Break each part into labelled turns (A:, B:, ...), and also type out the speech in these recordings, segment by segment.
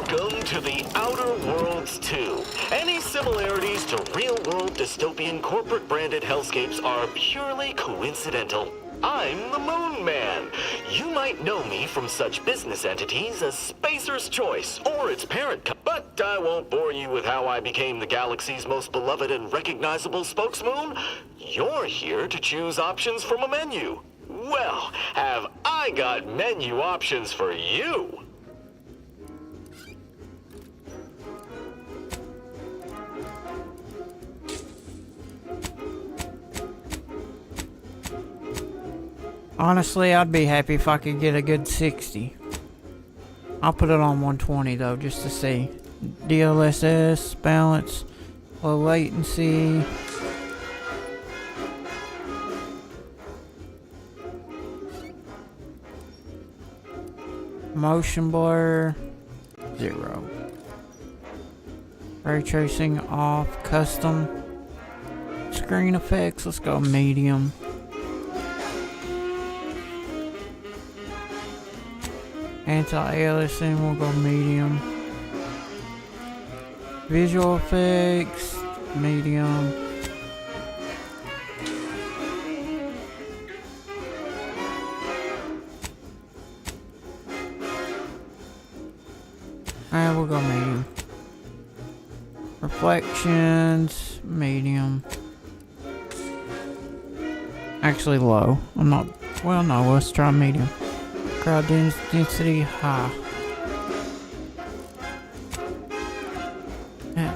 A: Welcome to the Outer Worlds 2. Any similarities to real-world dystopian corporate-branded hellscapes are purely coincidental. I'm the Moon Man. You might know me from such business entities as Spacer's Choice or its parent but I won't bore you with how I became the galaxy's most beloved and recognizable spokesmoon. You're here to choose options from a menu. Well, have I got menu options for you?
B: Honestly, I'd be happy if I could get a good 60. I'll put it on 120 though, just to see. DLSS, balance, low latency. Motion blur, 0. Ray tracing off, custom. Screen effects, let's go medium. Anti-aliasing, we'll go medium. Visual effects, medium. Alright, we'll go medium. Reflections, medium. Actually low. I'm not, well no, let's try medium. Crowd density high. Yeah.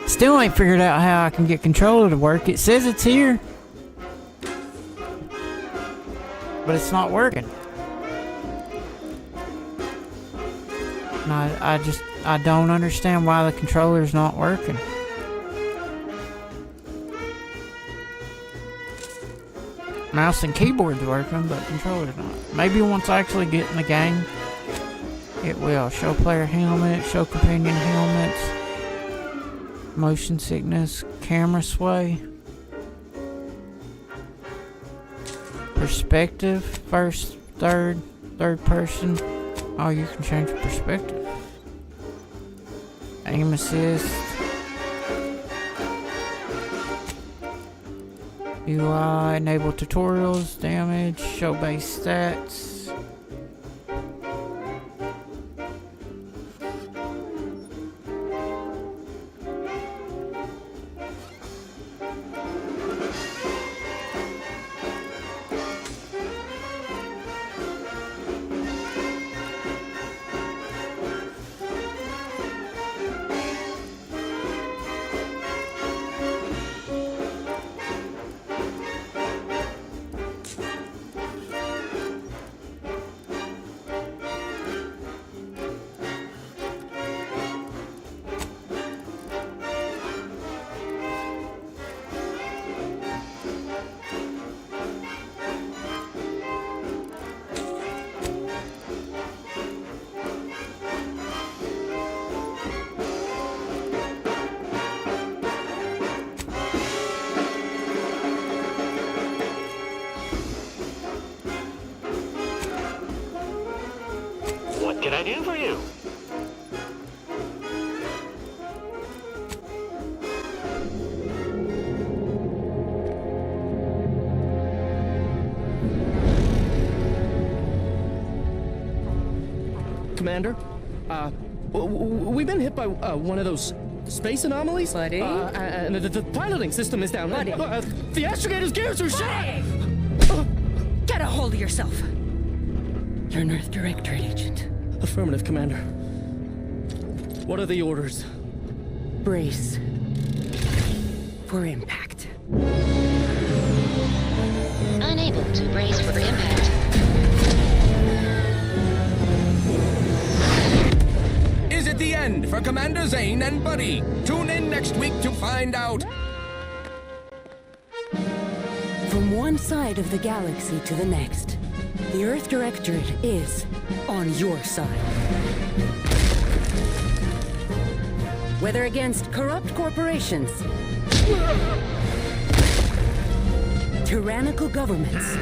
B: Still ain't figured out how I can get controller to work. It says it's here, but it's not working. And I don't understand why the controller's not working. Mouse and keyboard's working, but controller's not. Maybe once I actually get in the game, it will. Show player helmet, show companion helmets, motion sickness, camera sway, perspective, first, third person. Oh, you can change your perspective. Aim assist. UI, enable tutorials, damage, show base stats.
A: What can I do for you?
C: Commander, we've been hit by one of those space anomalies.
D: Buddy?
C: And the piloting system is down.
D: Buddy?
C: The astrogator's gears are shot!
D: Get a hold of yourself. You're an Earth Directorate agent.
C: Affirmative, Commander. What are the orders?
D: Brace for impact.
E: Unable to brace for impact.
F: Is it the end for Commander Zane and Buddy? Tune in next week to find out.
D: From one side of the galaxy to the next, the Earth Directorate is on your side. Whether against corrupt corporations, tyrannical governments,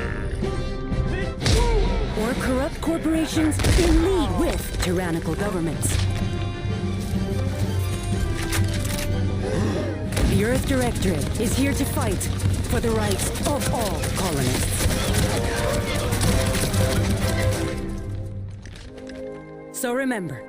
D: or corrupt corporations in league with tyrannical governments. The Earth Directorate is here to fight for the rights of all colonists. So remember,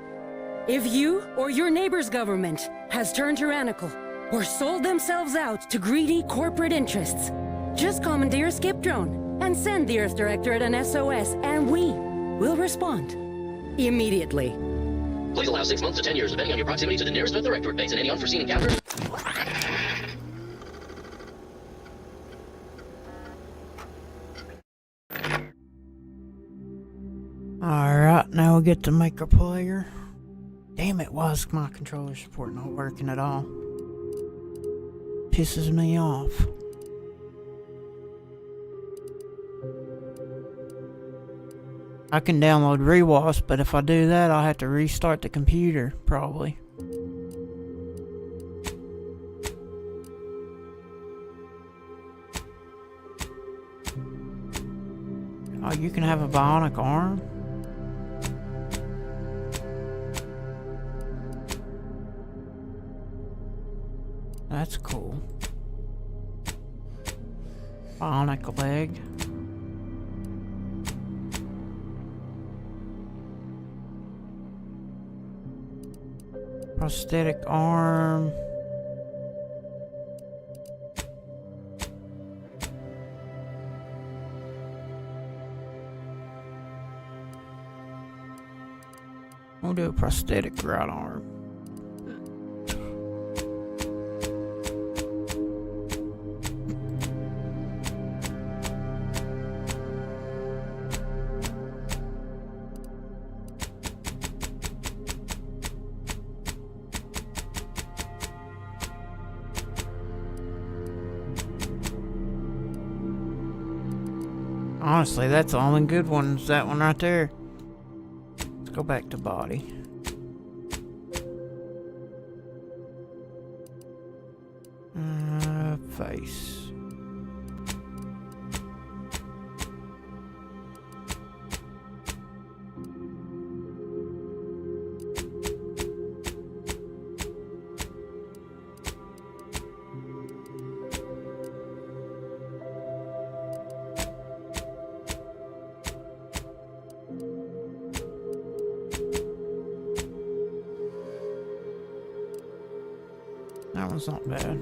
D: if you or your neighbor's government has turned tyrannical or sold themselves out to greedy corporate interests, just commandeer a skip drone and send the Earth Directorate an SOS, and we will respond immediately.
G: Please allow 6 months to 10 years, depending on your proximity to the nearest Earth Directorate base and any unforeseen encounters.
B: Alright, now we get to make a player. Damn it, why is my controller support not working at all? Pisses me off. I can download ReWasp, but if I do that, I'll have to restart the computer, probably. Oh, you can have a bionic arm? That's cool. Bionic leg. Prosthetic arm. We'll do a prosthetic right arm. Honestly, that's the only good one, is that one right there. Let's go back to body. Face. That one's not bad.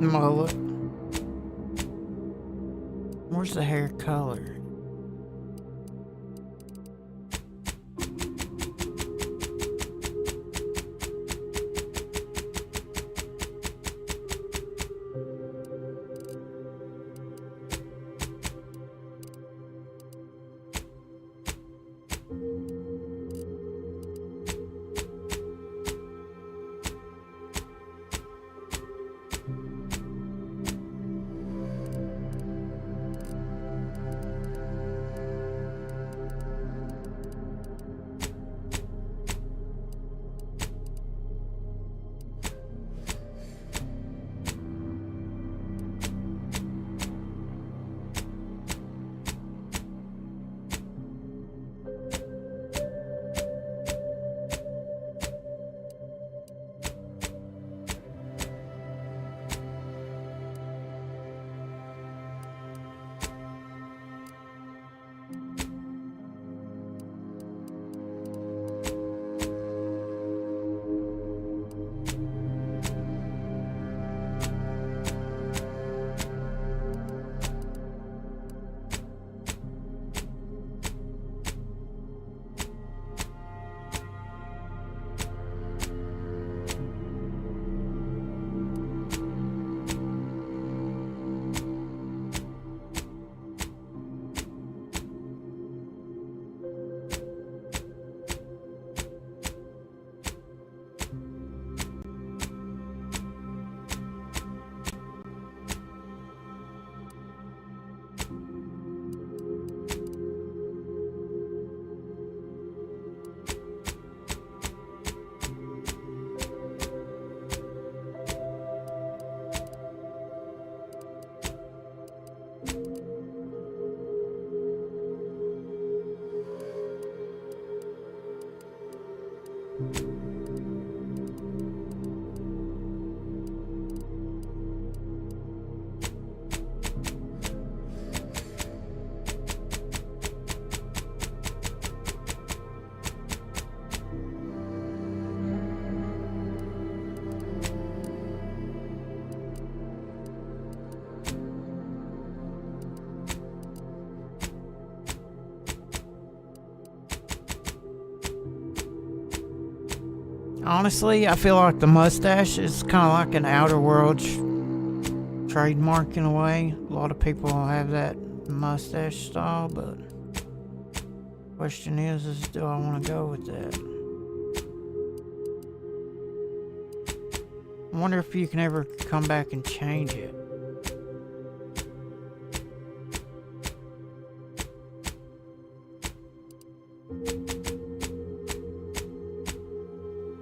B: mullet. Where's the hair color? Honestly, I feel like the mustache is kind of like an Outer Worlds trademark in a way. A lot of people have that mustache style, but question is do I want to go with that? I wonder if you can ever come back and change it.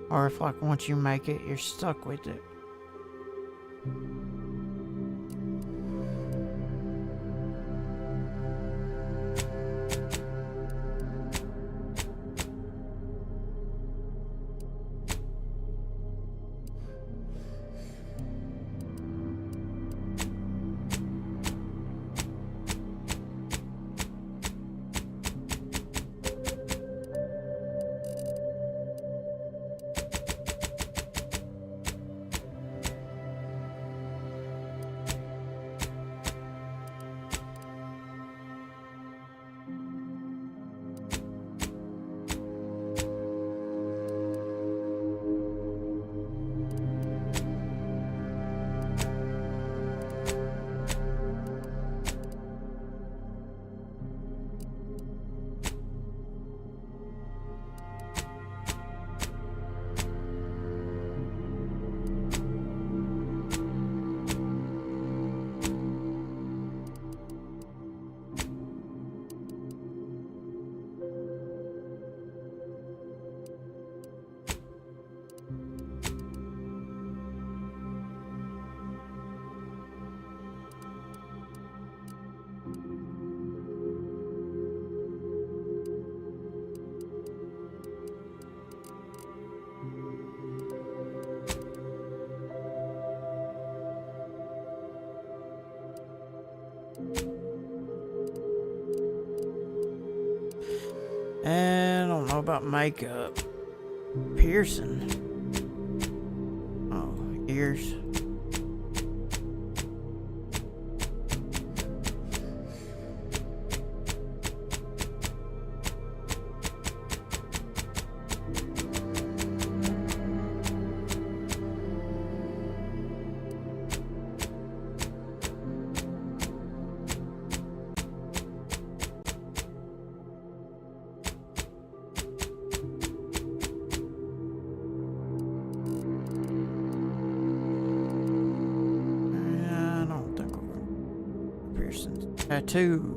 B: Or if, like, once you make it, you're stuck with it. And I don't know about makeup. Piercing. Oh, ears. Tattoo.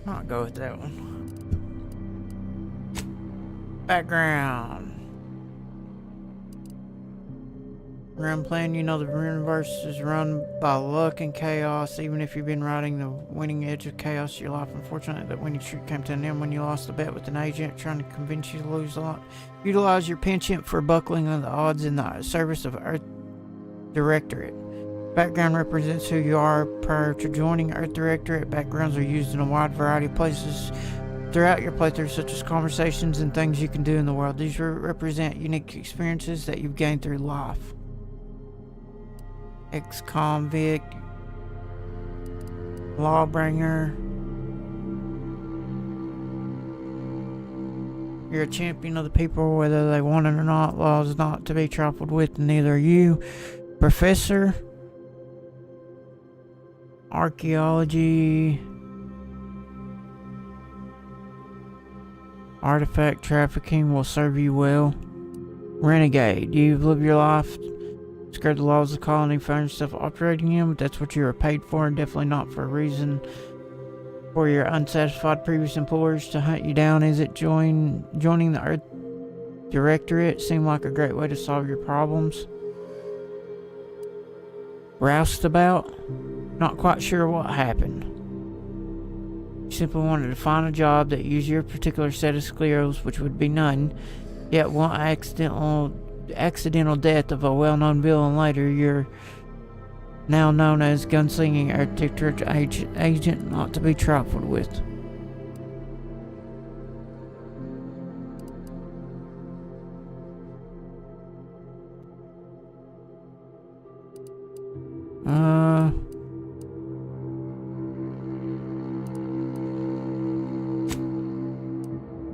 B: I'll go with that one. Background. Run plan, you know the universe is run by luck and chaos. Even if you've been riding the winning edge of chaos your life, unfortunately that winning streak came to an end when you lost a bet with an agent trying to convince you to lose a lot. Utilize your penchant for buckling on the odds in the service of Earth Directorate. Background represents who you are prior to joining Earth Directorate. Backgrounds are used in a wide variety of places throughout your playthrough, such as conversations and things you can do in the world. These represent unique experiences that you've gained through life. Ex-convict, lawbringer. You're a champion of the people, whether they want it or not. Law is not to be trifled with, and neither are you. Professor. Archaeology. Artifact trafficking will serve you well. Renegade. You've lived your life, scared the laws of the colony, found yourself operating in, but that's what you were paid for, and definitely not for a reason for your unsatisfied previous employers to hunt you down. Is it joining the Earth Directorate seemed like a great way to solve your problems? Roustabout? Not quite sure what happened. You simply wanted to find a job that used your particular set of skills, which would be none, yet one accidental death of a well-known villain later. You're now known as Gunslinging Earth Directorate agent, not to be trifled with.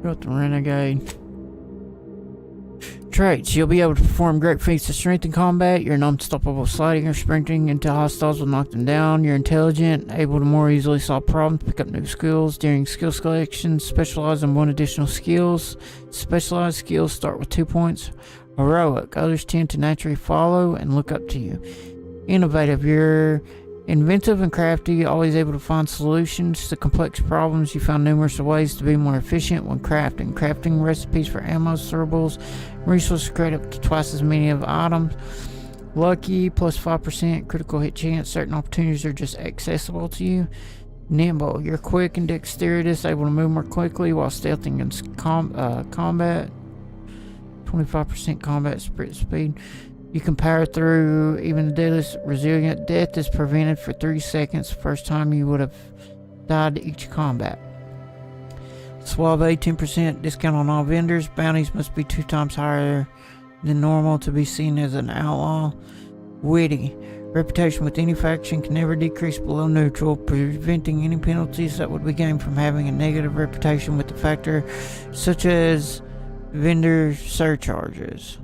B: Got the Renegade. Traits. You'll be able to perform great feats of strength in combat. You're an unstoppable sliding or sprinting into hostiles will knock them down. You're intelligent, able to more easily solve problems, pick up new skills. During skill selection, specialize in one additional skills. Specialized skills start with 2 points. Heroic. Others tend to naturally follow and look up to you. Innovative. You're inventive and crafty, always able to find solutions to complex problems. You found numerous ways to be more efficient when crafting. Crafting recipes for ammo, throwables, resources create up to twice as many of items. Lucky, plus 5% critical hit chance. Certain opportunities are just accessible to you. Nimble, you're quick and dexterous, able to move more quickly while stealthing in combat. 25% combat sprint speed. You can power through even the deadliest. Resilient. Death is prevented for 3 seconds. First time you would have died to each combat. Suave, 10% discount on all vendors. Bounties must be 2 times higher than normal to be seen as an outlaw. Witty. Reputation with any faction can never decrease below neutral, preventing any penalties that would be gained from having a negative reputation with the factor, such as vendor surcharges.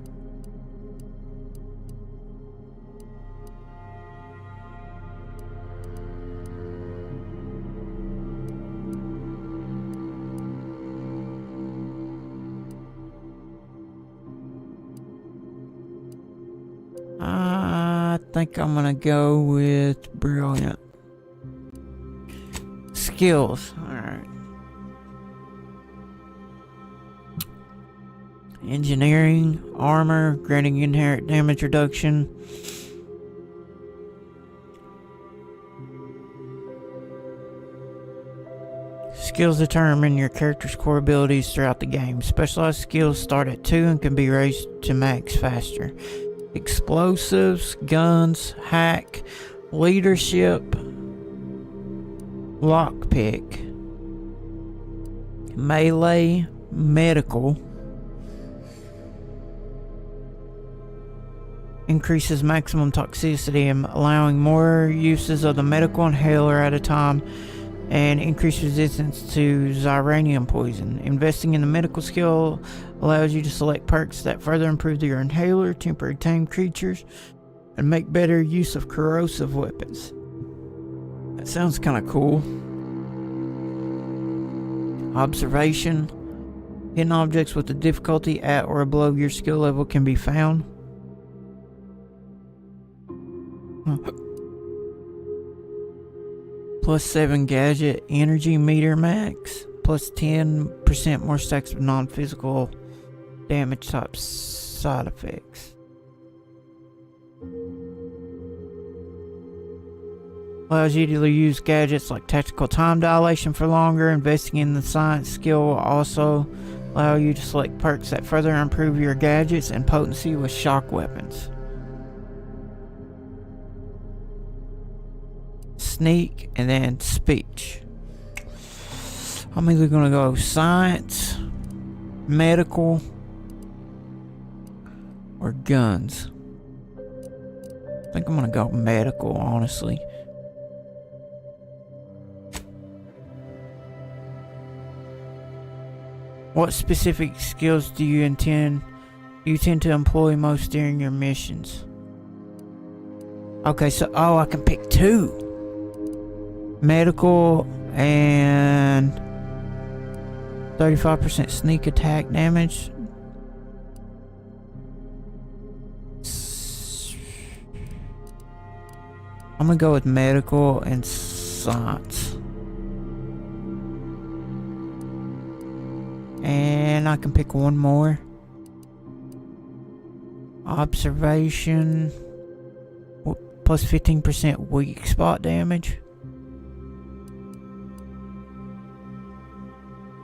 B: I think I'm gonna go with brilliant. Skills. Alright. Engineering, armor, granting inherent damage reduction. Skills determine your character's core abilities throughout the game. Specialized skills start at 2 and can be raised to max faster. Explosives, guns, hack, leadership, lockpick, melee, medical, increases maximum toxicity and allowing more uses of the medical inhaler at a time, and increased resistance to xyranium poison. Investing in the medical skill allows you to select perks that further improve your inhaler, temporary tame creatures, and make better use of corrosive weapons. That sounds kind of cool. Observation. Hidden objects with a difficulty at or below your skill level can be found. Plus 7 gadget energy meter max. Plus 10% more stacks of non-physical damage type side effects. Allows you to use gadgets like tactical time dilation for longer. Investing in the science skill will also allow you to select perks that further improve your gadgets and potency with shock weapons. Sneak and then speech. I'm either gonna go science, medical, or guns. I think I'm gonna go medical, honestly. What specific skills do you tend to employ most during your missions? Okay, so I can pick 2. Medical and 35% sneak attack damage. I'm gonna go with medical and science. And I can pick one more. Observation. Plus 15% weak spot damage.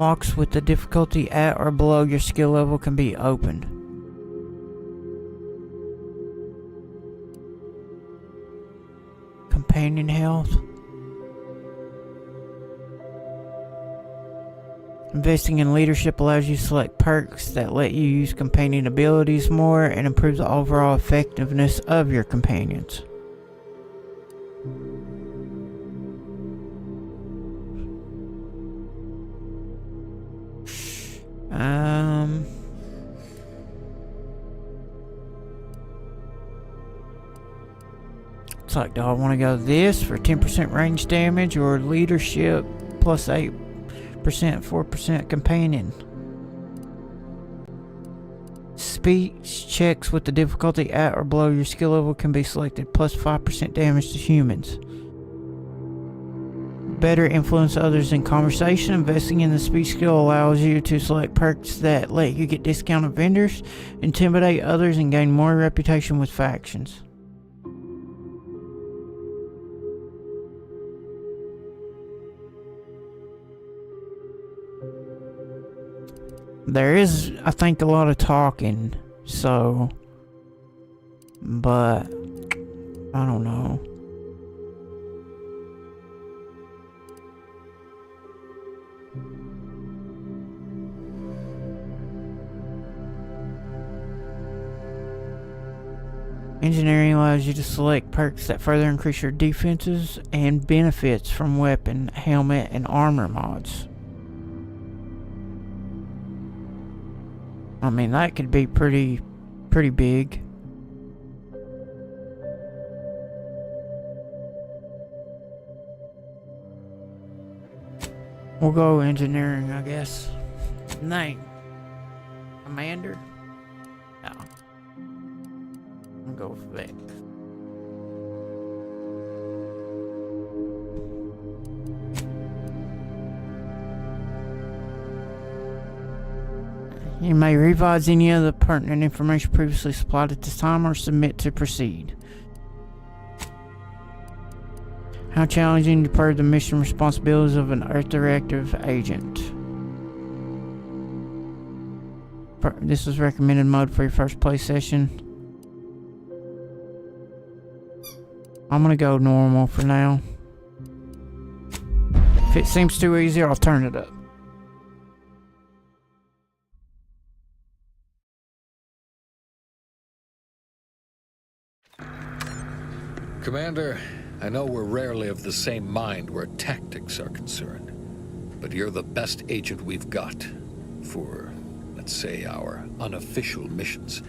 B: Locks with the difficulty at or below your skill level can be opened. Companion health. Investing in leadership allows you to select perks that let you use companion abilities more and improve the overall effectiveness of your companions. It's like, do I want to go this for 10% range damage or leadership plus 8%, 4% companion? Speech checks with the difficulty at or below your skill level can be selected, plus 5% damage to humans. Better influence others in conversation. Investing in the speech skill allows you to select perks that let you get discounted vendors, intimidate others, and gain more reputation with factions. There is, I think, a lot of talking, so, but I don't know. Engineering allows you to select perks that further increase your defenses and benefits from weapon, helmet, and armor mods. I mean, that could be pretty big. We'll go engineering, I guess. Name. Commander? No. I'll go with Vex. You may revise any other pertinent information previously supplied at this time or submit to proceed. How challenging to part of the mission responsibilities of an Earth Directive agent. This was recommended mode for your first play session. I'm gonna go normal for now. If it seems too easy, I'll turn it up.
H: Commander, I know we're rarely of the same mind where tactics are concerned, but you're the best agent we've got for, let's say, our unofficial missions.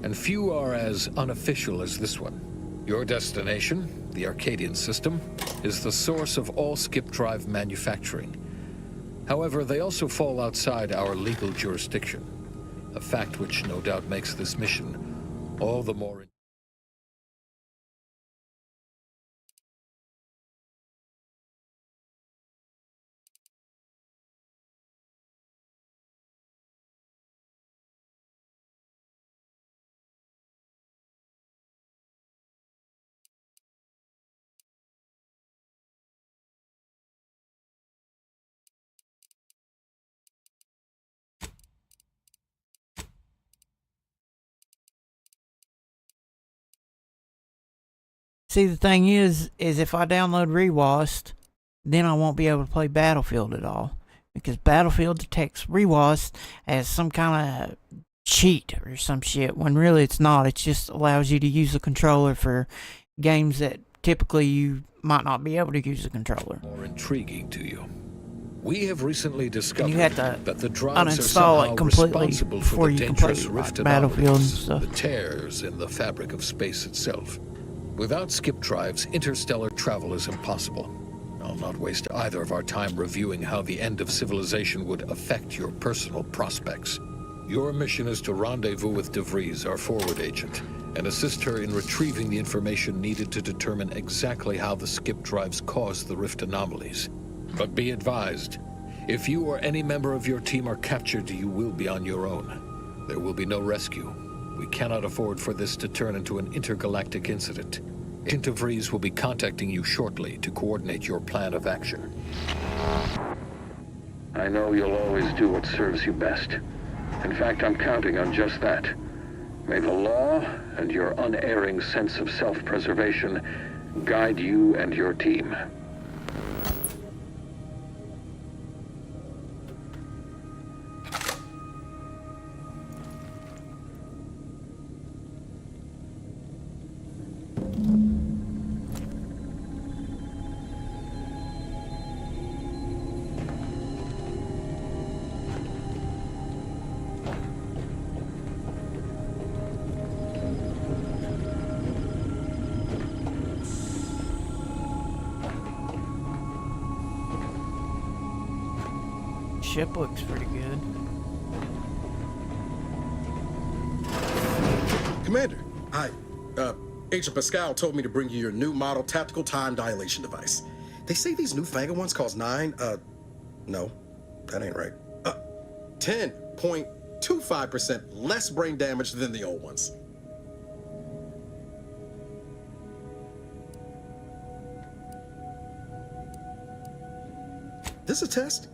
H: And few are as unofficial as this one. Your destination, the Arcadian system, is the source of all skip drive manufacturing. However, they also fall outside our legal jurisdiction, a fact which no doubt makes this mission all the more...
B: See, the thing is if I download Rewast, then I won't be able to play Battlefield at all. Because Battlefield detects Rewast as some kind of cheat or some shit, when really it's not. It just allows you to use the controller for games that typically you might not be able to use the controller.
H: More intriguing to you. We have recently discovered
B: you have to
H: that the drives are
B: uninstall
H: somehow
B: it completely
H: responsible
B: before
H: for the
B: you can play
H: dangerous rift
B: Battlefield and
H: anomalies,
B: stuff.
H: the tears in the fabric of space itself. Without skip drives, interstellar travel is impossible. I'll not waste either of our time reviewing how the end of civilization would affect your personal prospects. Your mission is to rendezvous with DeVries, our forward agent, and assist her in retrieving the information needed to determine exactly how the skip drives cause the rift anomalies. But be advised, if you or any member of your team are captured, you will be on your own. There will be no rescue. We cannot afford for this to turn into an intergalactic incident. Agent DeVries will be contacting you shortly to coordinate your plan of action.
I: I know you'll always do what serves you best. In fact, I'm counting on just that. May the law and your unerring sense of self-preservation guide you and your team.
B: Ship looks pretty good.
J: Commander, Agent Pascal told me to bring you your new model tactical time dilation device. They say these newfangled ones cost no, that ain't right. 10.25% less brain damage than the old ones. This a test?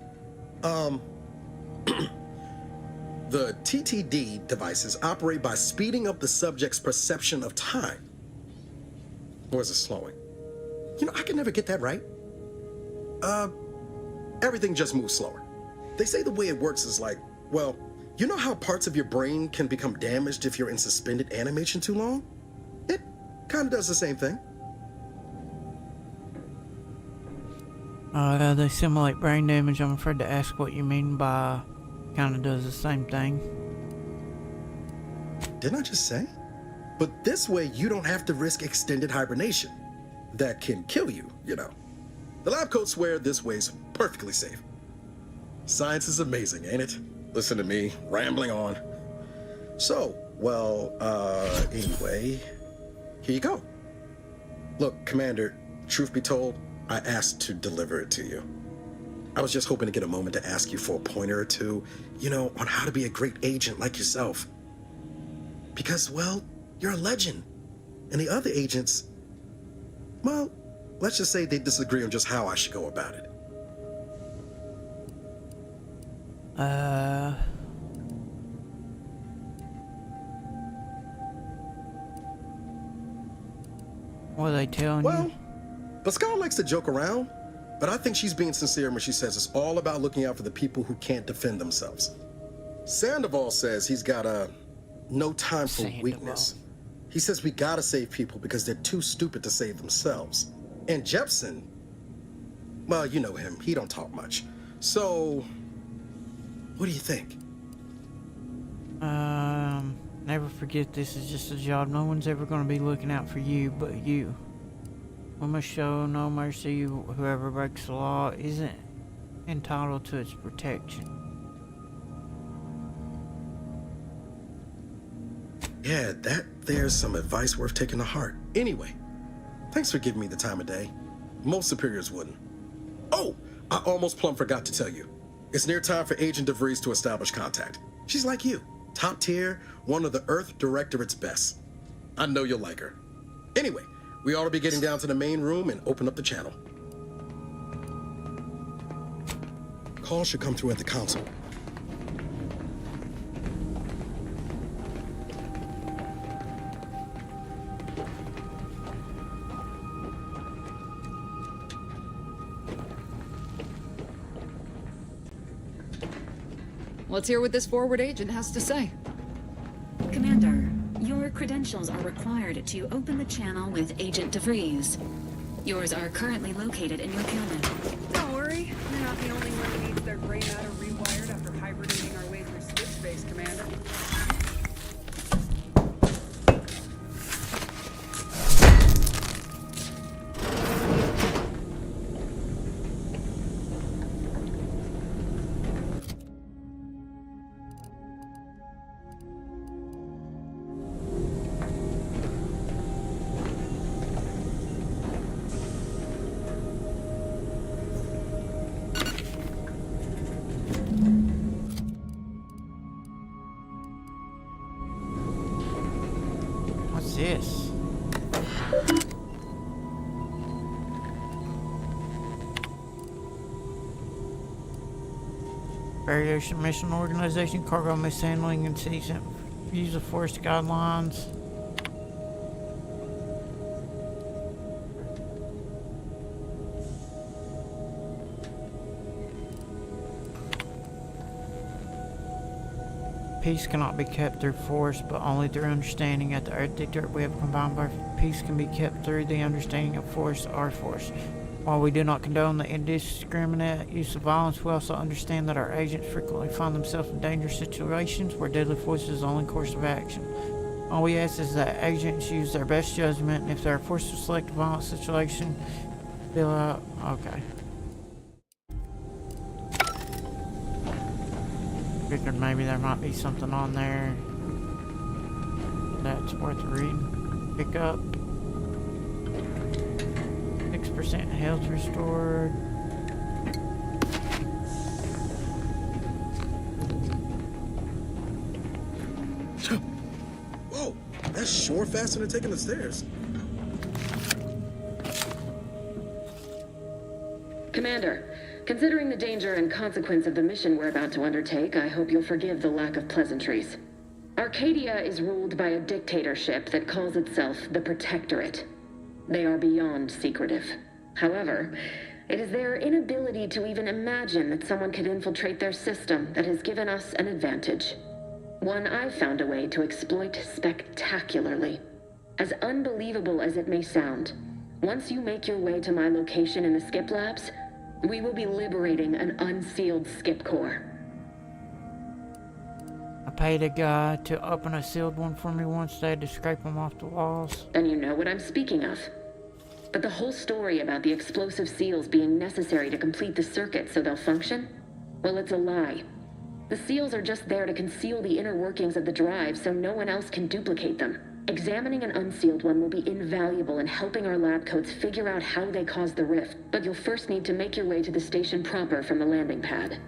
J: The TTD devices operate by speeding up the subject's perception of time. Or is it slowing? You know, I can never get that right. Everything just moves slower. They say the way it works is like, well, you know how parts of your brain can become damaged if you're in suspended animation too long? It kind of does the same thing.
B: They simulate brain damage. I'm afraid to ask what you mean by kind of does the same thing.
J: Didn't I just say? But this way you don't have to risk extended hibernation. That can kill you, you know. The lab coats swear this way's perfectly safe. Science is amazing, ain't it? Listen to me, rambling on. So, well, anyway, here you go. Look, Commander, truth be told, I asked to deliver it to you. I was just hoping to get a moment to ask you for a pointer or two, you know, on how to be a great agent like yourself. Because, well, you're a legend. And the other agents, well, let's just say they disagree on just how I should go about it.
B: What are they telling you?
J: Well, Pascal likes to joke around, but I think she's being sincere when she says it's all about looking out for the people who can't defend themselves. Sandoval says he's got no time for weakness. He says we gotta save people because they're too stupid to save themselves. And Jepson, well, you know him. He don't talk much. So, what do you think?
B: Never forget this is just a job. No one's ever going to be looking out for you but you. We must show no mercy. Whoever breaks the law isn't entitled to its protection.
J: Yeah, there's some advice worth taking to heart. Anyway, thanks for giving me the time of day. Most superiors wouldn't. Oh, I almost plumb forgot to tell you. It's near time for Agent DeVries to establish contact. She's like you, top tier, one of the Earth Directorate's best. I know you'll like her. Anyway, we ought to be getting down to the main room and open up the channel. Call should come through at the console.
K: Let's hear what this forward agent has to say.
L: Commander, your credentials are required to open the channel with Agent DeVries. Yours are currently located in your cabin.
M: Don't worry, you're not the only one who needs their gray matter rewired after hibernating our way through switch space, Commander.
B: What's this? Variation Mission Organization, cargo mishandling and season. Use of forest guidelines. Peace cannot be kept through force, but only through understanding. At the Earth Directorate, we have combined both. Peace can be kept through the understanding of force or force. While we do not condone the indiscriminate use of violence, we also understand that our agents frequently find themselves in dangerous situations where deadly force is the only course of action. All we ask is that agents use their best judgment, and if they are forced to select a violent situation, fill out. Okay. Figured maybe there might be something on there that's worth reading. Pick up 6% health restored.
J: Whoa, that's sure faster than taking the stairs.
N: Commander, considering the danger and consequence of the mission we're about to undertake, I hope you'll forgive the lack of pleasantries. Arcadia is ruled by a dictatorship that calls itself the Protectorate. They are beyond secretive. However, it is their inability to even imagine that someone could infiltrate their system that has given us an advantage. One I've found a way to exploit spectacularly. As unbelievable as it may sound, once you make your way to my location in the Skip Labs, we will be liberating an unsealed Skip core.
B: I paid a guy to open a sealed one for me once. They had to scrape them off the walls.
N: Then you know what I'm speaking of. But the whole story about the explosive seals being necessary to complete the circuit so they'll function? Well, it's a lie. The seals are just there to conceal the inner workings of the drive so no one else can duplicate them. Examining an unsealed one will be invaluable in helping our lab coats figure out how they caused the rift, but you'll first need to make your way to the station proper from the landing pad.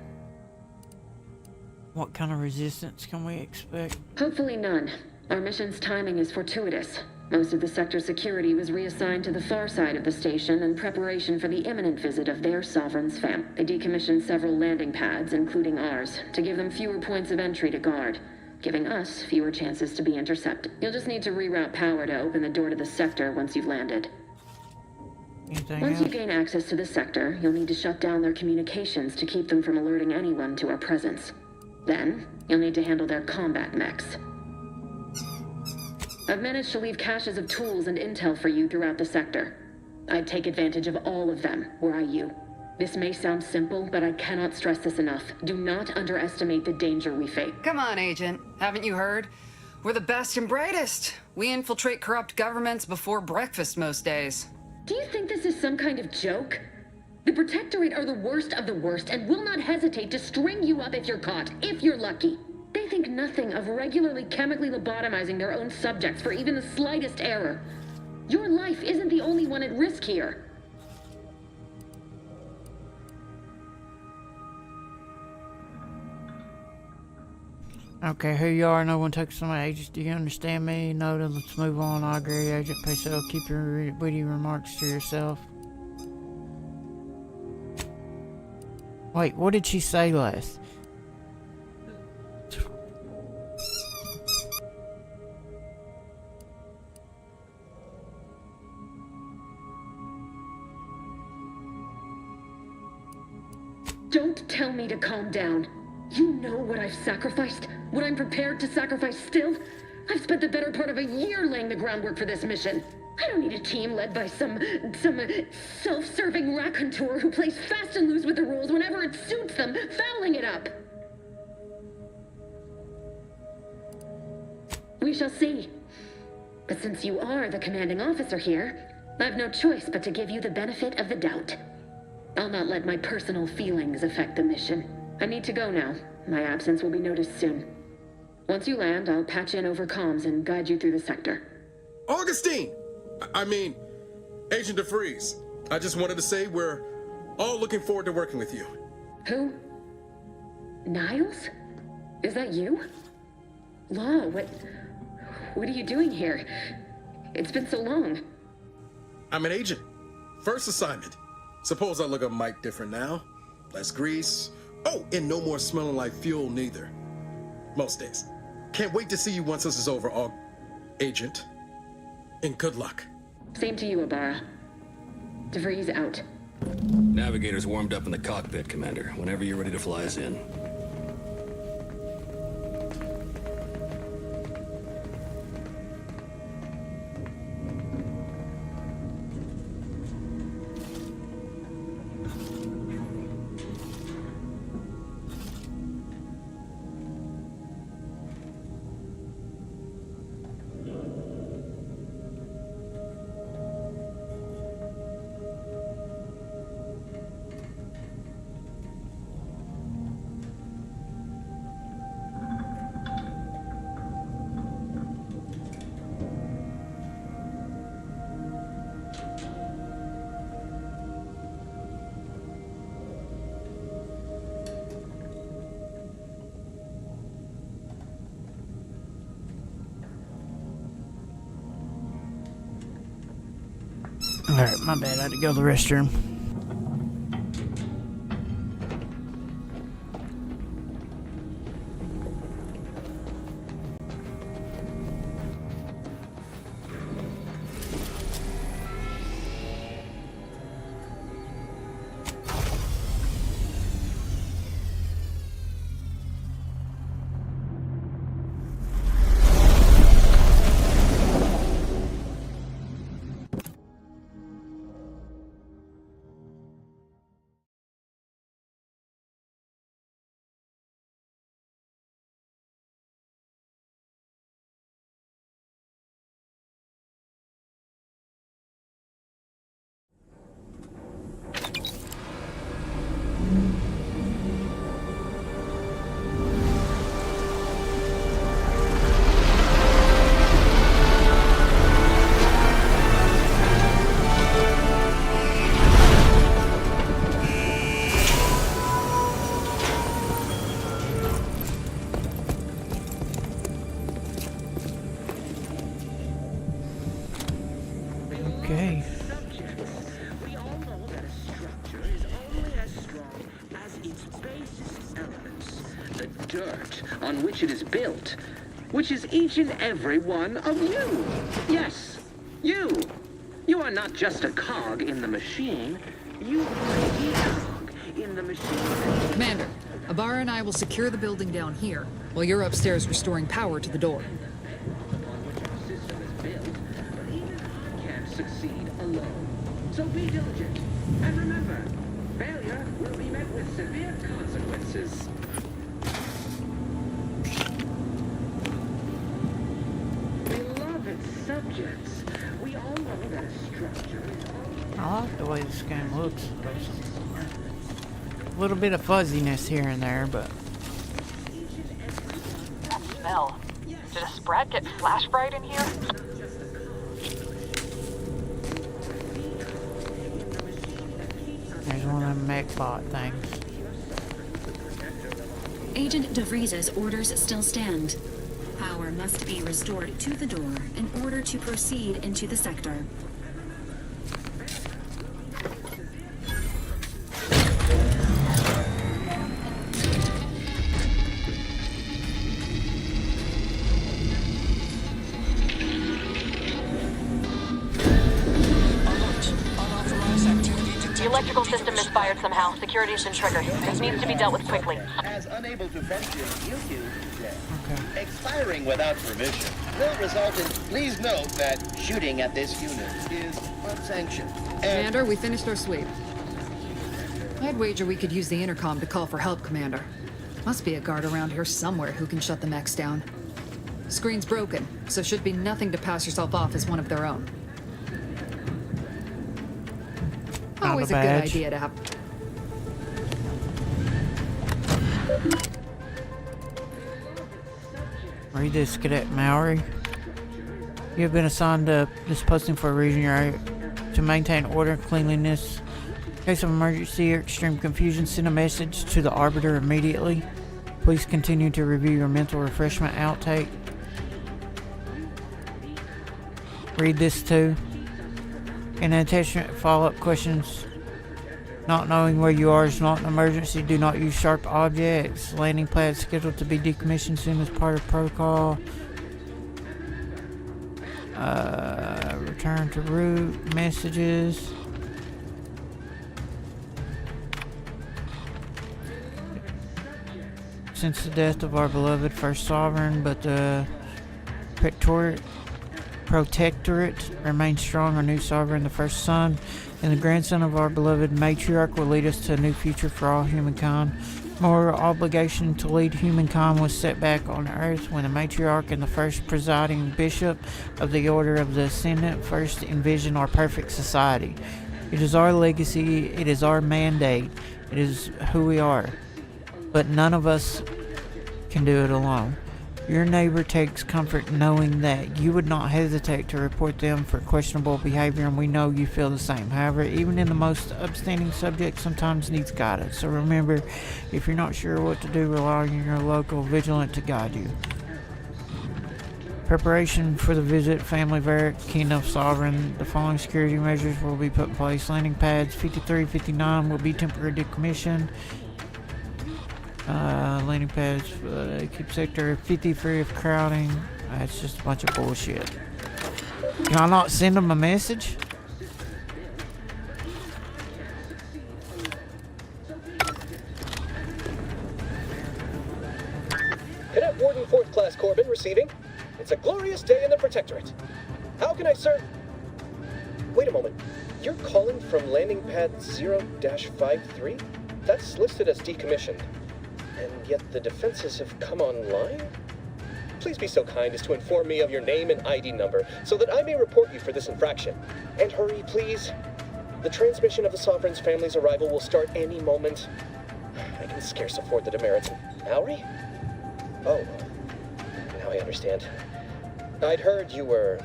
B: What kind of resistance can we expect?
N: Hopefully none. Our mission's timing is fortuitous. Most of the sector's security was reassigned to the far side of the station in preparation for the imminent visit of their sovereign's fam. They decommissioned several landing pads, including ours, to give them fewer points of entry to guard, giving us fewer chances to be intercepted. You'll just need to reroute power to open the door to the sector once you've landed. Once you gain access to the sector, you'll need to shut down their communications to keep them from alerting anyone to our presence. Then, you'll need to handle their combat mechs. I've managed to leave caches of tools and intel for you throughout the sector. I'd take advantage of all of them, were I you. This may sound simple, but I cannot stress this enough. Do not underestimate the danger we face.
K: Come on, Agent. Haven't you heard? We're the best and brightest. We infiltrate corrupt governments before breakfast most days.
N: Do you think this is some kind of joke? The Protectorate are the worst of the worst and will not hesitate to string you up if you're caught, if you're lucky. They think nothing of regularly chemically lobotomizing their own subjects for even the slightest error. Your life isn't the only one at risk here.
B: Okay, who you are, no one takes some agents. Do you understand me? No, then let's move on. I agree, Agent Peso. Keep your witty remarks to yourself. Wait, what did she say last?
N: Don't tell me to calm down. You know what I've sacrificed? What I'm prepared to sacrifice still? I've spent the better part of a year laying the groundwork for this mission. I don't need a team led by some self-serving raconteur who plays fast and loose with the rules whenever it suits them, fouling it up. We shall see. But since you are the commanding officer here, I've no choice but to give you the benefit of the doubt. I'll not let my personal feelings affect the mission. I need to go now. My absence will be noticed soon. Once you land, I'll patch in over comms and guide you through the sector.
J: Augustine! I mean, Agent DeVries. I just wanted to say we're all looking forward to working with you.
N: Who? Niles? Is that you? Law, what are you doing here? It's been so long.
J: I'm an agent. First assignment. Suppose I look a mite different now. Less grease. Oh, and no more smelling like fuel neither. Most days. Can't wait to see you once this is over, Agent. And good luck.
N: Same to you, Abara. DeVries out.
O: Navigator's warmed up in the cockpit, Commander. Whenever you're ready to fly us in.
B: Alright, my bad. I had to go to the restroom. Okay.
P: We all know that a structure is only as strong as its basis elements, the dirt on which it is built, which is each and every one of you. Yes, you. You are not just a cog in the machine. You are a cog in the machine.
K: Commander, Abara and I will secure the building down here, while you're upstairs restoring power to the door.
P: Upon which our system is So be diligent. And remember, failure will be met with severe consequences. Beloved subjects, we all know that a structure is
B: I like the way this game looks. A little bit of fuzziness here and there, but...
Q: That smell. Did a Sprat get flash fried in here?
B: There's one of them mech-bot things.
L: Agent DeVries's orders still stand. Power must be restored to the door in order to proceed into the sector.
Q: The electrical system misfired somehow. Security's been triggered. This needs to be dealt with quickly.
R: As unable to function due to death. Expiring without permission will result in... Please note that shooting at this unit is unsanctioned.
K: Commander, we finished our sweep. I'd wager we could use the intercom to call for help, Commander. Must be a guard around here somewhere who can shut the mechs down. Screen's broken, so should be nothing to pass yourself off as one of their own. Always a good idea to have.
B: Read this, Cadet Mallory. You have been assigned to this posting for a reason. You're to maintain order and cleanliness. In case of emergency or extreme confusion, send a message to the Arbiter immediately. Please continue to review your mental refreshment outtake. Read this too. In attachment, follow-up questions. Not knowing where you are is not an emergency. Do not use sharp objects. Landing pad scheduled to be decommissioned soon as part of protocol. Return to route. Messages. Since the death of our beloved first sovereign, but the Protectorate remains strong. Our new sovereign, the first son and the grandson of our beloved matriarch, will lead us to a new future for all humankind. Moral obligation to lead humankind was set back on earth when the matriarch and the first presiding bishop of the Order of the Ascendant first envisioned our perfect society. It is our legacy, it is our mandate, it is who we are. But none of us can do it alone. Your neighbor takes comfort knowing that you would not hesitate to report them for questionable behavior, and we know you feel the same. However, even in the most upstanding subject sometimes needs guidance. So remember, if you're not sure what to do, rely on your local vigilant to guide you. Preparation for the visit, Family Varric, Kingdom Sovereign. The following security measures will be put in place. Landing pads 53, 59 will be temporarily decommissioned. Landing pads, keep sector 50 free of crowding. That's just a bunch of bullshit. Can I not send them a message?
S: Cadet Warden 4th Class Corbin receiving. It's a glorious day in the Protectorate. How can I serve? Wait a moment. You're calling from landing pad 0-53? That's listed as decommissioned. And yet the defenses have come online? Please be so kind as to inform me of your name and ID number so that I may report you for this infraction. And hurry, please. The transmission of the Sovereign's family's arrival will start any moment. I can scarce afford the demerits. Mallory? Oh, now I understand. I'd heard you were...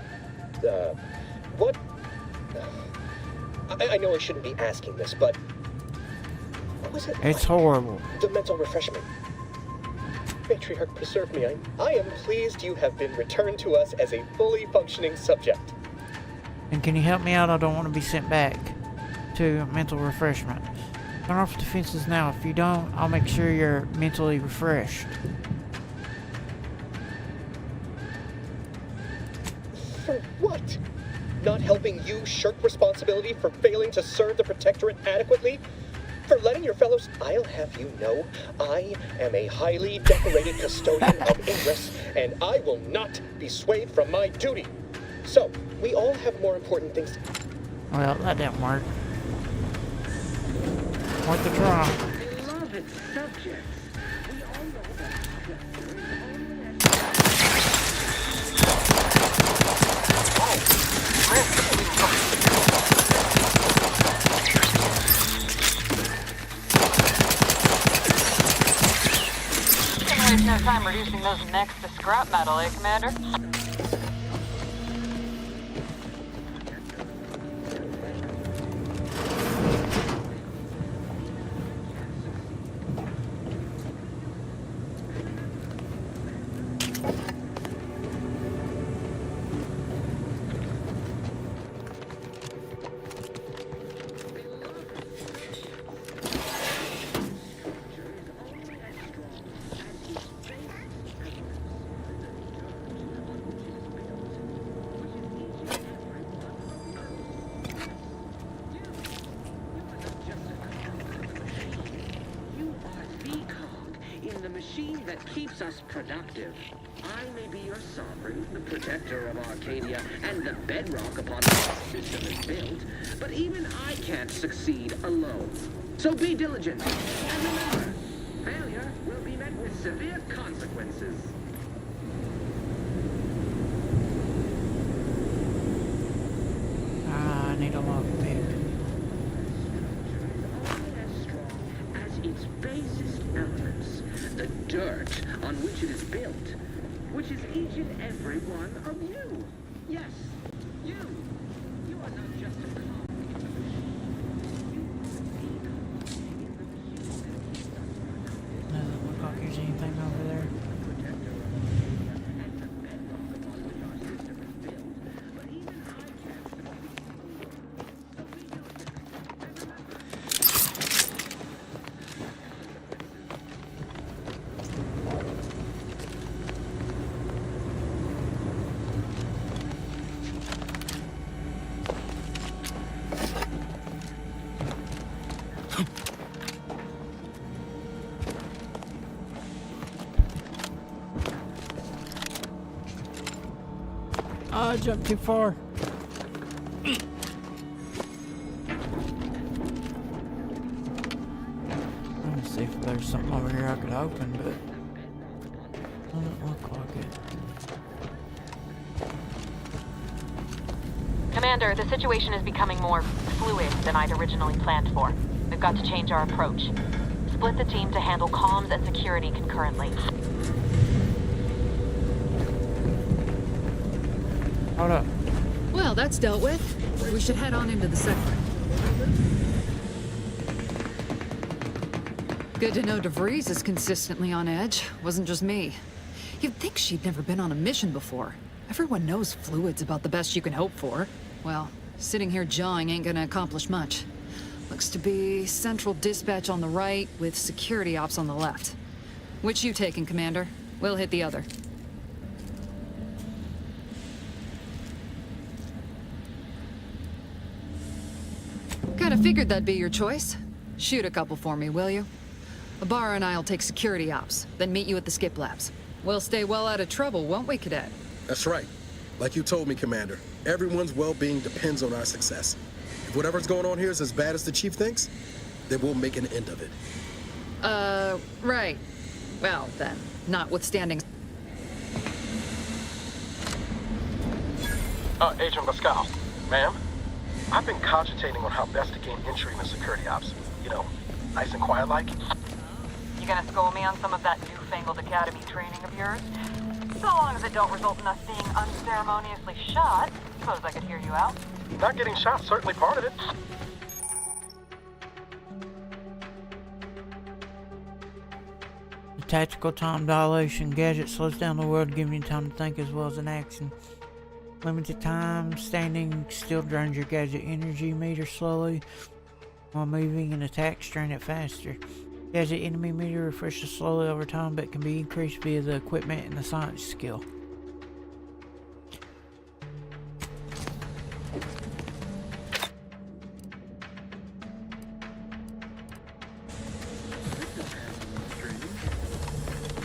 S: what? I know I shouldn't be asking this, but... what was it?
B: It's horrible.
S: The mental refreshment. Matriarch, preserve me. I am pleased you have been returned to us as a fully functioning subject.
B: And can you help me out? I don't want to be sent back to mental refreshment. Turn off defenses now. If you don't, I'll make sure you're mentally refreshed.
S: For what? Not helping you shirk responsibility for failing to serve the Protectorate adequately? For letting your fellows... I'll have you know, I am a highly decorated custodian of Ingress, and I will not be swayed from my duty. So, we all have more important things...
B: Well, that didn't work. Worth the try.
P: Beloved subjects, we all know that structure is
Q: Can't waste no time reducing those necks to scrap metal, eh, Commander?
P: that keeps us productive. I may be your sovereign, the protector of Arcadia, and the bedrock upon which the system is built, but even I can't succeed alone. So be diligent, and remember, failure will be met with severe consequences.
B: I need a lockpick.
P: As its basest elements, the dirt on which it is built, which is each and every one of you. Yes, you. You are not just a cog.
B: Doesn't look like there's anything over there. I jumped too far. Let me see if there's something over here I could open, but doesn't look like it.
Q: Commander, the situation is becoming more fluid than I'd originally planned for. We've got to change our approach. Split the team to handle comms and security concurrently.
B: Hold up.
K: Well, that's dealt with. We should head on into the sector. Good to know DeVries is consistently on edge. Wasn't just me. You'd think she'd never been on a mission before. Everyone knows fluid's about the best you can hope for. Well, sitting here jawing ain't gonna accomplish much. Looks to be central dispatch on the right with security ops on the left. Which you taking, Commander? We'll hit the other. Kinda figured that'd be your choice. Shoot a couple for me, will you? Ibarra and I'll take security ops, then meet you at the skip labs. We'll stay well out of trouble, won't we, Cadet?
J: That's right. Like you told me, Commander, everyone's well-being depends on our success. If whatever's going on here is as bad as the Chief thinks, then we'll make an end of it.
K: Right. Well, then, notwithstanding...
T: Agent Pascal. Ma'am? I've been cogitating on how best to gain entry in the security ops. You know, nice and quiet like.
Q: You gonna school me on some of that newfangled academy training of yours? So long as it don't result in us being unceremoniously shot, suppose I could hear you out.
T: Not getting shot, certainly part of it.
B: The tactical time dilation gadget slows down the world, giving you time to think as well as in action. Limited time, standing still drains your gadget energy meter slowly, while moving and attack strain it faster. Gadget enemy meter refreshes slowly over time, but can be increased via the equipment and the science skill.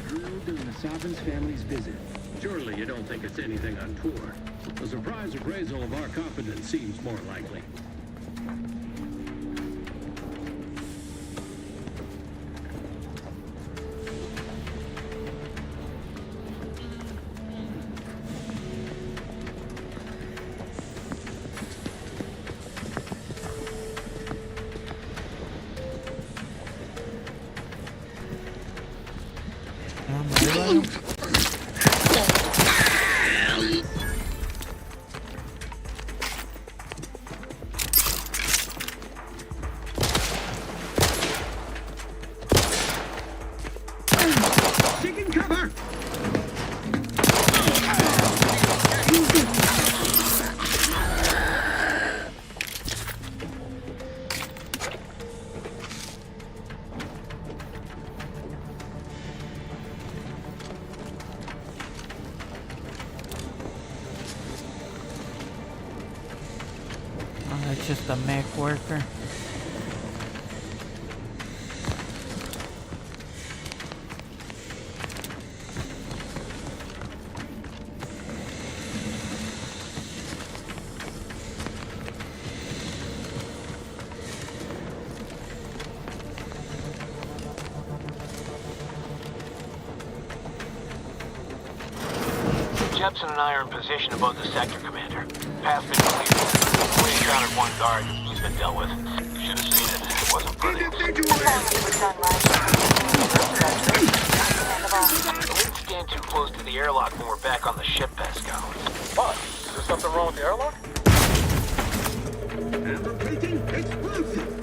P: Drilled during the Sovereign's family's visit.
I: Surely you don't think it's anything untoward. A surprise appraisal of our competence seems more likely.
F: Taking cover!
B: Oh, that's just a mech worker.
U: Jepson and I are in position above the sector, Commander. Path's been cleared. We encountered one guard. He's been dealt with. Should have seen it. It wasn't pretty. The wouldn't stand too close to the airlock when we're back on the ship, Pascal.
T: What? Is there something wrong with the airlock?
F: Fabricating explosive!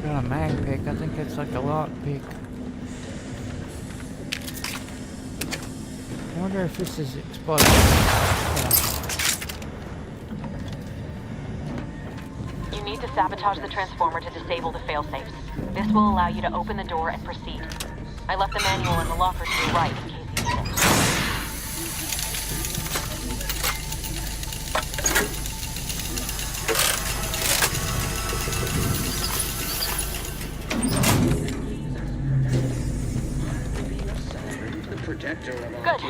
B: Got a mag pick. I think it's like a lock pick. I wonder if this is explosive.
Q: You need to sabotage the transformer to disable the failsafes. This will allow you to open the door and proceed. I left the manual in the locker to your right in case you need it. Good.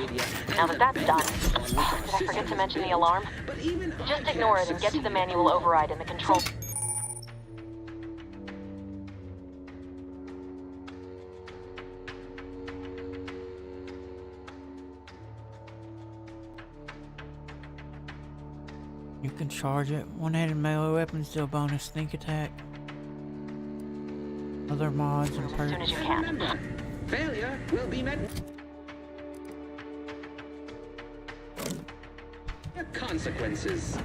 Q: Now that that's done, did I forget to mention the alarm? Just ignore it and get to the manual override in the control.
B: You can charge it. One-handed melee weapons deal bonus sneak attack. Other mods and perks.
Q: As soon as you can.
P: Failure will be met. Consequences.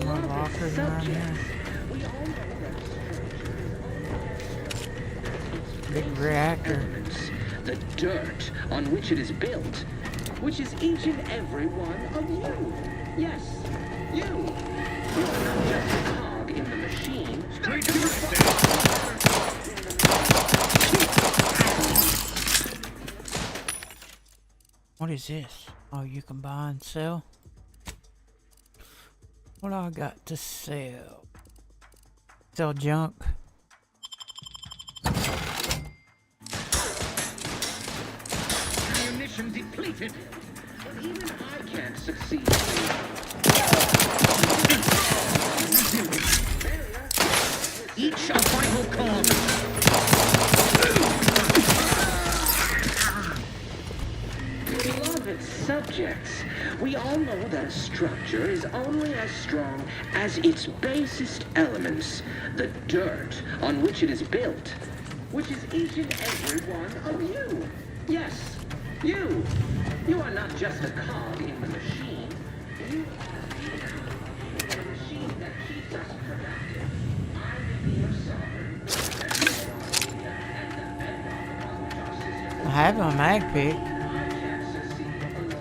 B: More lockers around here. Big reactor.
P: The dirt on which it is built, which is each and every one of you. Yes, you. You are not just a cog in the machine. Straight to the
B: What is this? Oh, you can buy and sell? What do I got to sell? Sell junk?
P: ammunition depleted. But even I can't succeed. Each a vital cause. Beloved subjects, we all know that a structure is only as strong as its basest elements, the dirt on which it is built, which is each and every one of you. Yes, you. You are not just a cog in the machine. You are the machine that keeps us productive. I will be your sovereign.
B: I have a mag pick.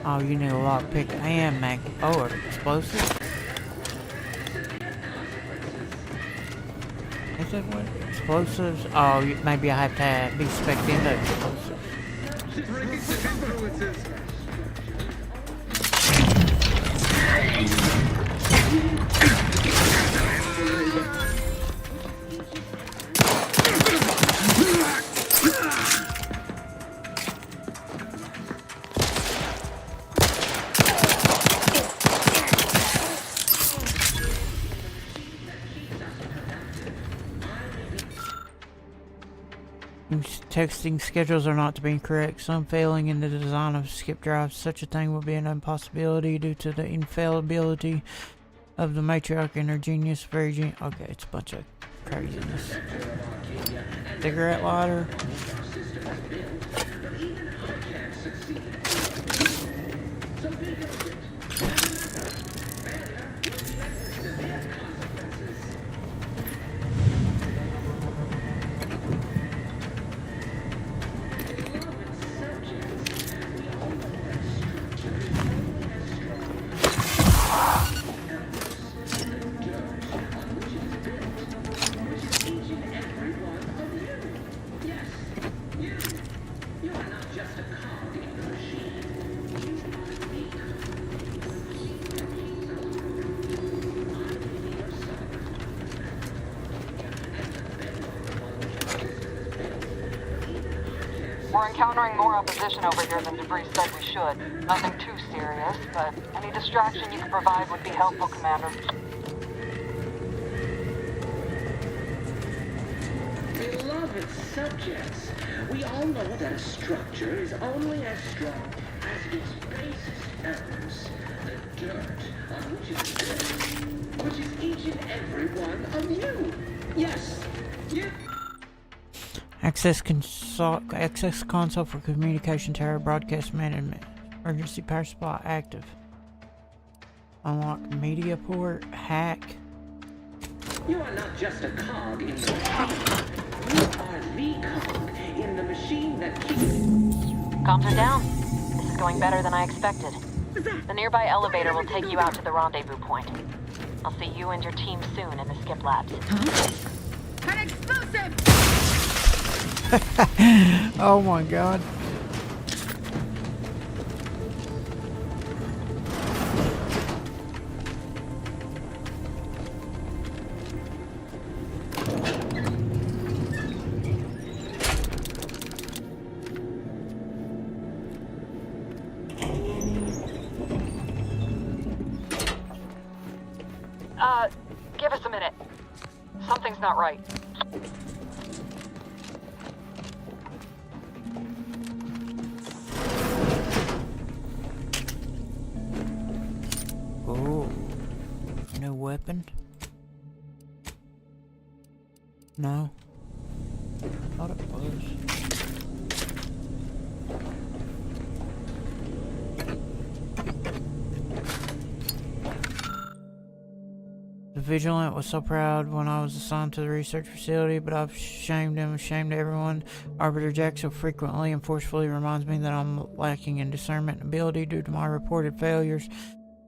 B: Oh, you need a lock pick and mag. Oh, explosive. Is that what? Explosives? Oh, maybe I have to be spec'd into explosives. Texting schedules are not to be incorrect. Some failing in the design of skip drives. Such a thing will be an impossibility due to the infallibility of the matriarch and her genius. Okay, it's a bunch of craziness. Cigarette lighter.
Q: We're encountering more opposition over here than DeVries said we should. Nothing too serious, but any distraction you can provide would be helpful, Commander.
P: Beloved subjects, we all know that a structure is only as strong as its basest elements, the dirt on which it is built, which is each and every one of you. Yes, you.
B: Access console for communication tower broadcast management. Emergency power supply active. Unlock media port. Hack.
P: You are not just a cog in the machine. You are the cog in the machine that keeps...
Q: Comms are down. This is going better than I expected. The nearby elevator will take you out to the rendezvous point. I'll see you and your team soon in the skip labs.
M: An explosive!
B: Oh my god.
Q: Give us a minute. Something's not right.
B: Oh, no weapon? No. Thought it was. The Vigilant was so proud when I was assigned to the research facility, but I've shamed him, ashamed everyone. Arbiter Jack so frequently and forcefully reminds me that I'm lacking in discernment and ability due to my reported failures.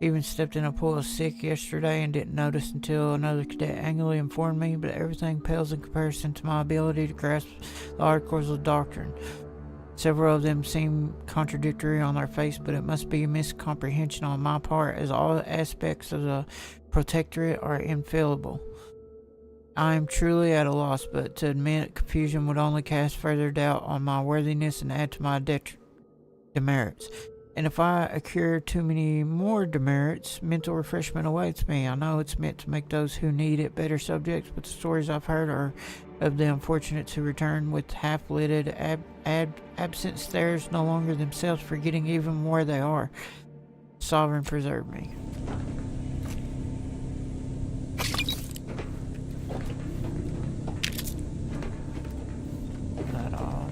B: Even stepped in a pool of sick yesterday and didn't notice until another cadet angrily informed me, but everything pales in comparison to my ability to grasp the articles of doctrine. Several of them seem contradictory on their face, but it must be a miscomprehension on my part, as all aspects of the Protectorate are infallible. I am truly at a loss, but to admit confusion would only cast further doubt on my worthiness and add to my demerits. And if I accrue too many more demerits, mental refreshment awaits me. I know it's meant to make those who need it better subjects, but the stories I've heard are of the unfortunates who return with half-lidded, absent stares, no longer themselves, forgetting even where they are. Sovereign preserve me. That all.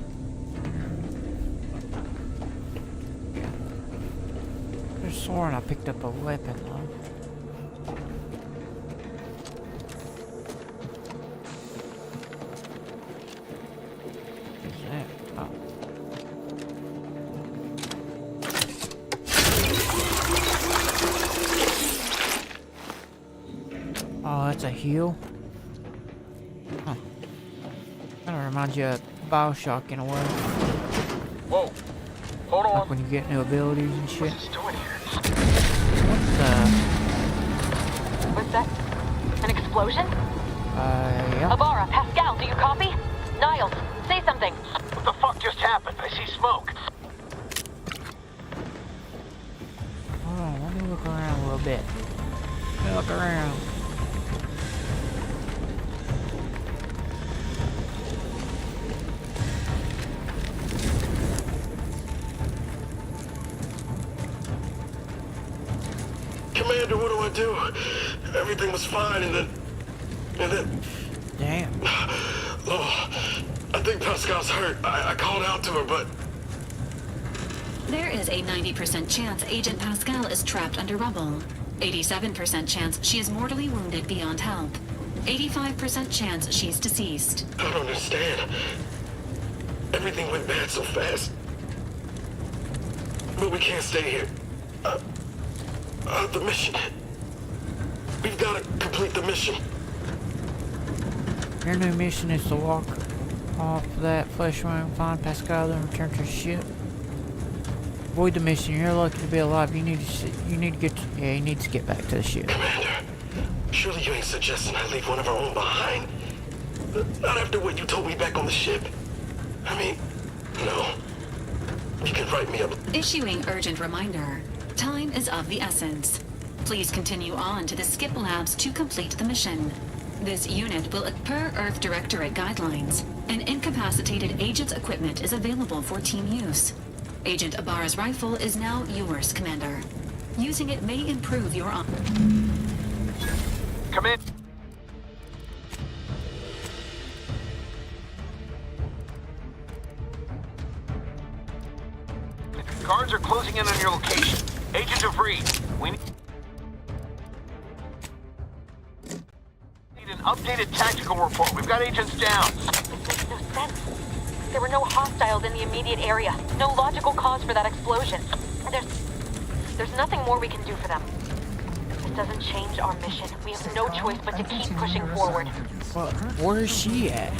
B: I could have sworn I picked up a weapon though. What's that? Oh. That's a heal. Huh. Kinda reminds you of Bioshock in a way.
U: Whoa. Hold on.
B: Like when you get new abilities and shit.
U: What's this doing here?
B: What the?
Q: What's that? An explosion?
B: Yeah.
Q: Abara, Pascal, do you copy? Niles, say something.
U: What the fuck just happened? I see smoke.
B: Hold on, let me look around a little bit. Let me look around.
T: Commander, what do I do? Everything was fine, and then...
B: Damn.
T: Oh, I think Pascal's hurt. I called out to her, but...
L: There is a 90% chance Agent Pascal is trapped under rubble. 87% chance she is mortally wounded beyond help. 85% chance she's deceased.
T: I don't understand. Everything went bad so fast. But we can't stay here. The mission... We've got to complete the mission.
B: Your new mission is to walk off that flesh wound, find Pascal, and return to the ship. Avoid the mission. You're lucky to be alive. You need to he needs to get back to the ship.
T: Commander, surely you ain't suggesting I leave one of our own behind? Not after what you told me back on the ship. I mean, no. You can write me up.
L: Issuing urgent reminder. Time is of the essence. Please continue on to the Skip Labs to complete the mission. This unit will, per Earth Directorate guidelines, an incapacitated agent's equipment is available for team use. Agent Abara's rifle is now yours, Commander. Using it may improve your...
U: Come in. Guards are closing in on your location. Agent DeVries, we need an updated tactical report. We've got agents down.
Q: This makes no sense. There were no hostiles in the immediate area. No logical cause for that explosion. There's nothing more we can do for them. This doesn't change our mission. We have no choice but to keep pushing forward.
B: Well, where is she at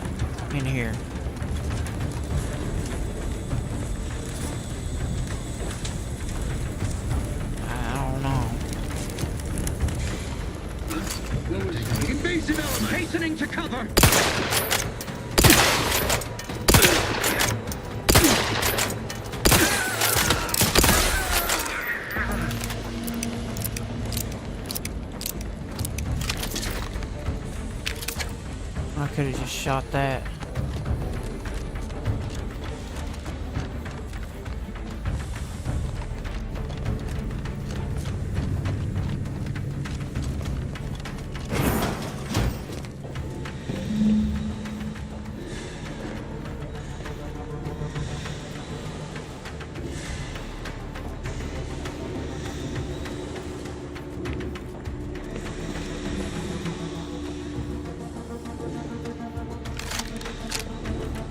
B: in here? I don't know.
P: Invasive element hastening to cover!
B: I could have just shot that.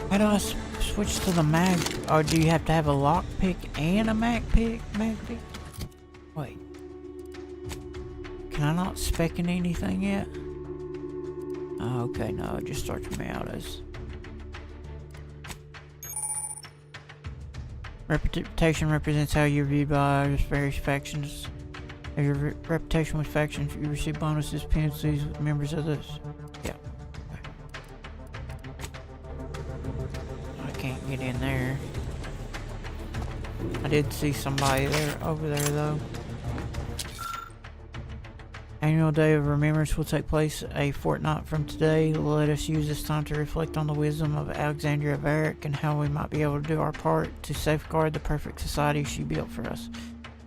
B: How do I switch to the mag? Or do you have to have a lockpick and a mag pick? Wait. Can I not spec in anything yet? Oh, okay, no, it just starts me out as... Reputation represents how you're viewed by various factions. If your reputation with factions, you receive bonuses, penalties with members of this. Yeah. Can't get in there. I did see somebody there over there though. Annual Day of Remembrance will take place a fortnight from today. Let us use this time to reflect on the wisdom of Alexandria Varric and how we might be able to do our part to safeguard the perfect society she built for us.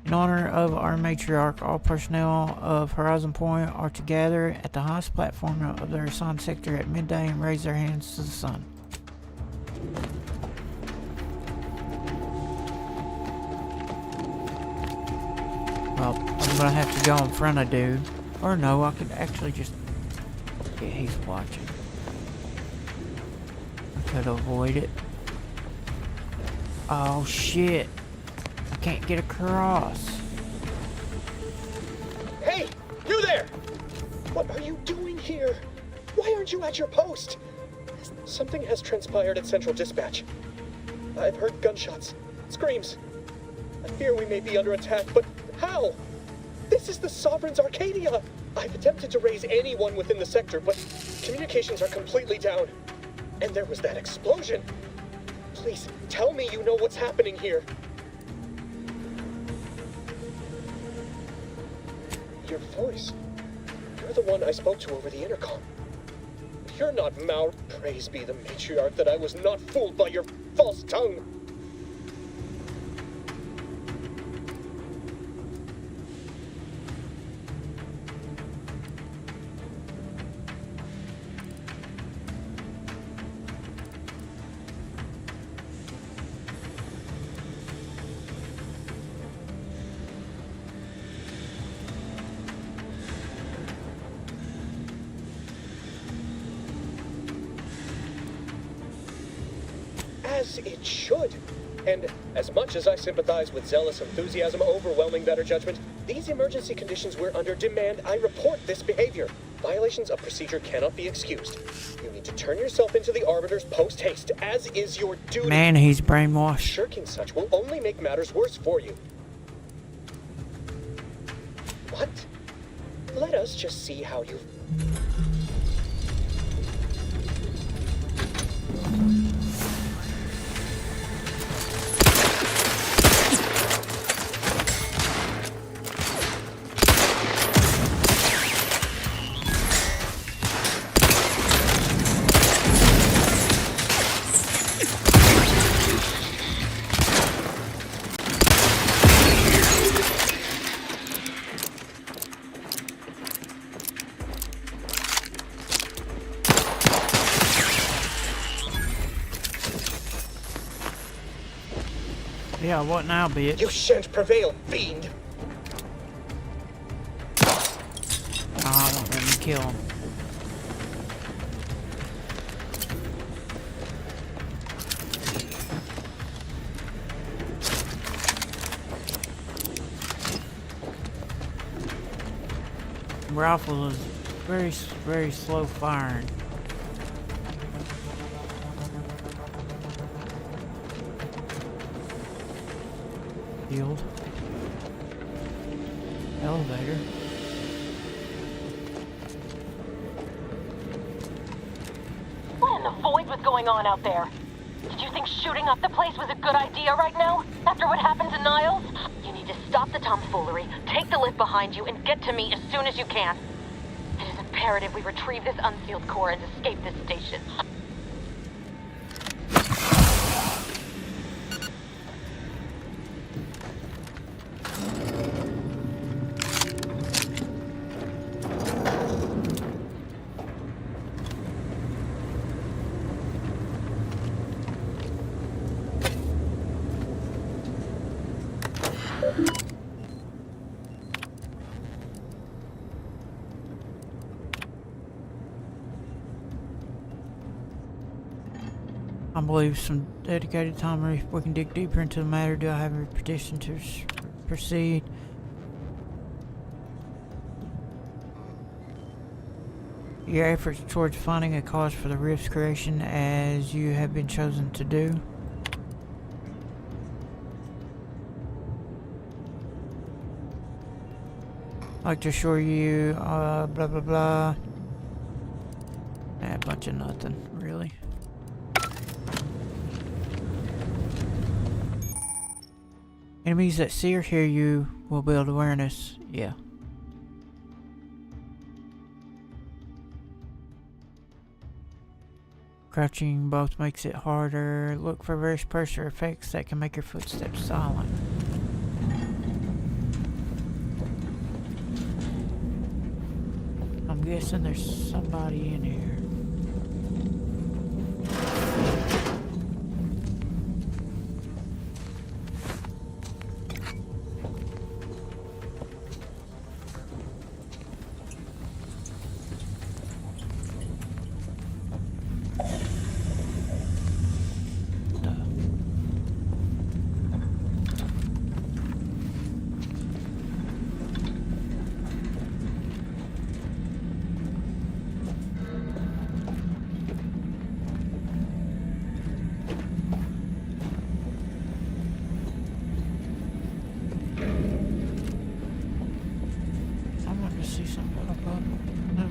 B: In honor of our matriarch, all personnel of Horizon Point are to gather at the highest platform of their assigned sector at midday and raise their hands to the sun. Well, I'm gonna have to go in front of dude. Or no, I could actually just... Yeah, he's watching. I could avoid it. Oh shit. I can't get across.
S: Hey! You there! What are you doing here? Why aren't you at your post? Something has transpired at Central Dispatch. I've heard gunshots, screams. I fear we may be under attack, but how? This is the Sovereign's Arcadia! I've attempted to raise anyone within the sector, but communications are completely down. And there was that explosion. Please, tell me you know what's happening here. Your voice. You're the one I spoke to over the intercom. You're not Mao. Praise be the matriarch that I was not fooled by your false tongue. As it should. And as much as I sympathize with zealous enthusiasm overwhelming better judgment, these emergency conditions we're under demand I report this behavior. Violations of procedure cannot be excused. You need to turn yourself into the Arbiters post-haste, as is your duty.
B: Man, he's brainwashed.
S: Shirking such will only make matters worse for you. What? Let us just see how you...
B: Yeah, what now, bitch?
S: You shan't prevail, fiend!
B: Ah, don't let me kill him. Rifle is very slow firing. Field. Elevator.
Q: What in the void was going on out there? Did you think shooting up the place was a good idea right now? After what happened to Niles? You need to stop the tomfoolery, take the lift behind you, and get to me as soon as you can. It is imperative we retrieve this unsealed core and escape this station.
B: I believe some dedicated time if we can dig deeper into the matter. Do I have a petition to proceed? Your efforts towards finding a cause for the rift's creation as you have been chosen to do. I'd like to assure you, blah blah blah. A bunch of nothing, really. Enemies that see or hear you will build awareness. Yeah. Crouching both makes it harder. Look for various pressure effects that can make your footsteps silent. I'm guessing there's somebody in here. see something pop up. No.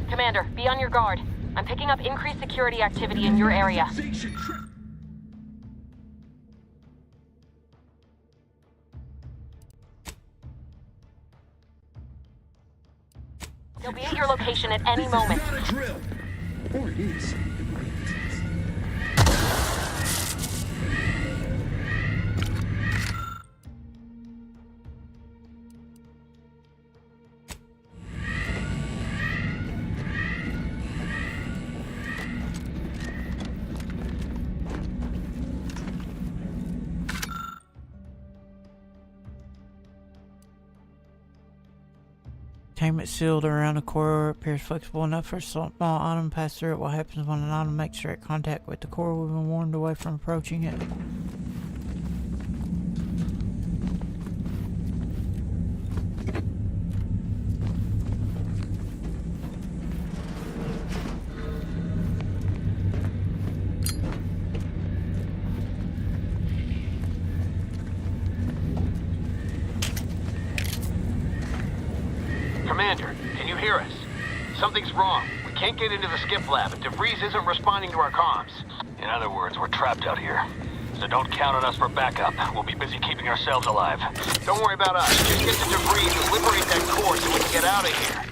Q: Commander, be on your guard. I'm picking up increased security activity in your area. They'll be at your location at any moment.
J: Or it is.
B: Containment sealed around the core appears flexible enough for a small item to pass through it. What happens when an item makes direct contact with the core? We've been warned away from approaching it.
U: Commander, can you hear us? Something's wrong. We can't get into the skip lab, and DeVries isn't responding to our comms. In other words, we're trapped out here. So don't count on us for backup. We'll be busy keeping ourselves alive. Don't worry about us. Just get to DeVries and liberate that core so we can get out of here.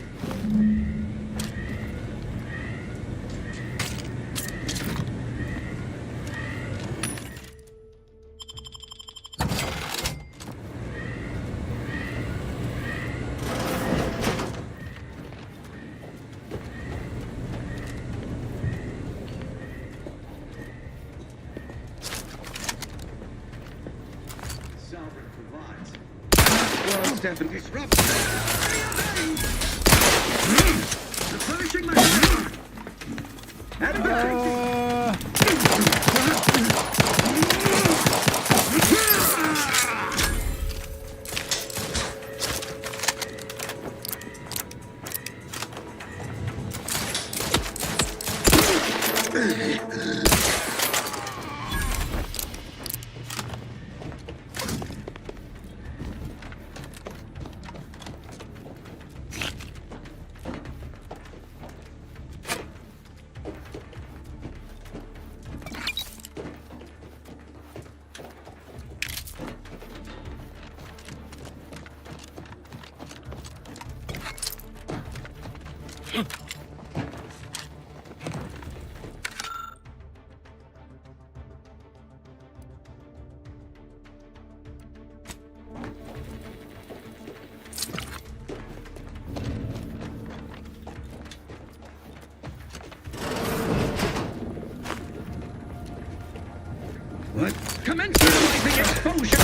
P: What? Commence utilizing exposure!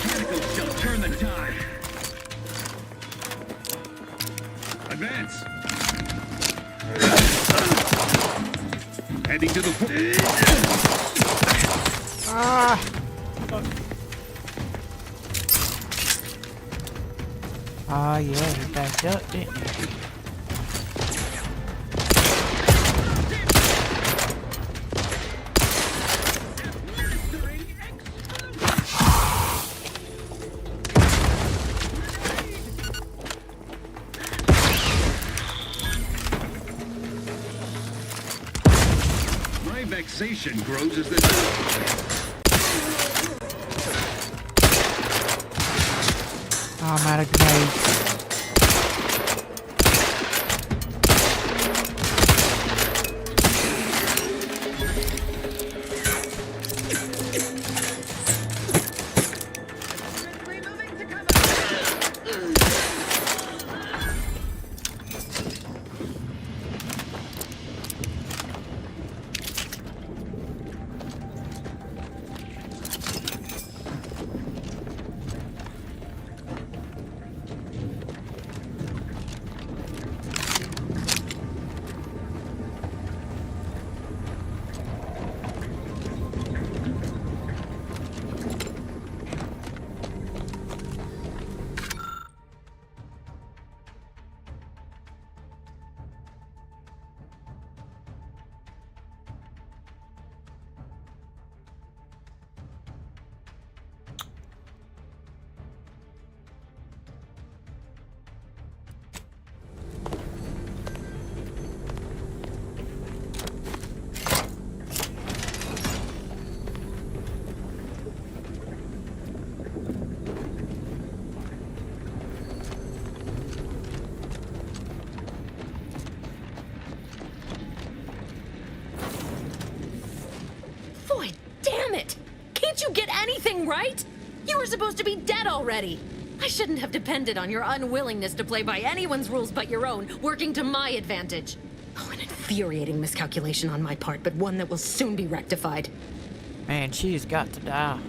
P: Particles shall turn the tide. Advance. Heading to the...
B: Ah, yeah, he backed up, didn't he?
P: My vexation grows as the...
B: Oh, I'm out of grenades.
Q: Floyd, damn it! Can't you get anything right? You were supposed to be dead already. I shouldn't have depended on your unwillingness to play by anyone's rules but your own, working to my advantage. Oh, an infuriating miscalculation on my part, but one that will soon be rectified.
B: Man, she's got to die.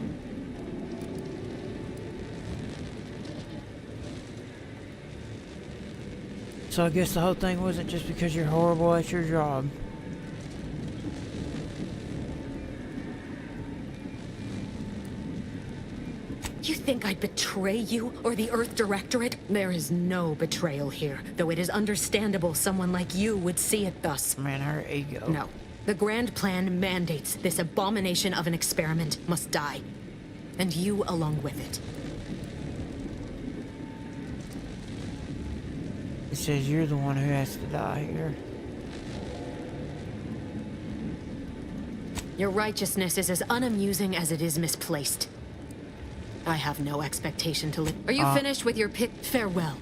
B: So I guess the whole thing wasn't just because you're horrible at your job.
Q: You think I'd betray you or the Earth Directorate? There is no betrayal here, though it is understandable someone like you would see it thus.
B: Man, her ego.
Q: No. The grand plan mandates this abomination of an experiment must die. And you along with it.
B: It says you're the one who has to die here.
Q: Your righteousness is as unamusing as it is misplaced. I have no expectation to live. Are you finished with your pick? Farewell.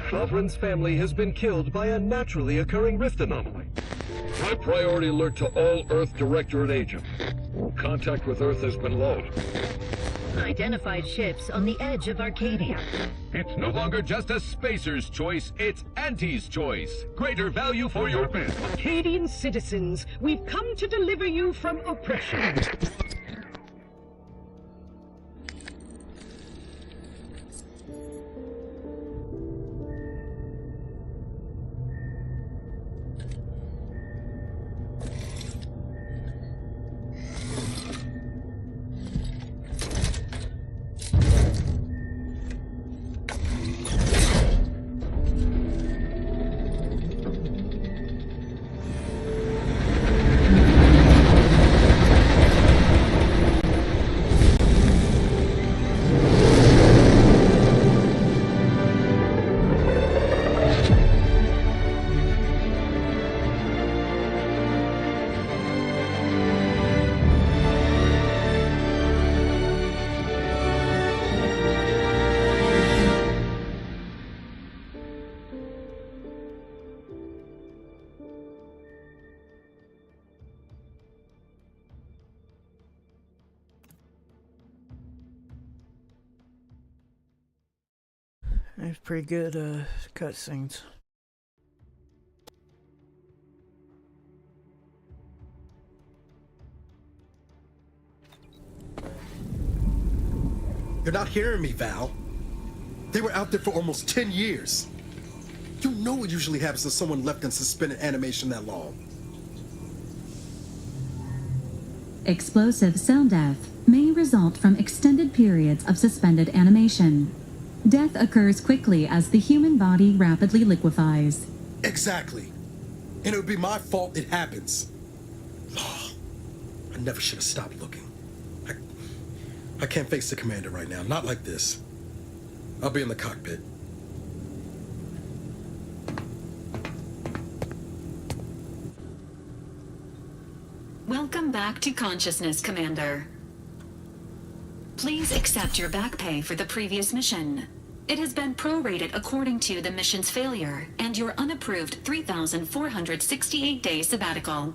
A: Sovereign's family has been killed by a naturally occurring rift anomaly.
H: High priority alert to all Earth Directorate agents. Contact with Earth has been low.
V: Identified ships on the edge of Arcadia.
U: It's no longer just a spacer's choice, it's Auntie's choice. Greater value for your men.
V: Arcadian citizens, we've come to deliver you from oppression.
B: It's pretty good cutscenes.
J: You're not hearing me, Val. They were out there for almost 10 years. You know what usually happens to someone left in suspended animation that long.
W: Explosive cell death may result from extended periods of suspended animation. Death occurs quickly as the human body rapidly liquefies.
J: Exactly. And it would be my fault it happens. Oh, I never should have stopped looking. I can't face the commander right now, not like this. I'll be in the cockpit.
L: Welcome back to consciousness, Commander. Please accept your back pay for the previous mission. It has been prorated according to the mission's failure and your unapproved 3,468-day sabbatical.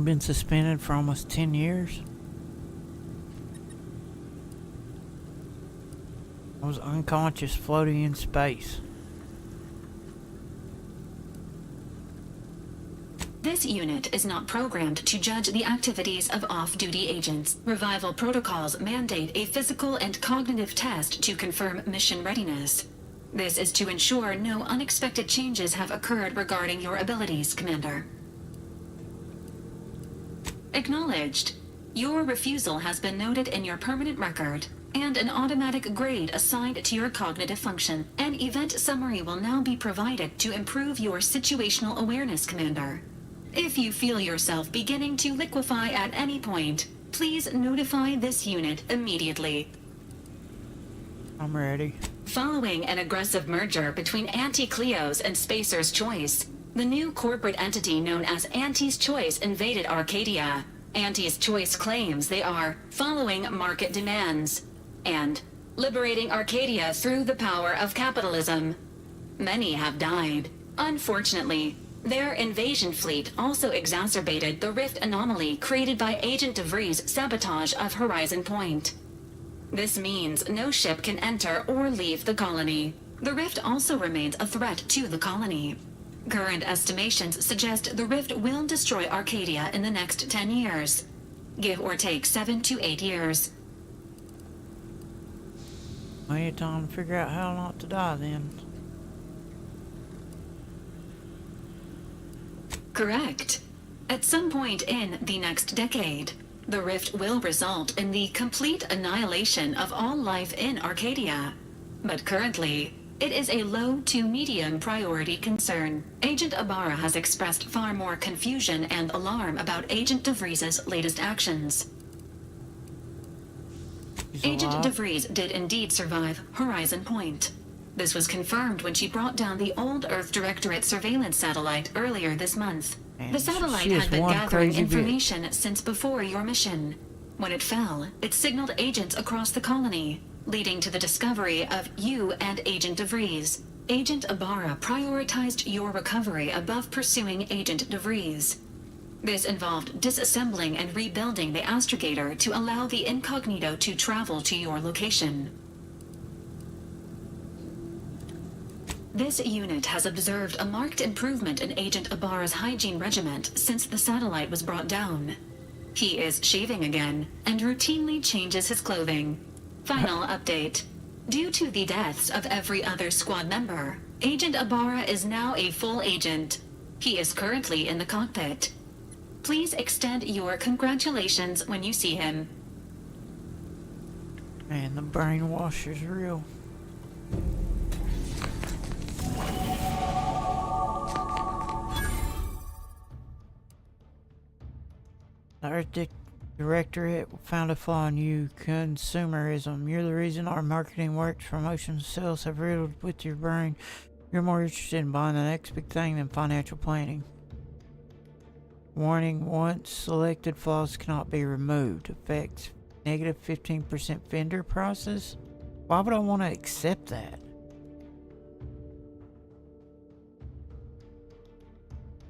B: Been suspended for almost 10 years. I was unconscious floating in space.
L: This This unit is not programmed to judge the activities of off-duty agents. Revival protocols mandate a physical and cognitive test to confirm mission readiness. This is to ensure no unexpected changes have occurred regarding your abilities, Commander. Acknowledged. Your refusal has been noted in your permanent record, and an automatic grade assigned to your cognitive function. An event summary will now be provided to improve your situational awareness, Commander. If you feel yourself beginning to liquefy at any point, please notify this unit immediately.
B: I'm ready.
L: Following an aggressive merger between Anti-Cleo's and Spacer's Choice, the new corporate entity known as Anti's Choice invaded Arcadia. Anti's Choice claims they are following market demands and liberating Arcadia through the power of capitalism. Many have died. Unfortunately, their invasion fleet also exacerbated the rift anomaly created by Agent DeVries' sabotage of Horizon Point. This means no ship can enter or leave the colony. The rift also remains a threat to the colony. Current estimations suggest the rift will destroy Arcadia in the next 10 years. Give or take 7 to 8 years.
B: I need time to figure out how not to die then.
L: Correct. At some point in the next decade, the rift will result in the complete annihilation of all life in Arcadia. But currently, it is a low to medium priority concern. Agent Ibarra has expressed far more confusion and alarm about Agent DeVries' latest actions. Agent DeVries did indeed survive Horizon Point. This was confirmed when she brought down the old Earth Directorate surveillance satellite earlier this month. The satellite had been gathering information since before your mission. When it fell, it signaled agents across the colony, leading to the discovery of you and Agent DeVries. Agent Ibarra prioritized your recovery above pursuing Agent DeVries. This involved disassembling and rebuilding the Astrogator to allow the Incognito to travel to your location. This unit has observed a marked improvement in Agent Ibarra's hygiene regiment since the satellite was brought down. He is shaving again and routinely changes his clothing. Final update. Due to the deaths of every other squad member, Agent Ibarra is now a full agent. He is currently in the cockpit. Please extend your congratulations when you see him.
B: Man, the brainwash is real. The Earth Directorate found a flaw in you, consumerism. You're the reason our marketing works. Promotion sales have riddled with your brain. You're more interested in buying the next big thing than financial planning. Warning, once selected flaws cannot be removed. Affects negative 15% vendor prices. Why would I want to accept that?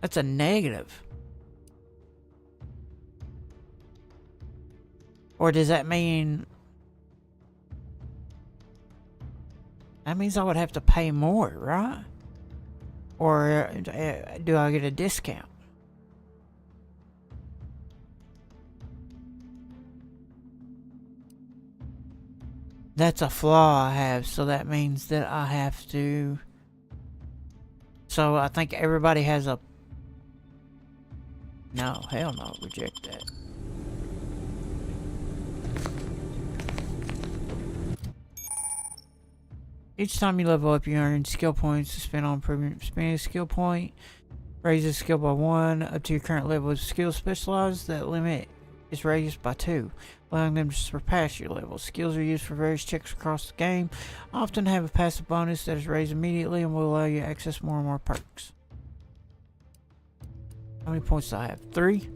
B: That's a negative. Or does that mean... That means I would have to pay more, right? Or do I get a discount? That's a flaw I have, so that means that I have to... So I think everybody has a... No, hell no, reject that. Each time you level up, you earn skill points to spend on improvement. Spending a skill point raises skill by 1 up to your current level of skill specialized. That limit is raised by 2, allowing them to surpass your level. Skills are used for various checks across the game, often have a passive bonus that is raised immediately and will allow you to access more and more perks. How many points do I have? 3.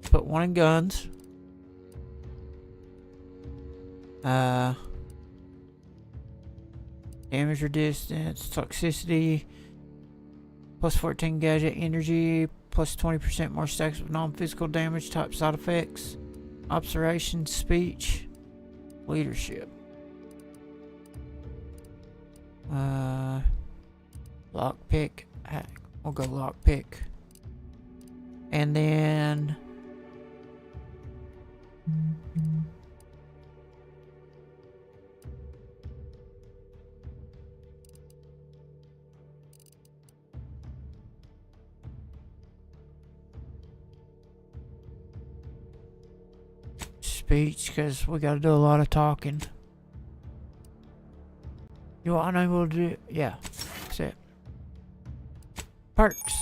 B: Put 1 in guns. Damage or distance, toxicity, plus 14 gadget energy, plus 20% more stacks of non-physical damage type side effects, observation, speech, leadership. Lockpick, we'll go lockpick. And then speech, because we got to do a lot of talking. You are unable to do, yeah, that's it. Perks.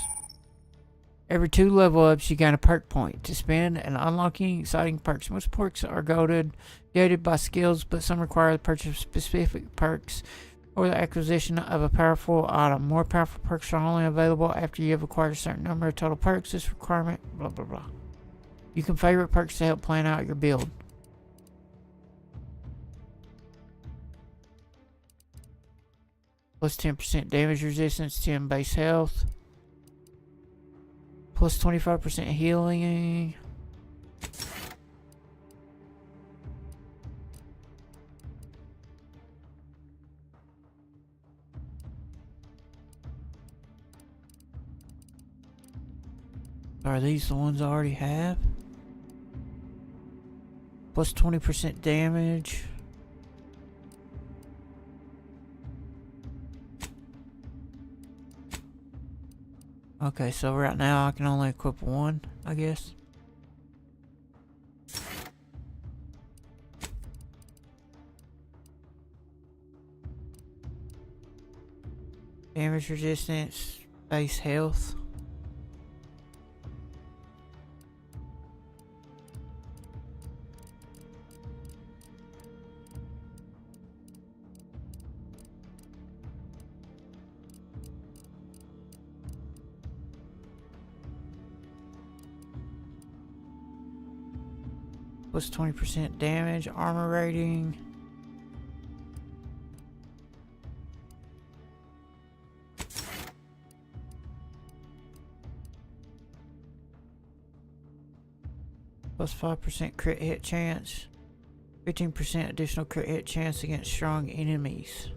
B: Every 2 level ups, you gain a perk point to spend and unlocking exciting perks. Most perks are gated by skills, but some require the purchase of specific perks or the acquisition of a powerful item. More powerful perks are only available after you have acquired a certain number of total perks. This requirement, blah blah blah. You can favorite perks to help plan out your build. Plus 10% damage resistance, 10 base health. Plus 25% healing. Are these the ones I already have? Plus 20% damage. Okay, so right now I can only equip one, I guess. Damage resistance, base health. Plus 20% damage, armor rating. Plus 5% crit hit chance. 15% additional crit hit chance against strong enemies.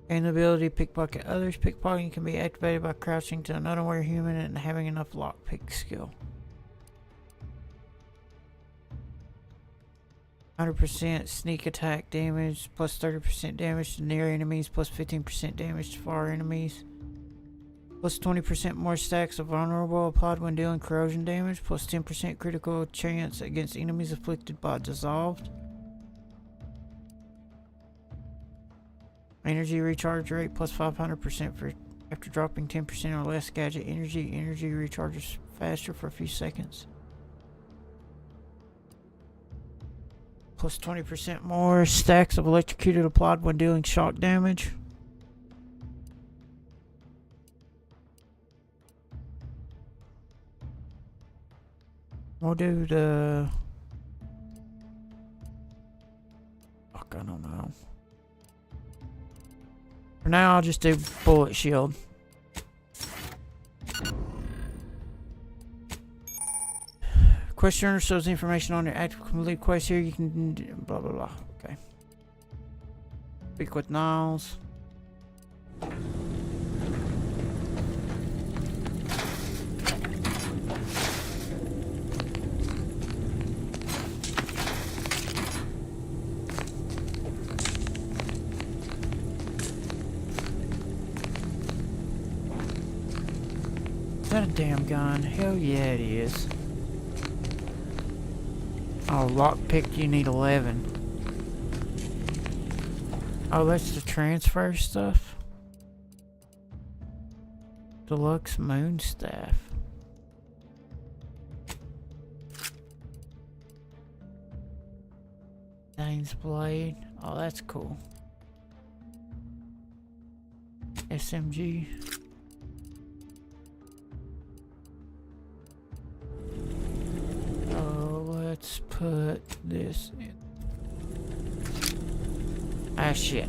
B: And the ability to pickpocket others. Pickpocketing can be activated by crouching to an unaware human and having enough lockpick skill. 100% sneak attack damage, plus 30% damage to near enemies, plus 15% damage to far enemies. Plus 20% more stacks of vulnerable applied when dealing corrosion damage, plus 10% critical chance against enemies afflicted by dissolved. Energy recharge rate plus 500% for after dropping 10% or less gadget energy. Energy recharges faster for a few seconds. Plus 20% more stacks of electrocuted applied when dealing shock damage. We'll do the... Fuck, I don't know. For now, I'll just do bullet shield. Quest journal shows information on your active complete quest here. You can do blah blah blah. Okay. Speak with Niles. Is that a damn gun? Hell yeah it is. Oh, lockpick, you need 11. Oh, that's the transfer stuff. Deluxe moon staff. Dane's blade. Oh, that's cool. SMG. Let's put this in. Ah, shit.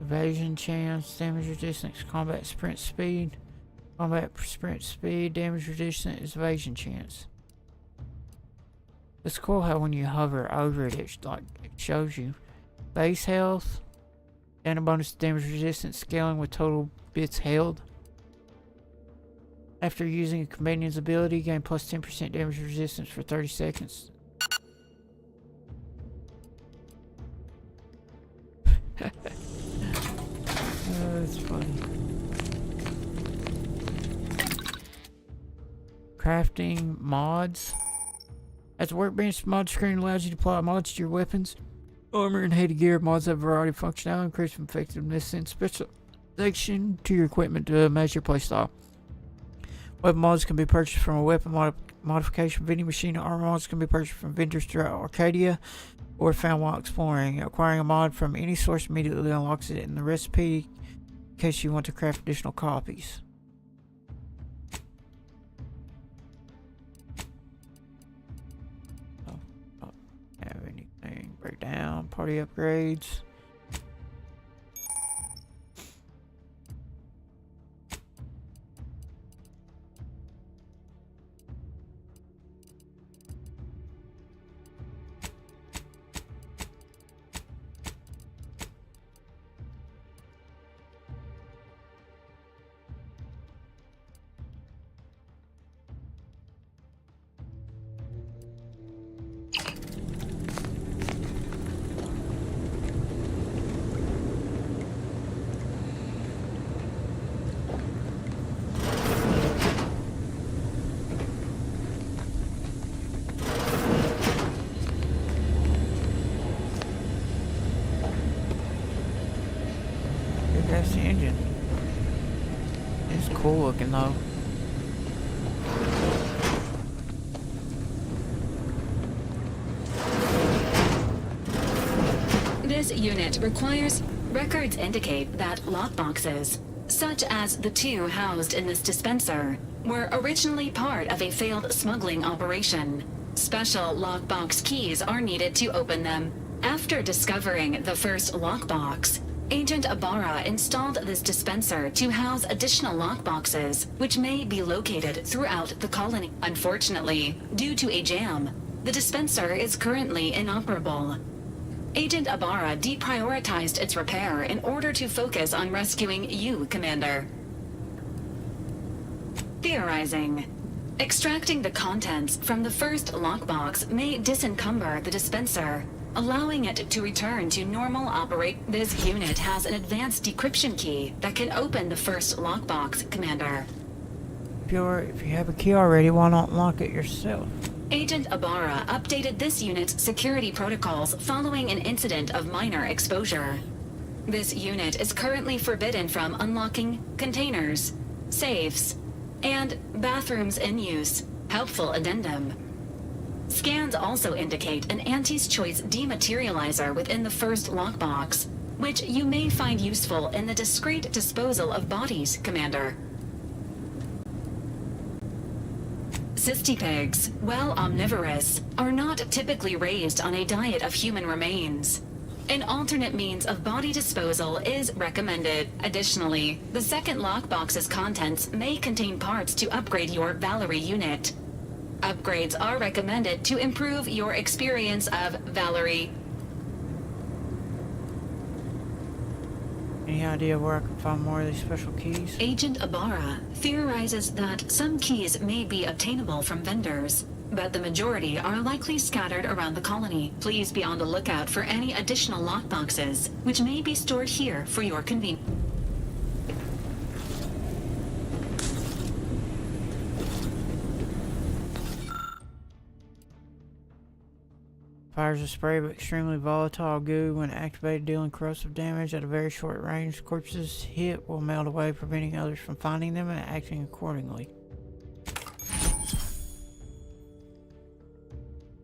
B: Evasion chance, damage resistance, combat sprint speed. Combat sprint speed, damage resistance, evasion chance. It's cool how when you hover over it, it shows you. Base health, and a bonus damage resistance scaling with total bits held. After using a companion's ability, gain plus 10% damage resistance for 30 seconds. That's funny. Crafting mods. As a workbench, mod screen allows you to apply mods to your weapons, armor, and heavy gear. Mods have a variety of functionality, increase effectiveness, and specialization to your equipment to match your playstyle. Weapon mods can be purchased from a weapon modification vending machine. Armor mods can be purchased from vendors throughout Arcadia or found while exploring. Acquiring a mod from any source immediately unlocks it in the recipe in case you want to craft additional copies. Have anything? Breakdown, party upgrades. That's the engine. It's cool looking though.
L: This unit requires... Records indicate that lockboxes, such as the two housed in this dispenser, were originally part of a failed smuggling operation. Special lockbox keys are needed to open them. After discovering the first lockbox, Agent Ibarra installed this dispenser to house additional lockboxes, which may be located throughout the colony. Unfortunately, due to a jam, the dispenser is currently inoperable. Agent Ibarra deprioritized its repair in order to focus on rescuing you, Commander. Theorizing. Extracting the contents from the first lockbox may disencumber the dispenser, allowing it to return to normal operate. This unit has an advanced decryption key that can open the first lockbox, Commander.
B: If you have a key already, why not unlock it yourself?
L: Agent Ibarra updated this unit's security protocols following an incident of minor exposure. This unit is currently forbidden from unlocking containers, safes, and bathrooms in use. Helpful addendum. Scans also indicate an Anti's Choice dematerializer within the first lockbox, which you may find useful in the discreet disposal of bodies, Commander. Cystipegs, while omnivorous, are not typically raised on a diet of human remains. An alternate means of body disposal is recommended. Additionally, the second lockbox's contents may contain parts to upgrade your Valerie unit. Upgrades are recommended to improve your experience of Valerie.
B: Any idea where I can find more of these special keys?
L: Agent Ibarra theorizes that some keys may be obtainable from vendors, but the majority are likely scattered around the colony. Please be on the lookout for any additional lockboxes, which may be stored here for your convenience.
B: Fires a spray of extremely volatile goo. When activated, dealing corrosive damage at a very short range. Corpses hit will melt away, preventing others from finding them and acting accordingly.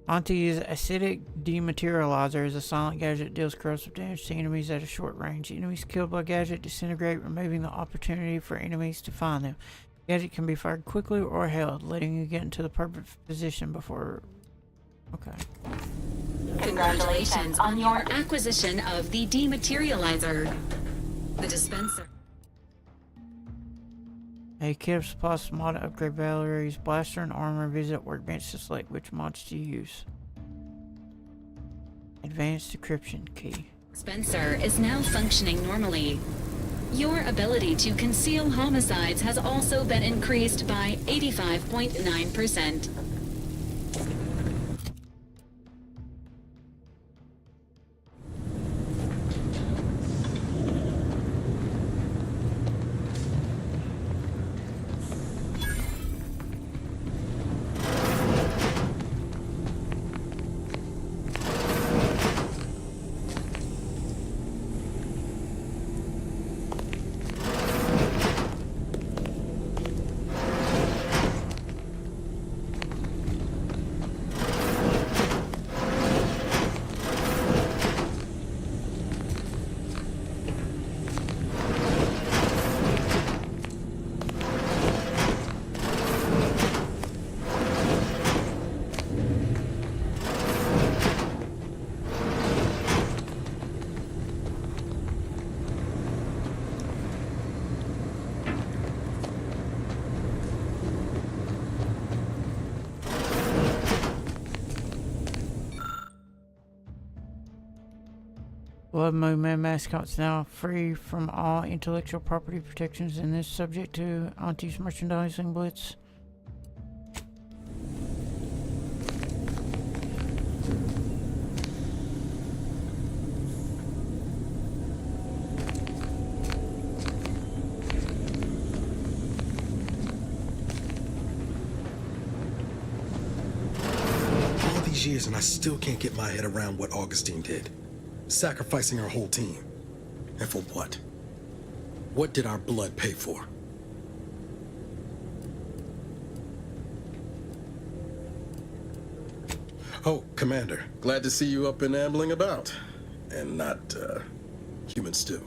B: Auntie's acidic dematerializer is a silent gadget that deals corrosive damage to enemies at a short range. Enemies killed by gadget disintegrate, removing the opportunity for enemies to find them. Gadget can be fired quickly or held, letting you get into the perfect position before... Okay.
L: Congratulations on your acquisition of the dematerializer. The dispenser.
B: A kit of supplies mod to upgrade Valerie's blaster and armor. Visit workbench to select which mods to use. Advanced decryption key.
L: Dispenser is now functioning normally. Your ability to conceal homicides has also been increased by 85.9%.
B: Blood Moon mascots now free from all intellectual property protections and is subject to Auntie's merchandising blitz.
J: All these years and I still can't get my head around what Augustine did. Sacrificing our whole team. And for what? What did our blood pay for? Oh, Commander. Glad to see you up and ambling about. And not, human stew.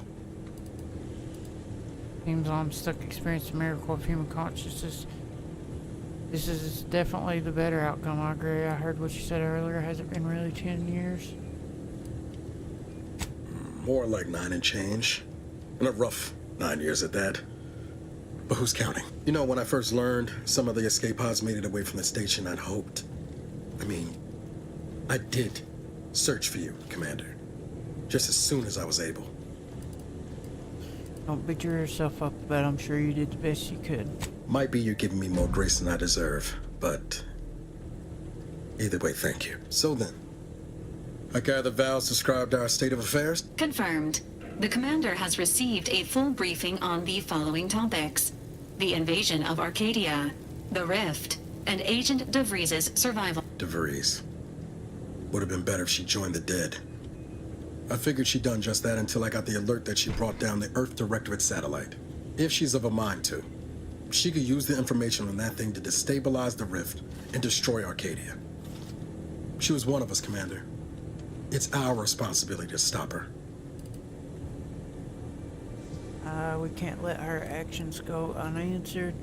B: Seems I'm stuck experiencing the miracle of human consciousness. This is definitely the better outcome, I agree. I heard what you said earlier. Has it been really 10 years?
J: More like 9 and change. And a rough 9 years at that. But who's counting? You know, when I first learned some of the escape pods made it away from the station, I'd hoped. I did search for you, Commander. Just as soon as I was able.
B: Don't beat yourself up about it. I'm sure you did the best you could.
J: Might be you're giving me more grace than I deserve, but either way, thank you. So then, I gather Val's described our state of affairs?
L: Confirmed. The commander has received a full briefing on the following topics: the invasion of Arcadia, the Rift, and Agent DeVries's survival.
J: DeVries. Would have been better if she joined the dead. I figured she'd done just that until I got the alert that she brought down the Earth Directorate satellite. If she's of a mind to, she could use the information on that thing to destabilize the Rift and destroy Arcadia. She was one of us, Commander. It's our responsibility to stop her.
B: We can't let her actions go unanswered.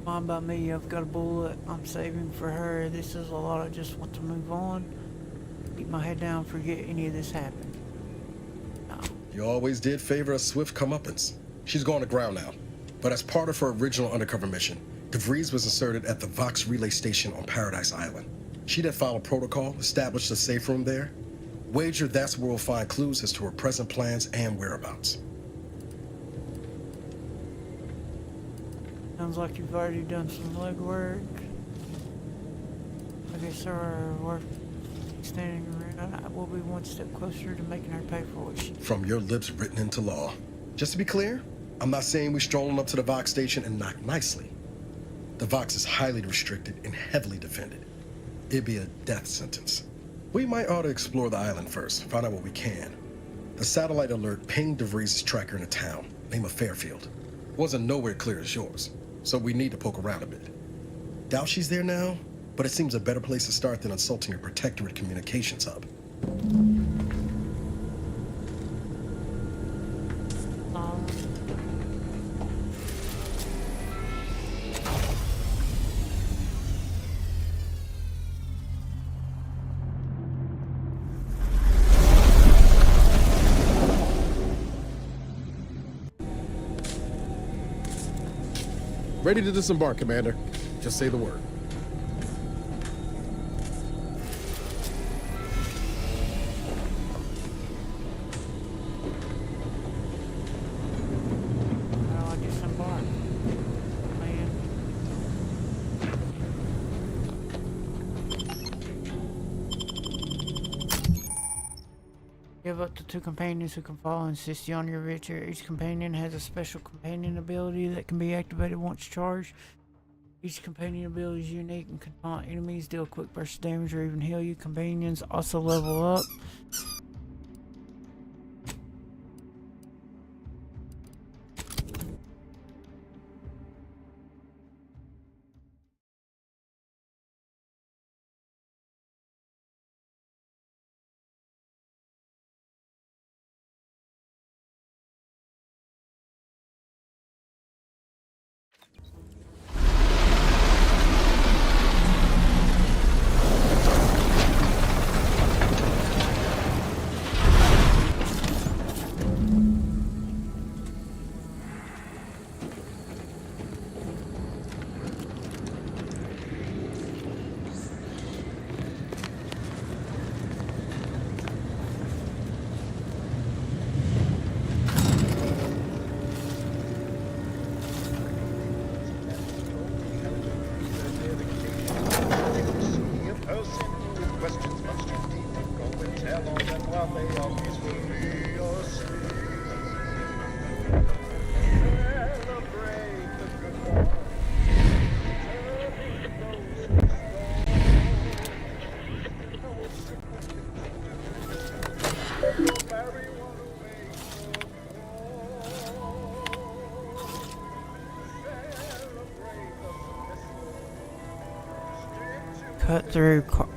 B: Fine by me, I've got a bullet I'm saving for her. This is a lot. I just want to move on. Keep my head down, forget any of this happened. No.
J: You always did favor a swift comeuppance. She's going to ground now. But as part of her original undercover mission, DeVries was inserted at the Vox relay station on Paradise Island. She'd have followed protocol, established a safe room there. Wager that's where we'll find clues as to her present plans and whereabouts.
B: Sounds like you've already done some legwork. I guess our work standing around will be one step closer to making her pay for what she did.
J: From your lips written into law. Just to be clear, I'm not saying we're strolling up to the Vox station and knock nicely. The Vox is highly restricted and heavily defended. It'd be a death sentence. We might ought to explore the island first, find out what we can. The satellite alert pinged DeVries' tracker in a town, name of Fairfield. Wasn't nowhere clear as yours, so we need to poke around a bit. Doubt she's there now, but it seems a better place to start than insulting your Protectorate communications hub. Ready to disembark, Commander. Just say the word.
B: How do I disembark? Man. You have up to 2 companions who can follow and assist you on your adventure. Each companion has a special companion ability that can be activated once charged. Each companion ability is unique and can taunt enemies, deal quick burst damage, or even heal you. Companions also level up.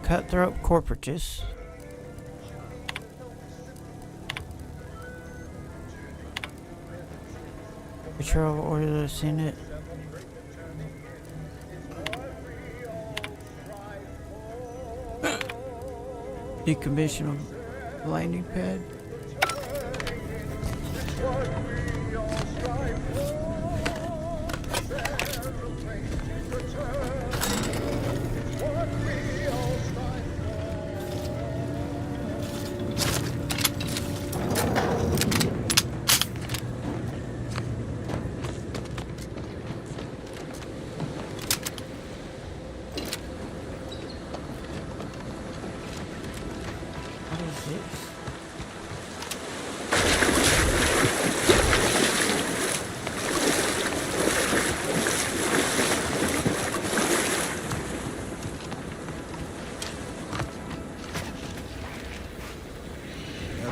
B: Cutthroat corporates. Patrol order the Senate. Decommission of landing pad.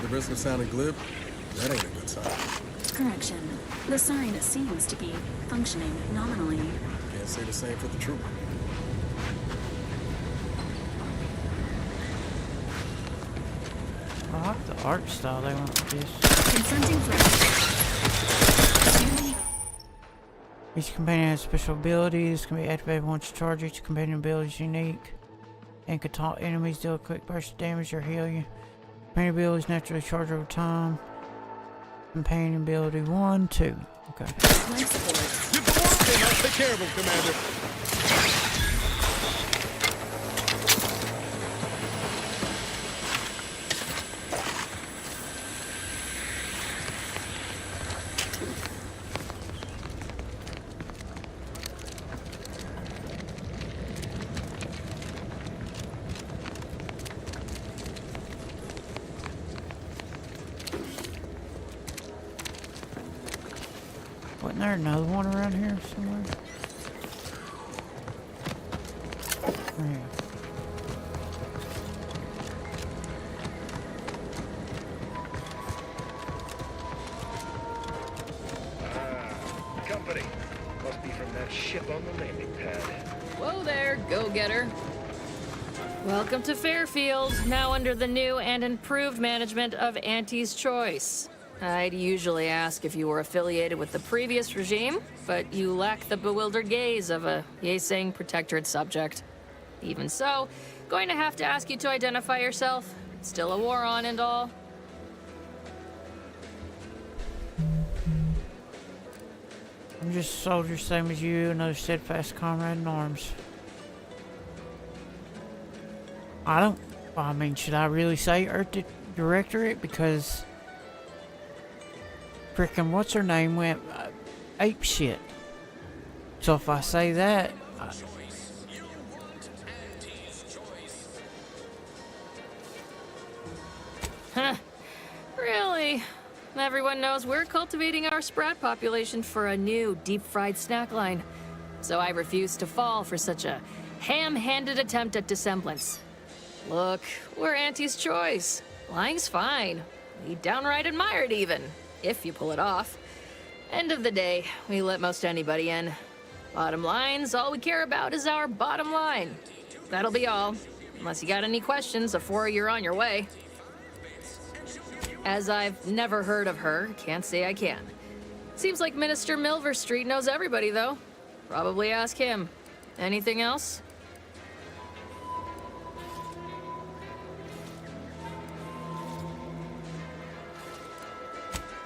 J: Risk of sounding glib, that ain't a good sign.
L: Correction. The sign seems to be functioning nominally.
J: Can't say the same for the trooper.
B: I like the art style they went with this.
L: Confronting threat.
B: Each companion has special abilities, can be activated once charged. Each companion ability is unique and can taunt enemies, deal a quick burst of damage, or heal you. Companion abilities naturally charge over time. Companion ability 1, 2. Okay.
J: Get the work in, I'll take care of him, Commander.
B: Wasn't there another one around here somewhere? Yeah.
R: Company. Must be from that ship on the landing pad.
C: Whoa there, go-getter. Welcome to Fairfield, now under the new and improved management of Auntie's Choice. I'd usually ask if you were affiliated with the previous regime, but you lack the bewildered gaze of a yay-saying protectorate subject. Even so, going to have to ask you to identify yourself. Still a war on and all.
B: I'm just a soldier, same as you, another steadfast comrade in arms. I mean, should I really say Earth Directorate? Because frickin' what's her name went ape shit. So if I say that,
C: Huh. Really? Everyone knows we're cultivating our sprat population for a new deep-fried snack line. So I refuse to fall for such a ham-handed attempt at dissemblance. Look, we're Auntie's choice. Lying's fine. We downright admire it even, if you pull it off. End of the day, we let most anybody in. Bottom line's all we care about is our bottom line. That'll be all. Unless you got any questions before you're on your way. As I've never heard of her, can't say I can. Seems like Minister Milverstreet knows everybody, though. Probably ask him. Anything else?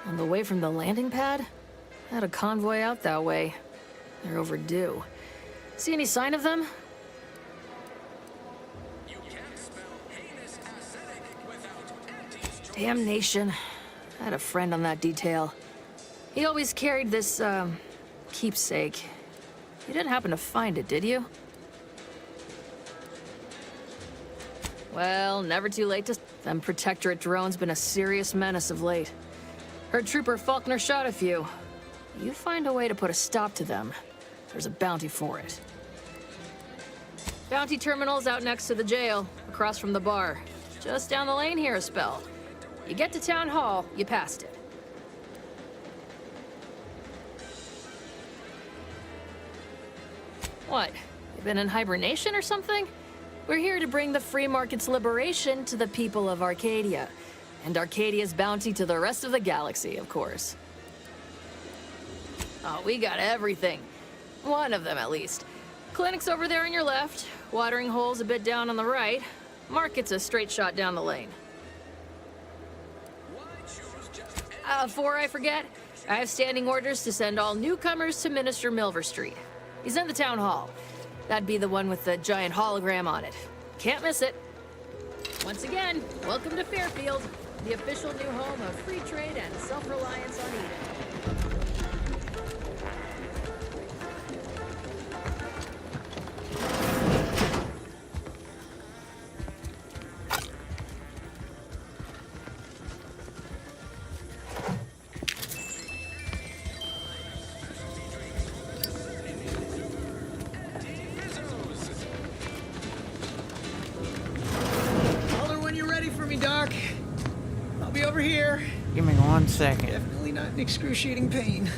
C: On the way from the landing pad? Had a convoy out that way. They're overdue. See any sign of them? Damnation. I had a friend on that detail. He always carried this, keepsake. You didn't happen to find it, did you? Well, never too late to... Them Protectorate drones been a serious menace of late. Heard Trooper Faulkner shot a few. You find a way to put a stop to them. There's a bounty for it. Bounty terminal's out next to the jail, across from the bar. Just down the lane here a spell. You get to Town Hall, you passed it. What? You been in hibernation or something? We're here to bring the free market's liberation to the people of Arcadia. And Arcadia's bounty to the rest of the galaxy, of course. Oh, we got everything. One of them, at least. Clinic's over there on your left. Watering hole's a bit down on the right. Market's a straight shot down the lane. Before I forget, I have standing orders to send all newcomers to Minister Milverstreet. He's in the town hall. That'd be the one with the giant hologram on it. Can't miss it. Once again, welcome to Fairfield, the official new home of free trade and self-reliance on Eden.
D: Doc. I'll be over here.
B: Give me 1 second.
D: Definitely not in excruciating pain.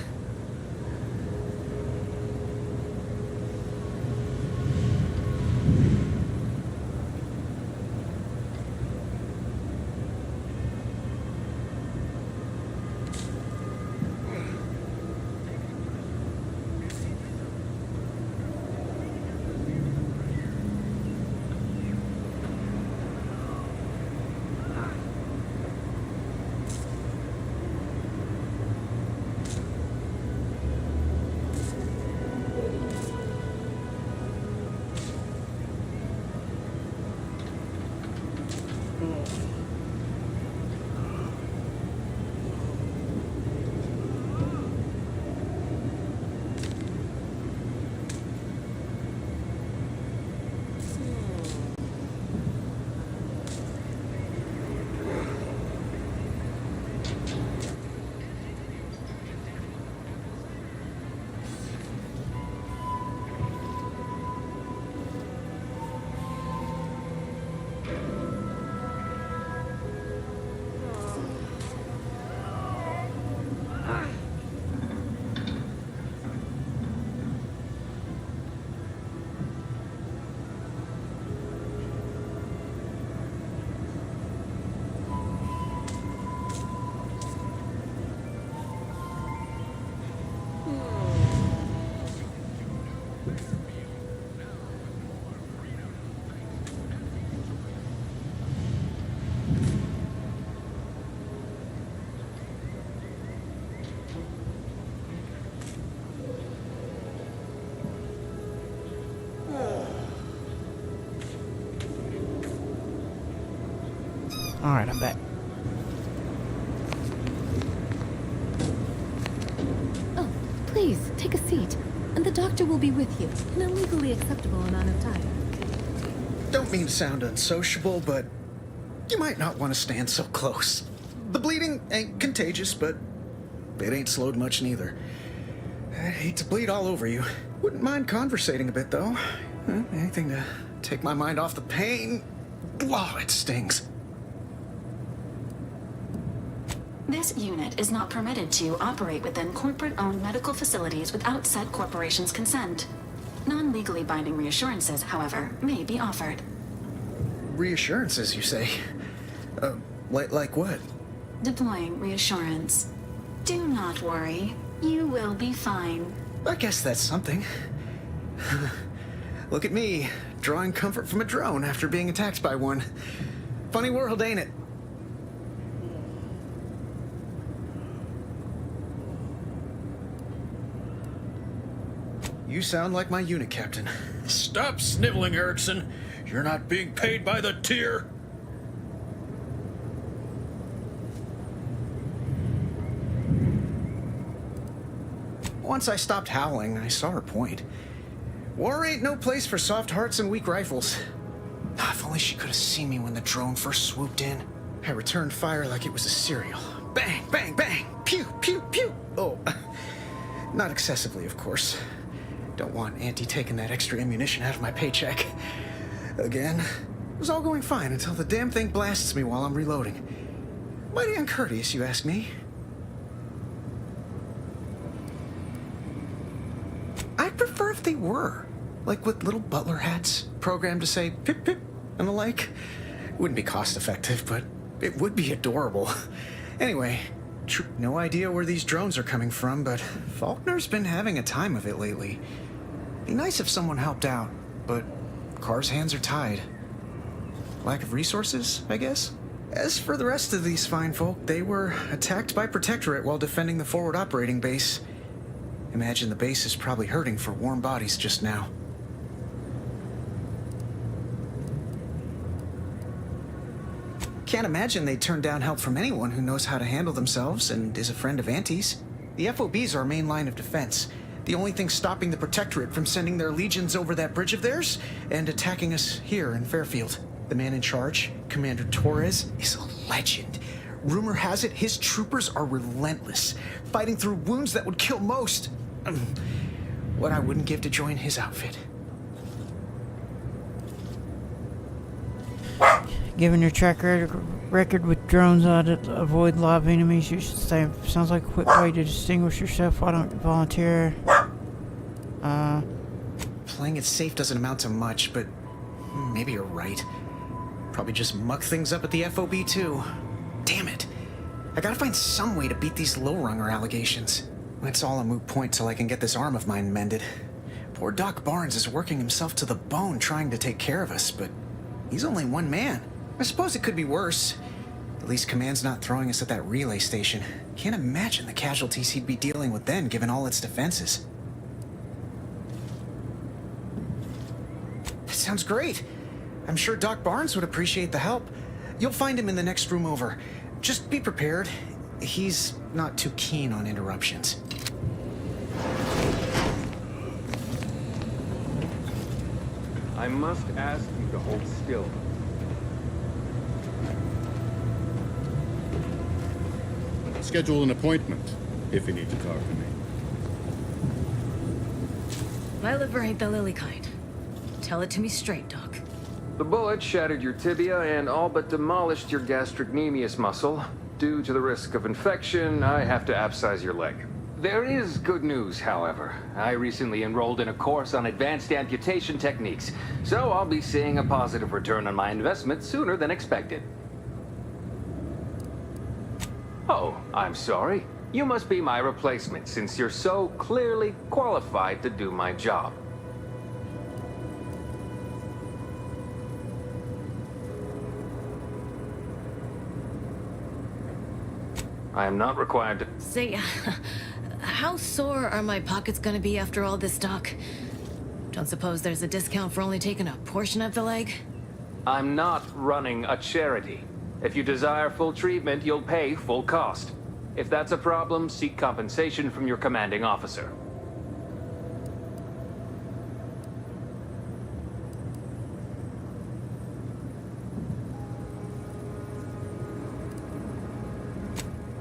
B: Alright, I'm back.
E: Oh, please, take a seat. And the doctor will be with you in a legally acceptable amount of time.
D: Don't mean to sound unsociable, but you might not want to stand so close. The bleeding ain't contagious, but it ain't slowed much neither. I'd hate to bleed all over you. Wouldn't mind conversating a bit, though. Anything to take my mind off the pain. Oh, it stings.
L: This unit is not permitted to operate within corporate-owned medical facilities without said corporation's consent. Non-legally binding reassurances, however, may be offered.
D: Reassurances, you say? Like what?
L: Deploying reassurance. Do not worry. You will be fine.
D: I guess that's something. Look at me, drawing comfort from a drone after being attacked by one. Funny world, ain't it? You sound like my unit captain.
G: Stop sniveling, Erickson. You're not being paid by the tier.
D: Once I stopped howling, I saw her point. War ain't no place for soft hearts and weak rifles. If only she could have seen me when the drone first swooped in. I returned fire like it was a cereal. Bang, bang, bang! Pew, pew, pew! Oh, not excessively, of course. Don't want Auntie taking that extra ammunition out of my paycheck. Again, it was all going fine until the damn thing blasts me while I'm reloading. Mighty uncourteous, you ask me. I'd prefer if they were. Like with little butler hats, programmed to say pip pip and the like. Wouldn't be cost effective, but it would be adorable. Anyway, no idea where these drones are coming from, but Faulkner's been having a time of it lately. Be nice if someone helped out, but Carr's hands are tied. Lack of resources, I guess? As for the rest of these fine folk, they were attacked by Protectorate while defending the forward operating base. Imagine the base is probably hurting for warm bodies just now. Can't imagine they'd turn down help from anyone who knows how to handle themselves and is a friend of Auntie's. The FOB's our main line of defense. The only thing stopping the Protectorate from sending their legions over that bridge of theirs and attacking us here in Fairfield. The man in charge, Commander Torres, is a legend. Rumor has it his troopers are relentless, fighting through wounds that would kill most. What I wouldn't give to join his outfit.
B: Given your track record with drones to avoid live enemies, you should stay. Sounds like a quick way to distinguish yourself. Why don't you volunteer?
D: Playing it safe doesn't amount to much, but maybe you're right. Probably just muck things up at the FOB too. Damn it. I gotta find some way to beat these low-runger allegations. It's all a moot point till I can get this arm of mine mended. Poor Doc Barnes is working himself to the bone trying to take care of us, but he's only one man. I suppose it could be worse. At least Command's not throwing us at that relay station. Can't imagine the casualties he'd be dealing with then, given all its defenses. That sounds great. I'm sure Doc Barnes would appreciate the help. You'll find him in the next room over. Just be prepared. He's not too keen on interruptions.
N: I must ask you to hold still.
X: Schedule an appointment if you need to talk to me.
E: My liver ain't the lily kind. Tell it to me straight, Doc.
Y: The bullet shattered your tibia and all but demolished your gastrocnemius muscle. Due to the risk of infection, I have to abscise your leg. There is good news, however. I recently enrolled in a course on advanced amputation techniques, so I'll be seeing a positive return on my investment sooner than expected. Oh, I'm sorry. You must be my replacement since you're so clearly qualified to do my job. I am not required to...
E: Say, how sore are my pockets gonna be after all this, Doc? Don't suppose there's a discount for only taking a portion of the leg?
Y: I'm not running a charity. If you desire full treatment, you'll pay full cost. If that's a problem, seek compensation from your commanding officer.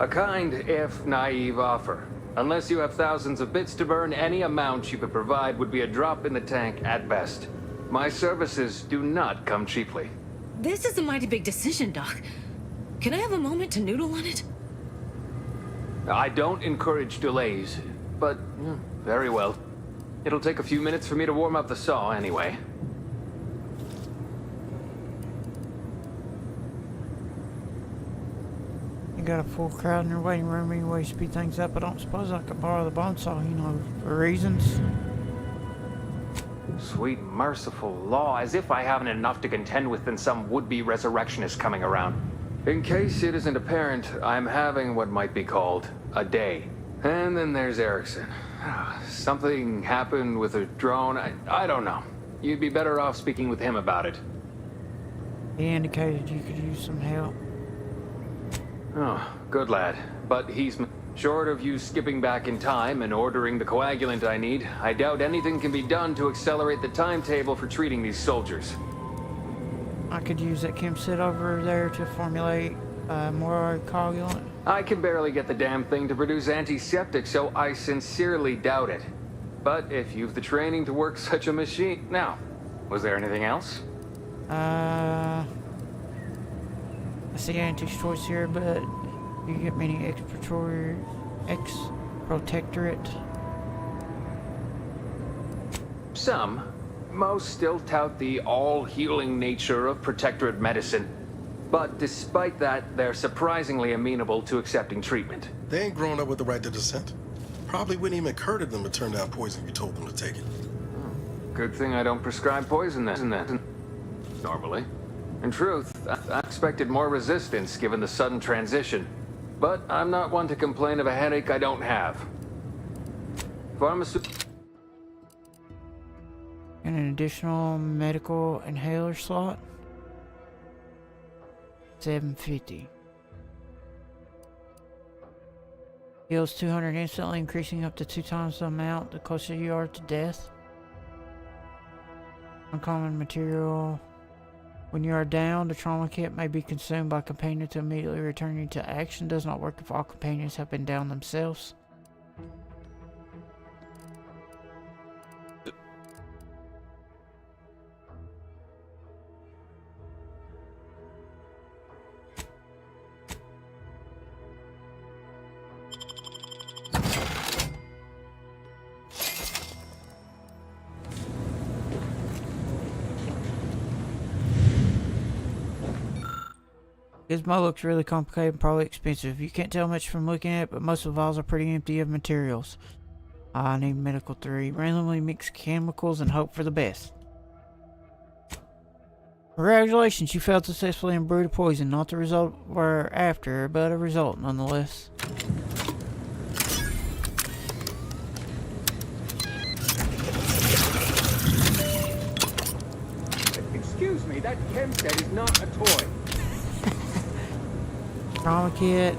Y: A kind, if naive offer. Unless you have thousands of bits to burn, any amount you could provide would be a drop in the tank at best. My services do not come cheaply.
E: This is a mighty big decision, Doc. Can I have a moment to noodle on it?
Y: I don't encourage delays, but very well. It'll take a few minutes for me to warm up the saw anyway.
B: You got a full crowd in your waiting room anyway, speed things up. I don't suppose I could borrow the bone saw, you know, for reasons.
Y: Sweet merciful law, as if I haven't enough to contend with than some would-be resurrectionist coming around. In case it isn't apparent, I'm having what might be called a day. And then there's Erickson. Something happened with a drone, I don't know. You'd be better off speaking with him about it.
B: He indicated you could use some help.
Y: Oh, good lad. But he's short of you skipping back in time and ordering the coagulant I need. I doubt anything can be done to accelerate the timetable for treating these soldiers.
B: I could use that chem set over there to formulate more coagulant.
Y: I can barely get the damn thing to produce antiseptic, so I sincerely doubt it. But if you've the training to work such a machine... Now, was there anything else?
B: I see Auntie's choice here, but you get many ex-protectorate.
Y: Some. Most still tout the all-healing nature of protectorate medicine. But despite that, they're surprisingly amenable to accepting treatment.
T: They ain't grown up with the right to dissent. Probably wouldn't even occur to them to turn down poison if you told them to take it.
Y: Good thing I don't prescribe poison then. Normally. In truth, I expected more resistance given the sudden transition. But I'm not one to complain of a headache I don't have. Pharmaceutical...
B: And an additional medical inhaler slot. $750. Heals 200 instantly, increasing up to 2 times the amount the closer you are to death. Uncommon material. When you are down, the trauma kit may be consumed by companion to immediately return you to action. Does not work if all companions have been down themselves. Gizmo looks really complicated and probably expensive. You can't tell much from looking at it, but most of the vials are pretty empty of materials. I need medical 3. Randomly mix chemicals and hope for the best. Congratulations, you failed successfully and brewed a poison. Not the result we're after, but a result nonetheless.
G: Excuse me, that chem set is not a toy.
B: Trauma kit.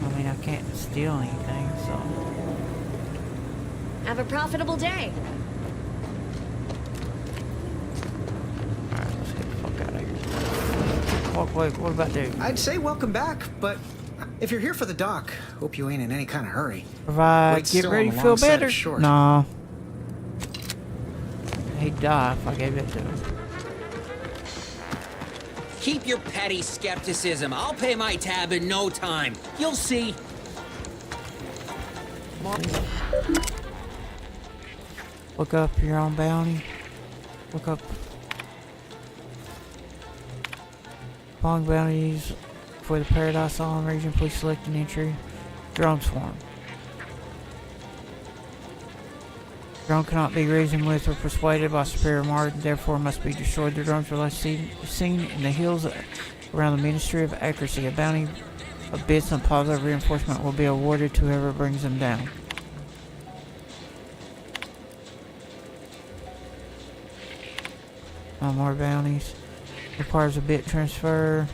B: I mean, I can't steal anything, so.
Q: Have a profitable day.
B: Alright, let's get the fuck out of here. What about dude?
D: I'd say welcome back, but if you're here for the doc, hope you ain't in any kind of hurry.
B: Provide,
D: Wait's
B: get
D: still
B: ready
D: on
B: to
D: the
B: feel
D: long side of
B: better.
D: short.
B: No. He'd die if I gave it to him.
F: Keep your petty skepticism. I'll pay my tab in no time. You'll see.
B: Look up your own bounty. Look up. Among bounties for the Paradise Island region, please select an entry. Drone swarm. Drone cannot be reasoned with or persuaded by superior margin, therefore must be destroyed. The drones were last seen in the hills around the Ministry of Accuracy. A bounty of bits and positive reinforcement will be awarded to whoever brings them down. No more bounties. Requires a bit transfer.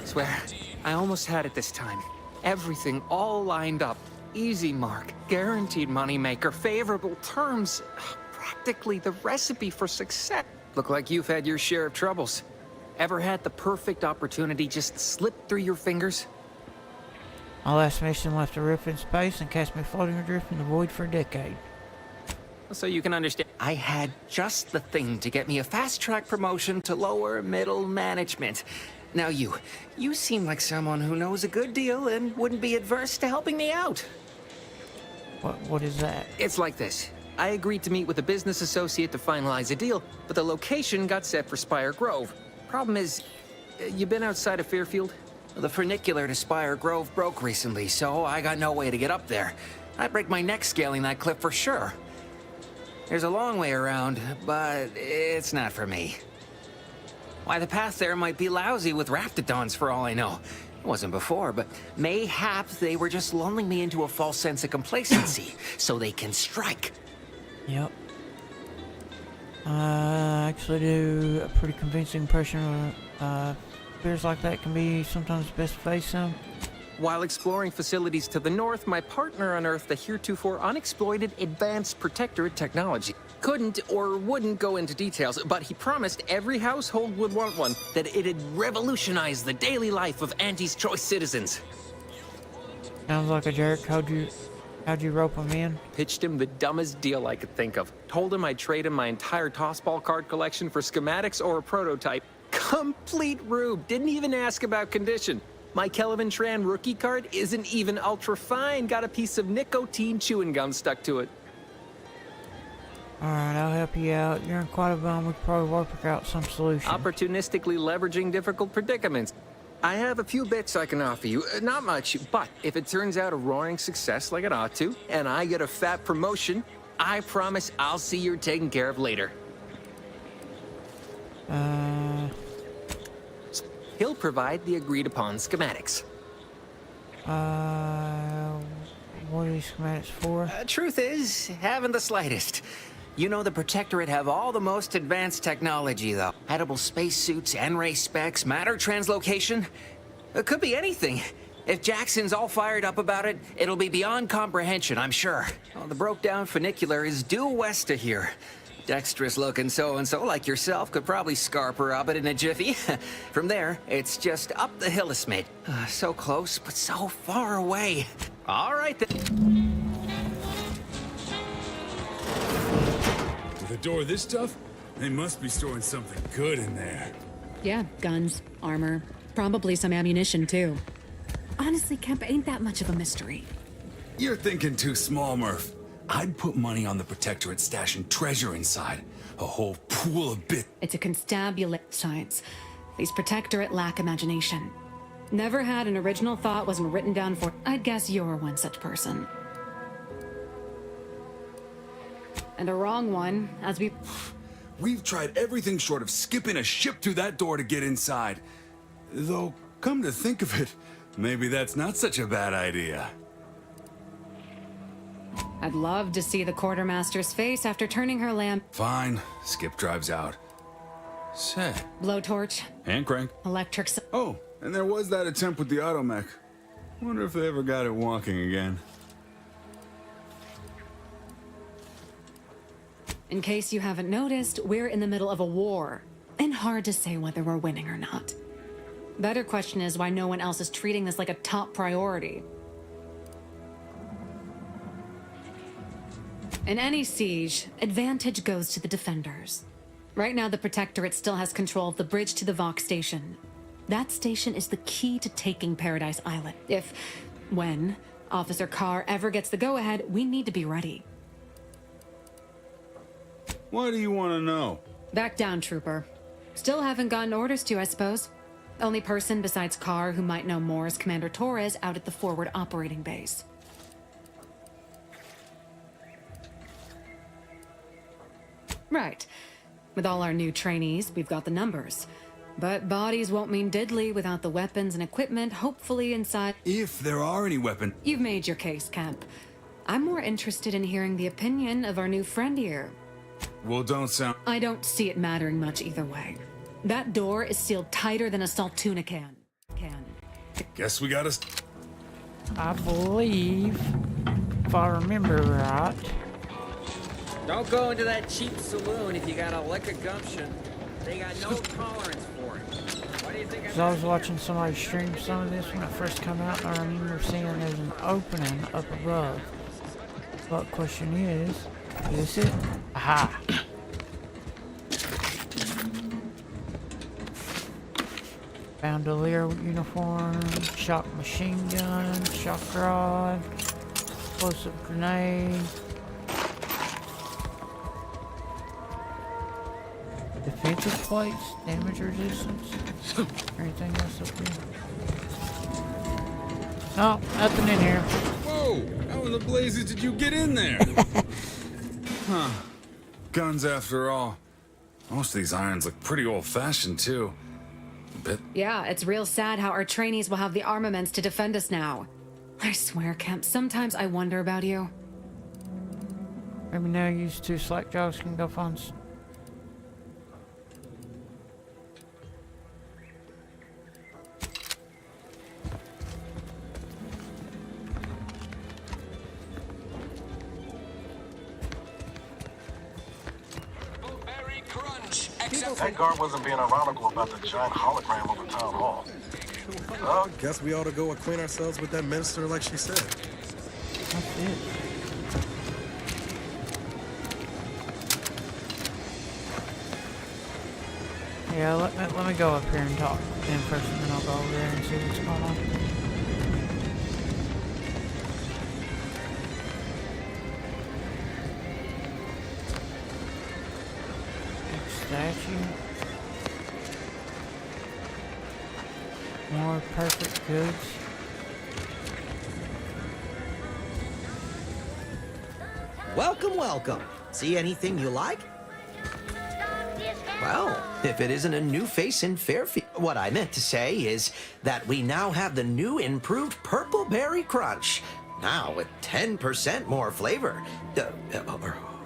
I: Swear, I almost had it this time. Everything all lined up. Easy mark, guaranteed moneymaker, favorable terms. Practically the recipe for success. Look like you've had your share of troubles. Ever had the perfect opportunity just slip through your fingers?
B: My last mission left a rip in space and cast me floating adrift in the void for a decade.
I: So you can understand, I had just the thing to get me a fast-track promotion to lower middle management. Now you seem like someone who knows a good deal and wouldn't be adverse to helping me out.
B: What is that?
I: It's like this. I agreed to meet with a business associate to finalize a deal, but the location got set for Spire Grove. Problem is, you been outside of Fairfield? The funicular to Spire Grove broke recently, so I got no way to get up there. I'd break my neck scaling that cliff for sure. There's a long way around, but it's not for me. Why, the path there might be lousy with raptidons for all I know. It wasn't before, but mayhaps they were just lulling me into a false sense of complacency so they can strike.
B: Yep. I actually do a pretty convincing impression of bears like that can be sometimes best to face them.
I: While exploring facilities to the north, my partner unearthed a heretofore unexploited advanced protectorate technology. Couldn't or wouldn't go into details, but he promised every household would want one, that it'd revolutionize the daily life of Auntie's Choice citizens.
B: Sounds like a jerk. How'd you rope him in?
I: Pitched him the dumbest deal I could think of. Told him I'd trade him my entire tossball card collection for schematics or a prototype. Complete rube. Didn't even ask about condition. My Kelvin Tran rookie card isn't even ultra fine. Got a piece of nicotine chewing gum stuck to it.
B: Alright, I'll help you out. You're in quite a bum. We could probably work out some solution.
I: Opportunistically leveraging difficult predicaments. I have a few bits I can offer you. Not much, but if it turns out a roaring success like it ought to, and I get a fat promotion, I promise I'll see you're taken care of later. He'll provide the agreed-upon schematics.
B: What are these schematics for?
I: Truth is, haven't the slightest. You know the Protectorate have all the most advanced technology, though. Edible spacesuits, N-ray specs, matter translocation. It could be anything. If Jackson's all fired up about it, it'll be beyond comprehension, I'm sure. Well, the broke-down funicular is due west of here. Dexterous-looking so-and-so like yourself could probably scarp her up it in a jiffy. From there, it's just up the hill a smidge. So close, but so far away. All right, then.
K: With a door this tough, they must be storing something good in there.
M: Yeah, guns, armor, probably some ammunition, too. Honestly, Kemp ain't that much of a mystery.
O: You're thinking too small, Murph. I'd put money on the Protectorate stashing treasure inside. A whole pool of bits.
M: It's a constabulate science. These Protectorate lack imagination. Never had an original thought wasn't written down for. I'd guess you're one such person. And a wrong one, as
O: We've tried everything short of skipping a ship through that door to get inside. Though, come to think of it, maybe that's not such a bad idea.
M: I'd love to see the quartermaster's face after turning her lamp.
O: Fine. Skip drives out. Say.
M: Blowtorch.
O: Hand crank.
M: Electric.
O: Oh, and there was that attempt with the automech. Wonder if they ever got it walking again.
M: In case you haven't noticed, we're in the middle of a war. And hard to say whether we're winning or not. Better question is why no one else is treating this like a top priority. In any siege, advantage goes to the defenders. Right now, the Protectorate still has control of the bridge to the Vox station. That station is the key to taking Paradise Island. When Officer Carr ever gets the go-ahead, we need to be ready.
O: Why do you want to know?
M: Back down, Trooper. Still haven't gotten orders to, I suppose. Only person besides Carr who might know more is Commander Torres out at the forward operating base. Right. With all our new trainees, we've got the numbers. But bodies won't mean diddly without the weapons and equipment, hopefully inside.
O: If there are any weapons.
M: You've made your case, Kemp. I'm more interested in hearing the opinion of our new friend here.
O: Well, don't sound.
M: I don't see it mattering much either way. That door is sealed tighter than a salt tuna can.
O: Guess we gotta.
B: I believe, if I remember right.
F: Don't go into that cheap saloon if you got a lick of gumption. They got no tolerance for it. What do you think?
B: Because I was watching somebody stream some of this when it first came out, and I remember seeing there's an opening up above. But question is this it? Aha! Bandolier uniform, shock machine gun, shock rod, explosive grenade. Defensive plates, damage resistance. Anything else up here? No, nothing in here.
O: Whoa! How in the blazes did you get in there? Huh. Guns after all. Most of these irons look pretty old-fashioned, too.
M: Yeah, it's real sad how our trainees will have the armaments to defend us now. I swear, Kemp, sometimes I wonder about you.
B: Maybe now you two slack jobs can go find.
T: Thank God wasn't being ironical about the giant hologram over town hall.
J: Well, guess we ought to go acquaint ourselves with that minister like she said.
B: That's it. Yeah, let me go up here and talk in person, and I'll go over there and see what's going on. Statue. More perfect goods.
A: Welcome, welcome. See anything you like? Well, if it isn't a new face in Fairfield. What I meant to say is that we now have the new improved Purple Berry Crunch. Now with 10% more flavor.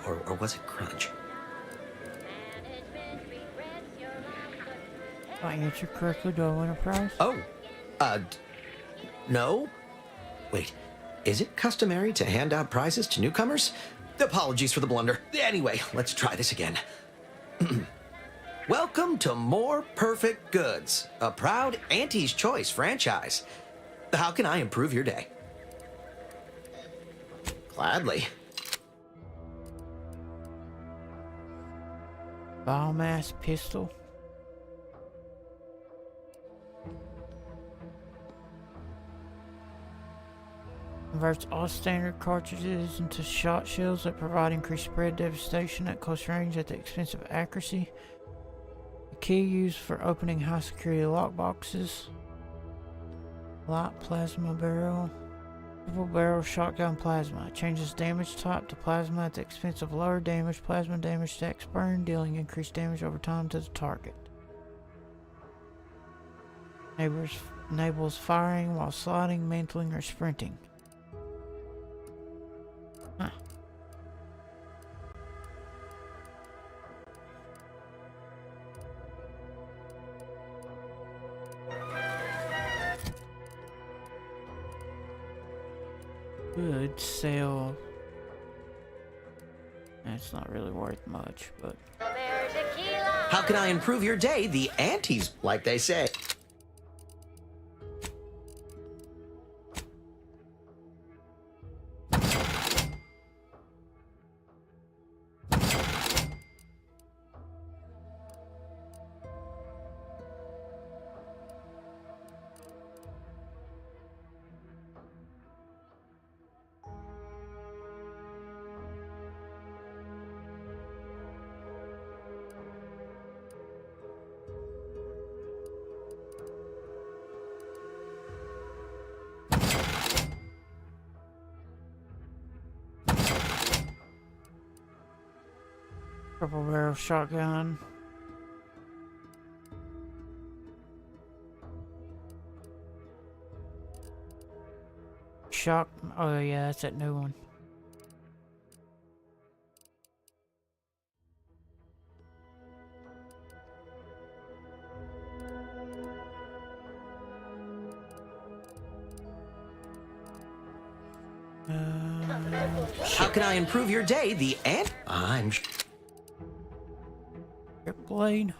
A: Or was it crunch?
B: If I answer correctly, do I win a prize?
A: Oh, no. Wait, is it customary to hand out prizes to newcomers? Apologies for the blunder. Anyway, let's try this again. Welcome to More Perfect Goods, a proud Auntie's Choice franchise. How can I improve your day? Gladly.
B: Biomass pistol. Converts all standard cartridges into shot shells that provide increased spread devastation at close range at the expense of accuracy. A key used for opening high security lockboxes. Light plasma barrel. Triple barrel shotgun plasma. It changes damage type to plasma at the expense of lower damage. Plasma damage stacks burn, dealing increased damage over time to the target. Enables firing while sliding, mantling, or sprinting. Huh. Good sale. That's not really worth much, but.
A: How can I improve your day? The aunties, like they say.
B: Purple barrel shotgun. Shock. Oh yeah, that's that new one.
A: How can I improve your day? I'm...
B: Blade.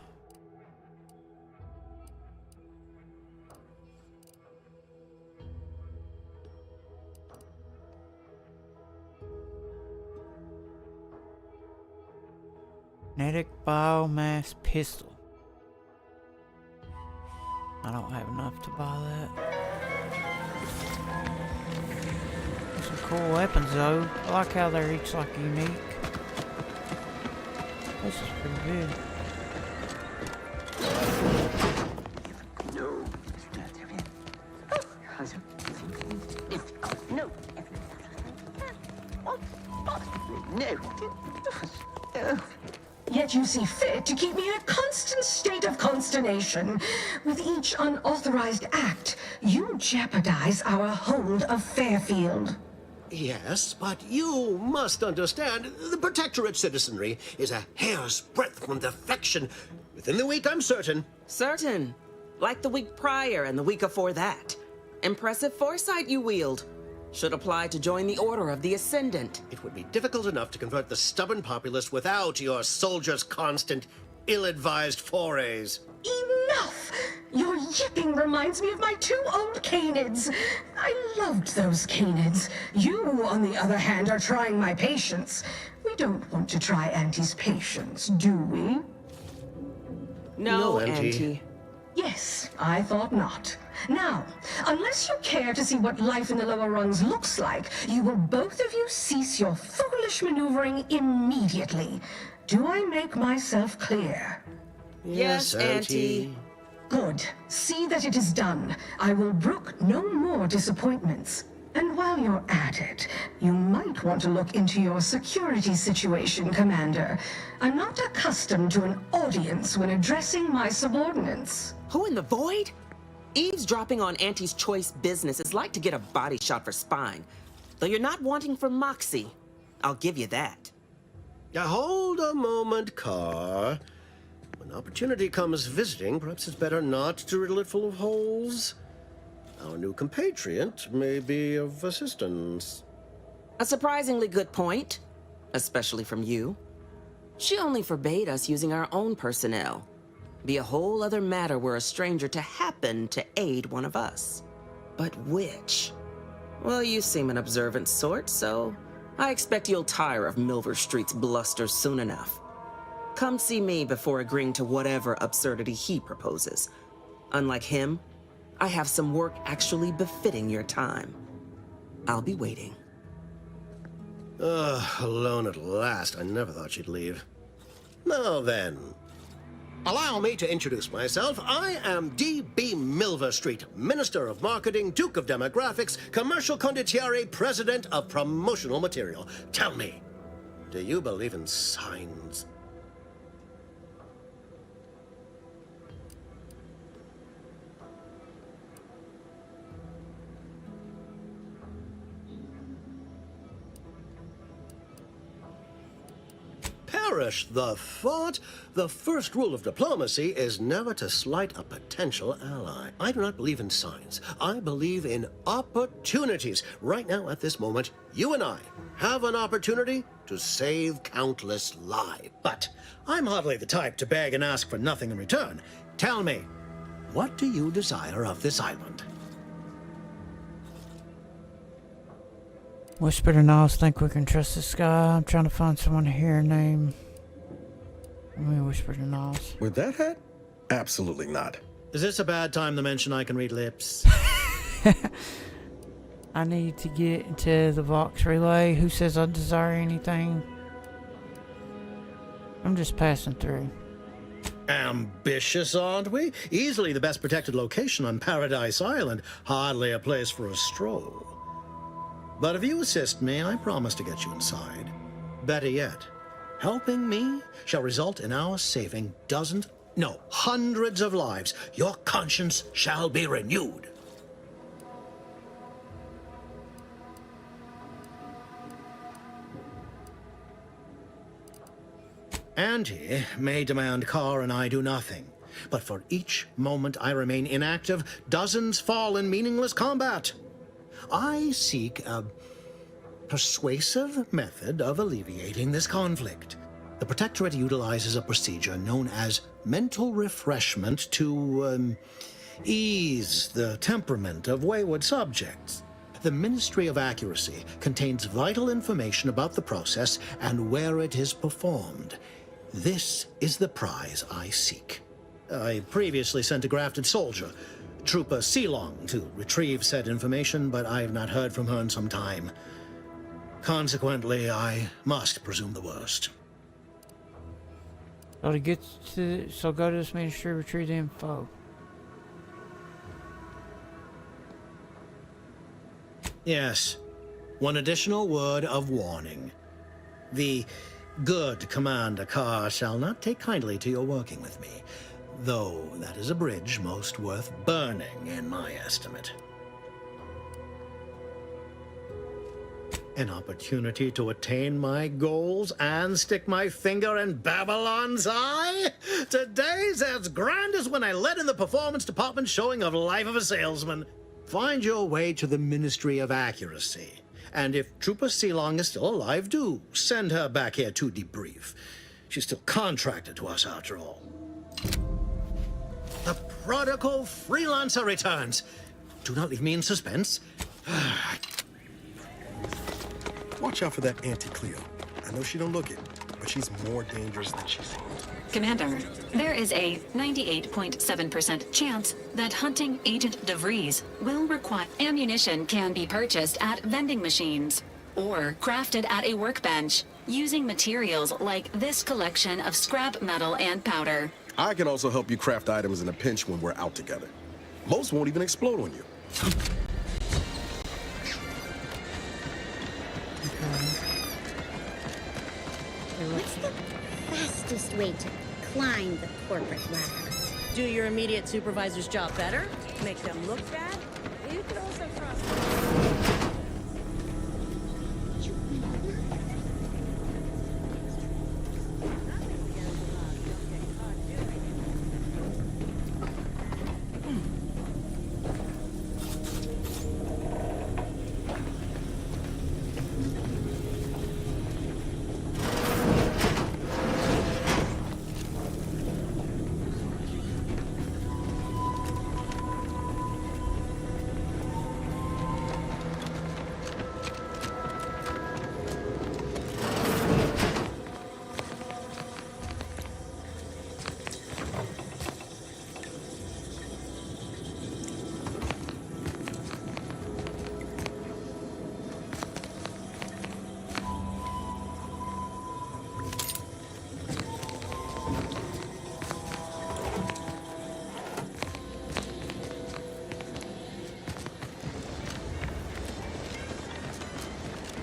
B: Kinetic biomass pistol. I don't have enough to buy that. Some cool weapons though. I like how they're each like unique. This is pretty good.
H: Yet you see fit to keep me in a constant state of consternation. With each unauthorized act, you jeopardize our hold of Fairfield.
P: Yes, but you must understand, the Protectorate citizenry is a hair's breadth from defection. Within the week, I'm certain.
S: Certain. Like the week prior and the week before that. Impressive foresight you wield. Should apply to join the Order of the Ascendant.
P: It would be difficult enough to convert the stubborn populace without your soldiers' constant, ill-advised forays.
H: Enough! Your yipping reminds me of my 2 old Canids. I loved those Canids. You, on the other hand, are trying my patience. We don't want to try Auntie's patience, do we?
S: No, Auntie.
H: Yes, I thought not. Now, unless you care to see what life in the lower rungs looks like, you will both of you cease your foolish maneuvering immediately. Do I make myself clear?
S: Yes, Auntie.
H: Good. See that it is done. I will brook no more disappointments. And while you're at it, you might want to look into your security situation, Commander. I'm not accustomed to an audience when addressing my subordinates.
S: Who in the void? Eavesdropping on Auntie's choice business is like to get a body shot for spine. Though you're not wanting for moxie. I'll give you that.
P: Hold a moment, Carr. When opportunity comes visiting, perhaps it's better not to riddle it full of holes. Our new compatriot may be of assistance.
S: A surprisingly good point, especially from you. She only forbade us using our own personnel. Be a whole other matter were a stranger to happen to aid one of us. But which? Well, you seem an observant sort, so I expect you'll tire of Milver Street's bluster soon enough. Come see me before agreeing to whatever absurdity he proposes. Unlike him, I have some work actually befitting your time. I'll be waiting.
P: Alone at last. I never thought she'd leave. Now then, allow me to introduce myself. I am D.B. Milver Street, Minister of Marketing, Duke of Demographics, Commercial Condottiere, President of Promotional Material. Tell me, do you believe in signs? Perish the thought. The first rule of diplomacy is never to slight a potential ally. I do not believe in signs. I believe in opportunities. Right now, at this moment, you and I have an opportunity to save countless lives. But I'm hardly the type to beg and ask for nothing in return. Tell me, what do you desire of this island?
B: Whisper to Niles, think we can trust this guy. I'm trying to find someone here named... Let me whisper to Niles.
J: With that hat? Absolutely not.
P: Is this a bad time to mention I can read lips?
B: I need to get into the Vox relay. Who says I desire anything? I'm just passing through.
P: Ambitious, aren't we? Easily the best protected location on Paradise Island. Hardly a place for a stroll. But if you assist me, I promise to get you inside. Better yet, Helping me shall result in our saving dozens, no, hundreds of lives. Your conscience shall be renewed. Auntie may demand Carr and I do nothing, but for each moment I remain inactive, dozens fall in meaningless combat. I seek a persuasive method of alleviating this conflict. The Protectorate utilizes a procedure known as mental refreshment to ease the temperament of wayward subjects. The Ministry of Accuracy contains vital information about the process and where it is performed. This is the prize I seek. I previously sent a grafted soldier, Trooper Sealong, to retrieve said information, but I have not heard from her in some time. Consequently, I must presume the worst.
B: So go to this ministry, retrieve the info.
P: Yes. One additional word of warning. The good Commander Carr shall not take kindly to your working with me, though that is a bridge most worth burning in my estimate. An opportunity to attain my goals and stick my finger in Babylon's eye? Today's as grand as when I led in the performance department showing of Life of a Salesman. Find your way to the Ministry of Accuracy. And if Trooper Sealong is still alive, do send her back here to debrief. She's still contracted to us after all. The prodigal freelancer returns. Do not leave me in suspense.
J: Watch out for that Auntie Cleo. I know she don't look it, but she's more dangerous than she seems.
L: Commander, there is a 98.7% chance that hunting Agent DeVries will require ammunition can be purchased at vending machines or crafted at a workbench using materials like this collection of scrap metal and powder.
J: I can also help you craft items in a pinch when we're out together. Most won't even explode on you.
C: What's the fastest way to climb the corporate ladder? Do your immediate supervisor's job better? Make them look bad? You could also cross...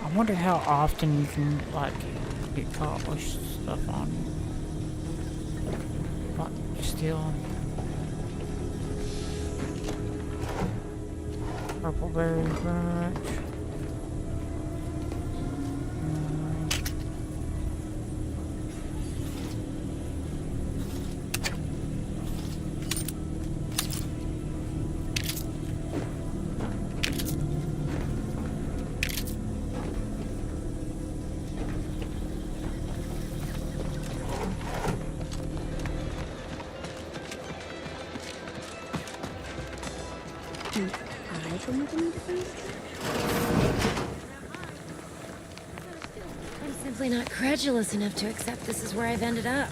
B: I wonder how often you can, like, get caught with stuff on you. Like, stealing. Purple berry crunch.
E: I'm simply not credulous enough to accept this is where I've ended up.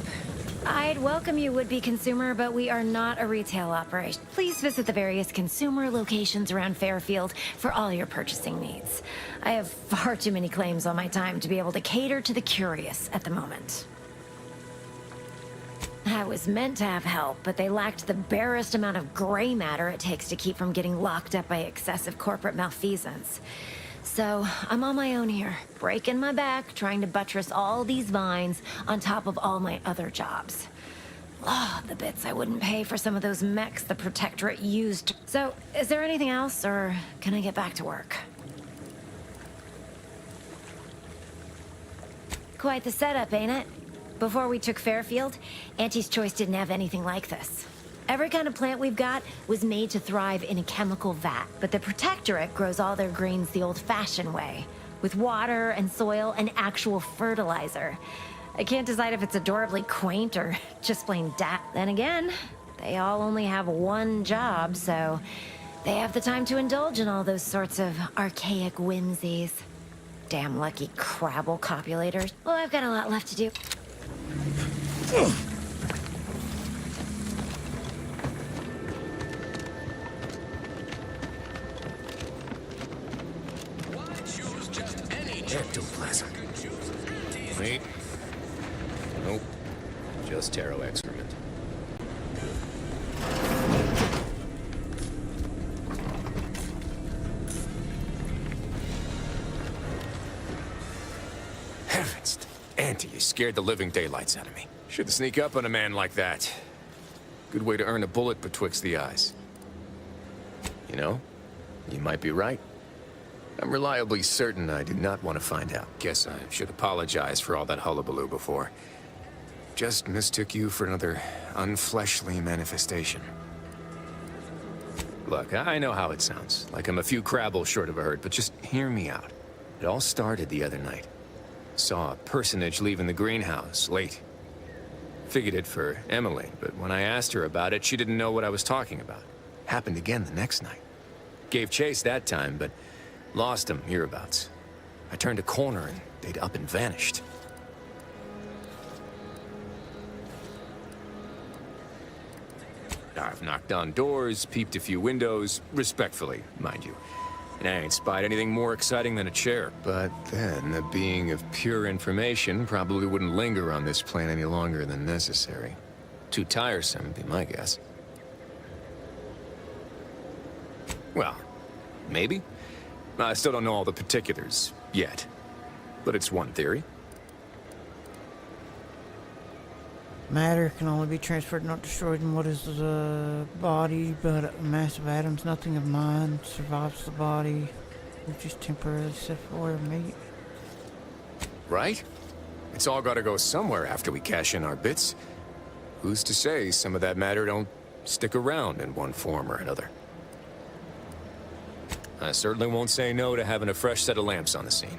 E: I'd welcome you, would-be consumer, but we are not a retail operation. Please visit the various consumer locations around Fairfield for all your purchasing needs. I have far too many claims on my time to be able to cater to the curious at the moment. I was meant to have help, but they lacked the barest amount of gray matter it takes to keep from getting locked up by excessive corporate malfeasance. So, I'm on my own here, breaking my back, trying to buttress all these vines on top of all my other jobs. Oh, the bits I wouldn't pay for some of those mechs the Protectorate used. So, is there anything else, or can I get back to work? Quite the setup, ain't it? Before we took Fairfield, Auntie's Choice didn't have anything like this. Every kind of plant we've got was made to thrive in a chemical vat, but the Protectorate grows all their greens the old-fashioned way, with water and soil and actual fertilizer. I can't decide if it's adorably quaint or just plain Then again, they all only have one job, so they have the time to indulge in all those sorts of archaic whimsies. Damn lucky Crabble copulators. Well, I've got a lot left to do.
N: Ectoplasm. Wait. Nope. Just taro excrement. Heavens! Auntie, you scared the living daylights out of me. Shouldn't sneak up on a man like that. Good way to earn a bullet betwixt the eyes. You know, you might be right. I'm reliably certain I did not want to find out. Guess I should apologize for all that hullabaloo before. Just mistook you for another unfleshly manifestation. Look, I know how it sounds, like I'm a few crabbles short of a hurt, but just hear me out. It all started the other night. Saw a personage leaving the greenhouse, late. Figured it for Emily, but when I asked her about it, she didn't know what I was talking about. Happened again the next night. Gave chase that time, but lost him hereabouts. I turned a corner and they'd up and vanished. I've knocked on doors, peeped a few windows, respectfully, mind you. And I ain't spied anything more exciting than a chair. But then, a being of pure information probably wouldn't linger on this plane any longer than necessary. Too tiresome, would be my guess. Well, maybe. I still don't know all the particulars, yet. But it's one theory.
B: Matter can only be transferred, not destroyed in what is the body, but massive atoms, nothing of mind, survives the body, which is temporarily set for meat.
N: Right? It's all gotta go somewhere after we cash in our bits. Who's to say some of that matter don't stick around in one form or another? I certainly won't say no to having a fresh set of lamps on the scene.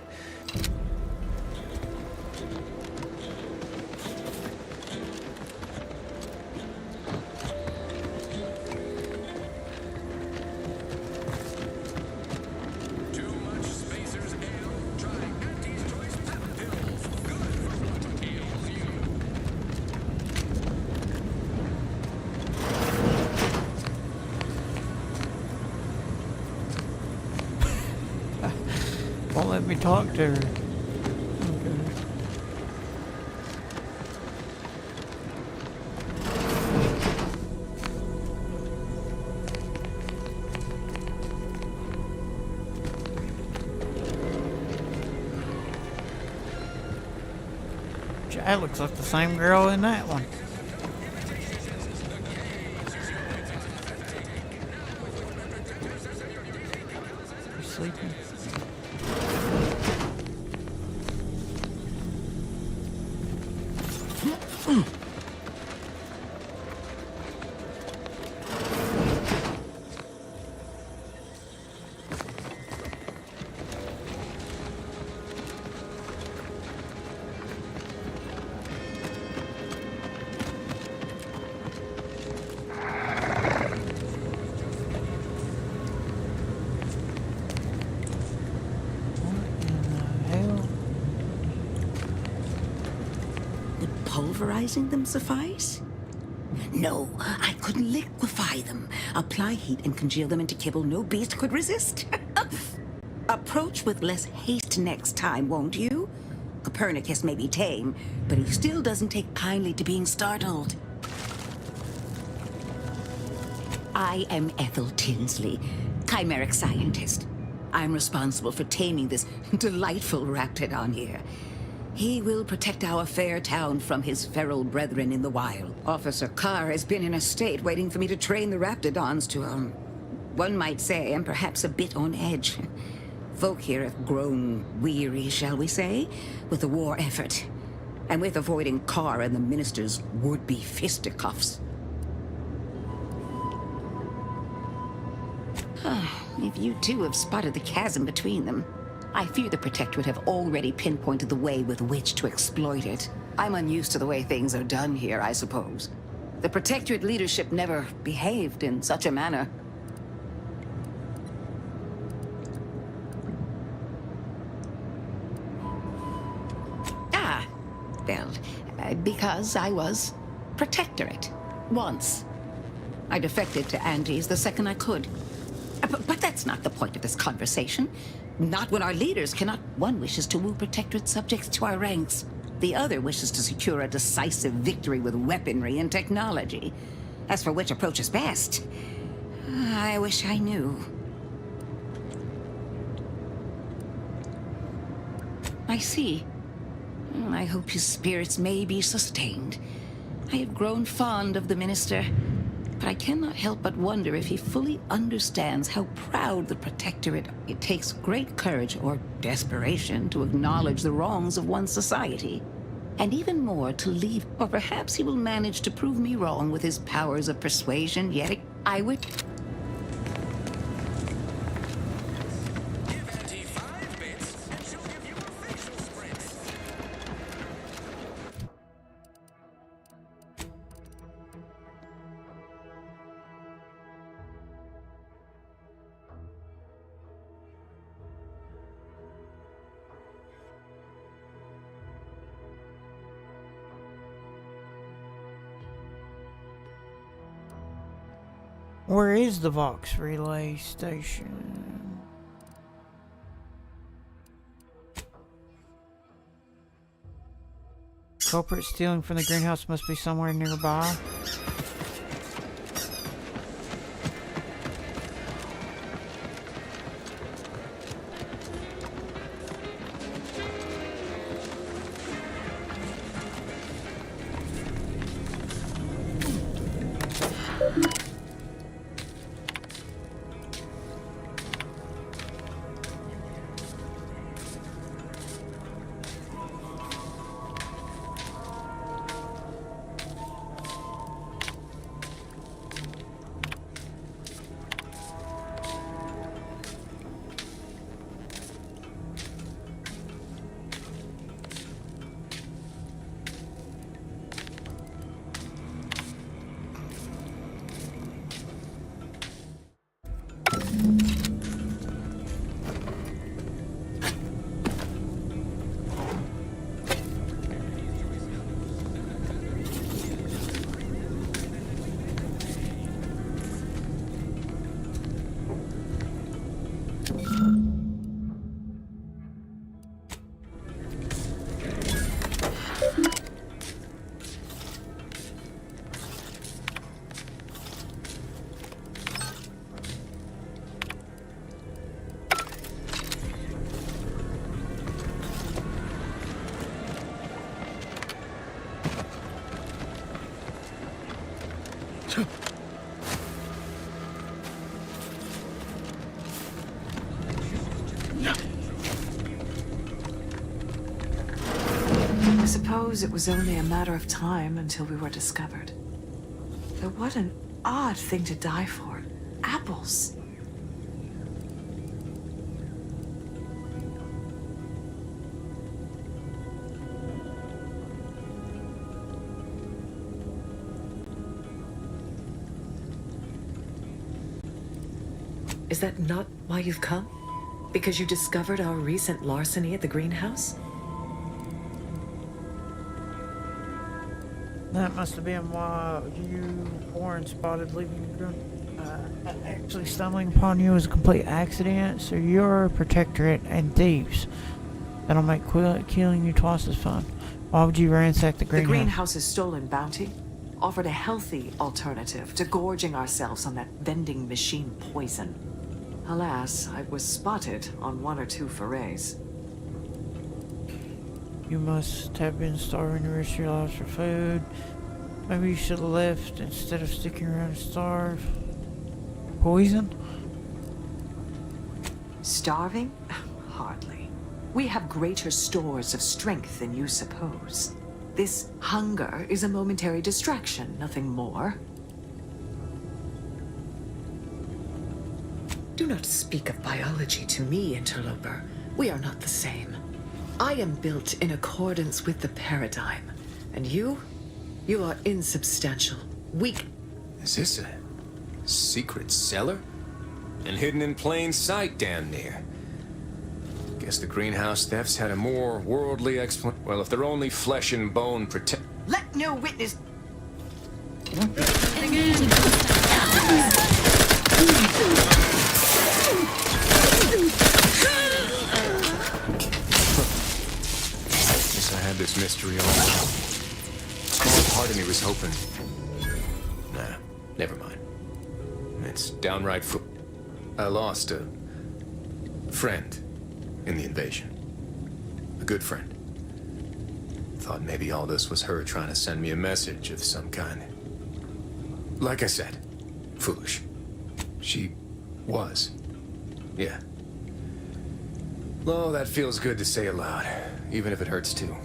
B: Won't let me talk to her. That looks like the same girl in that one. You sleeping?
R: Pulverizing them suffice? No, I couldn't liquefy them. Apply heat and congeal them into kibble no beast could resist. Approach with less haste next time, won't you? Copernicus may be tame, but he still doesn't take kindly to being startled. I am Ethel Tinsley, chimeric scientist. I'm responsible for taming this delightful raptidon here. He will protect our fair town from his feral brethren in the wild. Officer Carr has been in a state waiting for me to train the raptidons to, one might say, and perhaps a bit on edge. Folk here have grown weary, shall we say, with the war effort, and with avoiding Carr and the minister's would-be fisticuffs. If you too have spotted the chasm between them, I fear the Protectorate have already pinpointed the way with which to exploit it. I'm unused to the way things are done here, I suppose. The Protectorate leadership never behaved in such a manner. Well, because I was Protectorate. Once. I defected to Andes the second I could. But that's not the point of this conversation. Not when our leaders cannot. One wishes to woo Protectorate subjects to our ranks. The other wishes to secure a decisive victory with weaponry and technology. As for which approach is best, I wish I knew. I see. I hope his spirits may be sustained. I have grown fond of the minister, but I cannot help but wonder if he fully understands how proud the Protectorate. It takes great courage or desperation to acknowledge the wrongs of one's society, and even more to leave. Or perhaps he will manage to prove me wrong with his powers of persuasion, yet I would...
B: Where is the Vox relay station? Culprit stealing from the greenhouse must be somewhere nearby.
U: I suppose it was only a matter of time until we were discovered. Though what an odd thing to die for. Apples. Is that not why you've come? Because you discovered our recent larceny at the greenhouse?
B: That must have been why you, Warren, spotted leaving the room. Actually stumbling upon you was a complete accident, so you're a Protectorate and thieves. That'll make killing you twice as fun. Why would you ransack the greenhouse?
U: The greenhouse's stolen bounty offered a healthy alternative to gorging ourselves on that vending machine poison. Alas, I was spotted on 1 or 2 forays.
B: You must have been starving the rest of your lives for food. Maybe you should have left instead of sticking around to starve. Poison?
U: Starving? Hardly. We have greater stores of strength than you suppose. This hunger is a momentary distraction, nothing more.
G: Do not speak of biology to me, interloper. We are not the same. I am built in accordance with the paradigm. And you are insubstantial, weak.
N: Is this a secret cellar? And hidden in plain sight, damn near. Guess the greenhouse thefts had a more worldly explanation. Well, if they're only flesh and bone protect.
G: Let no witness.
N: Guess I had this mystery all along. Small part of me was hoping. Nah, never mind. It's downright I lost a friend in the invasion. A good friend. Thought maybe all this was her trying to send me a message of some kind. Like I said, foolish. She was. Yeah. Oh, that feels good to say aloud, even if it hurts too.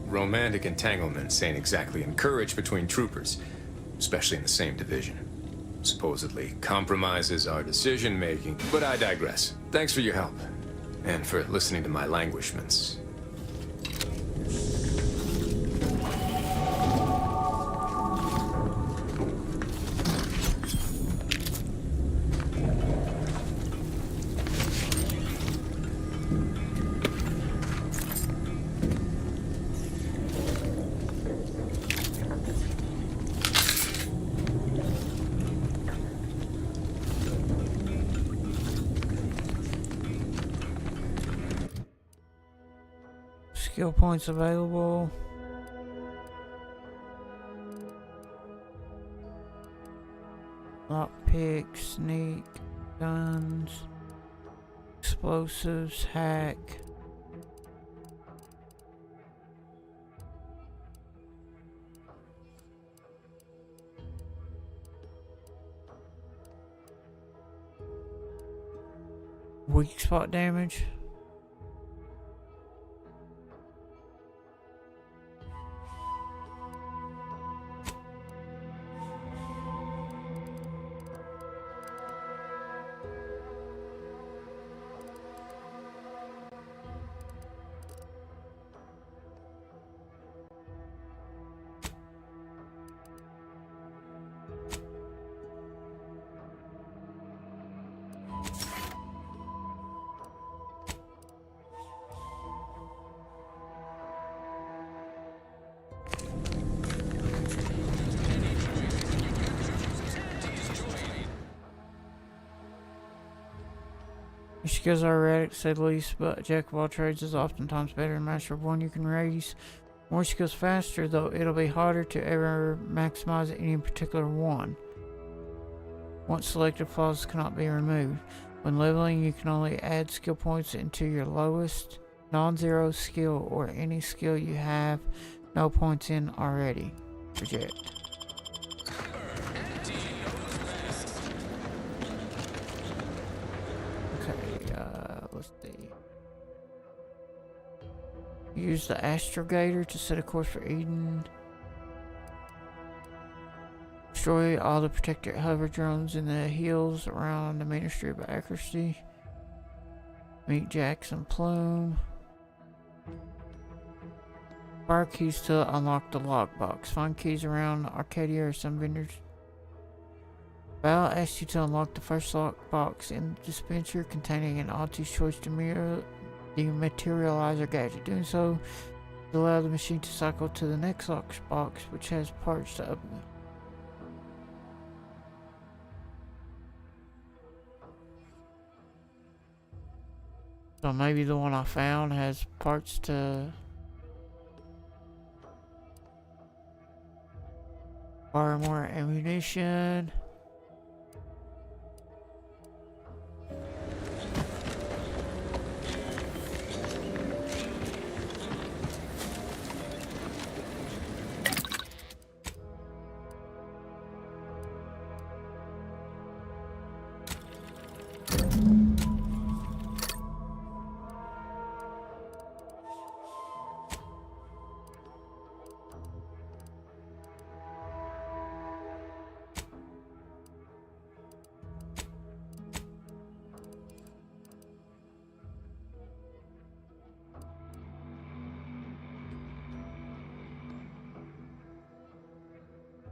N: Romantic entanglements ain't exactly encouraged between troopers, especially in the same division. Supposedly compromises our decision-making, but I digress. Thanks for your help, and for listening to my languishments.
B: Skill points available. Lockpick, sneak, guns, explosives, hack. Weak spot damage. Your skills are erratic, to say the least, but Jack of all trades is oftentimes better than master of one. You can raise more skills faster, though it'll be harder to ever maximize any particular one. Once selected, flaws cannot be removed. When leveling, you can only add skill points into your lowest non-zero skill or any skill you have no points in already. Reject. Let's see. Use the Astrogator to set a course for Eden. Destroy all the protected hover drones in the hills around the Ministry of Accuracy. Meet Jackson Plume. Fire keys to unlock the lockbox. Find keys around Arcadia or some vendors. Val asks you to unlock the first lockbox in the dispenser containing an Auntie's Choice dematerializer gadget. Doing so will allow the machine to cycle to the next lockbox, which has parts to open. So maybe the one I found has parts to fire more ammunition.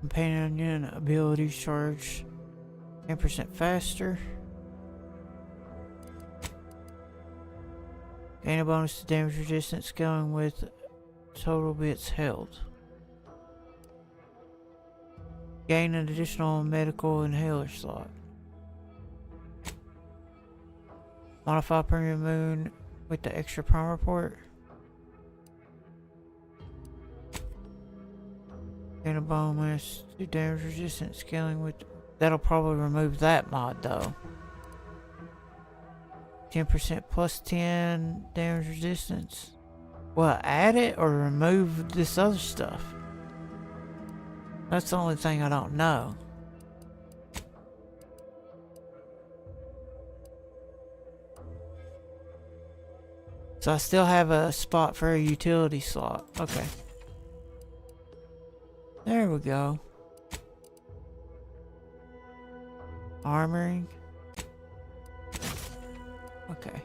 B: Companion abilities charge 10% faster. Gain a bonus to damage resistance going with total bits held. Gain an additional medical inhaler slot. Modify Premium Moon with the extra primer port. Gain a bonus to damage resistance scaling with... That'll probably remove that mod though. 10% plus 10 damage resistance. Well, add it or remove this other stuff? That's the only thing I don't know. So I still have a spot for a utility slot. Okay. There we go. Armoring. Okay.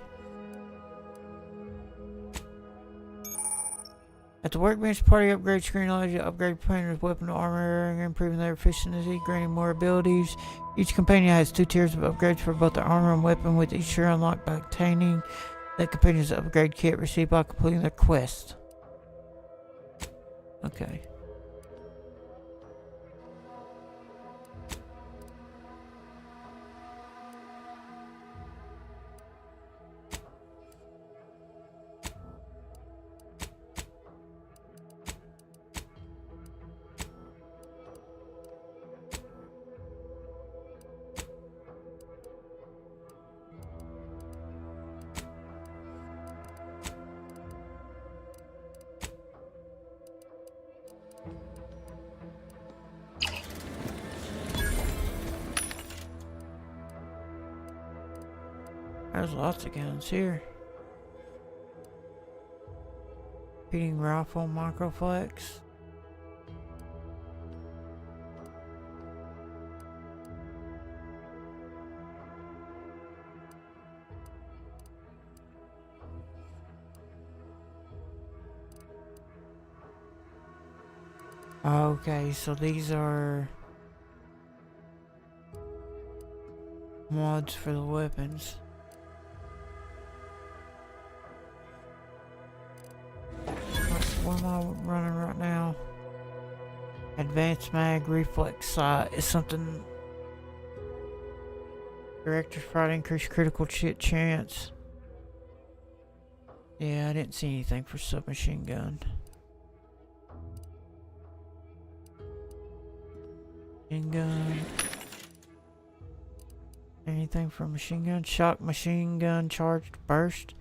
B: At the workbench, party upgrade screen allows you to upgrade companions' weapon armor, improving their efficiency, granting more abilities. Each companion has 2 tiers of upgrades for both their armor and weapon, with each tier unlocked by obtaining the companion's upgrade kit received by completing their quest. Okay. There's lots of guns here. Repeating rifle, microflex. Okay, so these are mods for the weapons. What am I running right now? Advanced mag reflex sight is something. Director's Pride increased critical hit chance. Yeah, I didn't see anything for submachine gun. Machine gun. Anything for machine gun? Shock machine gun charged burst.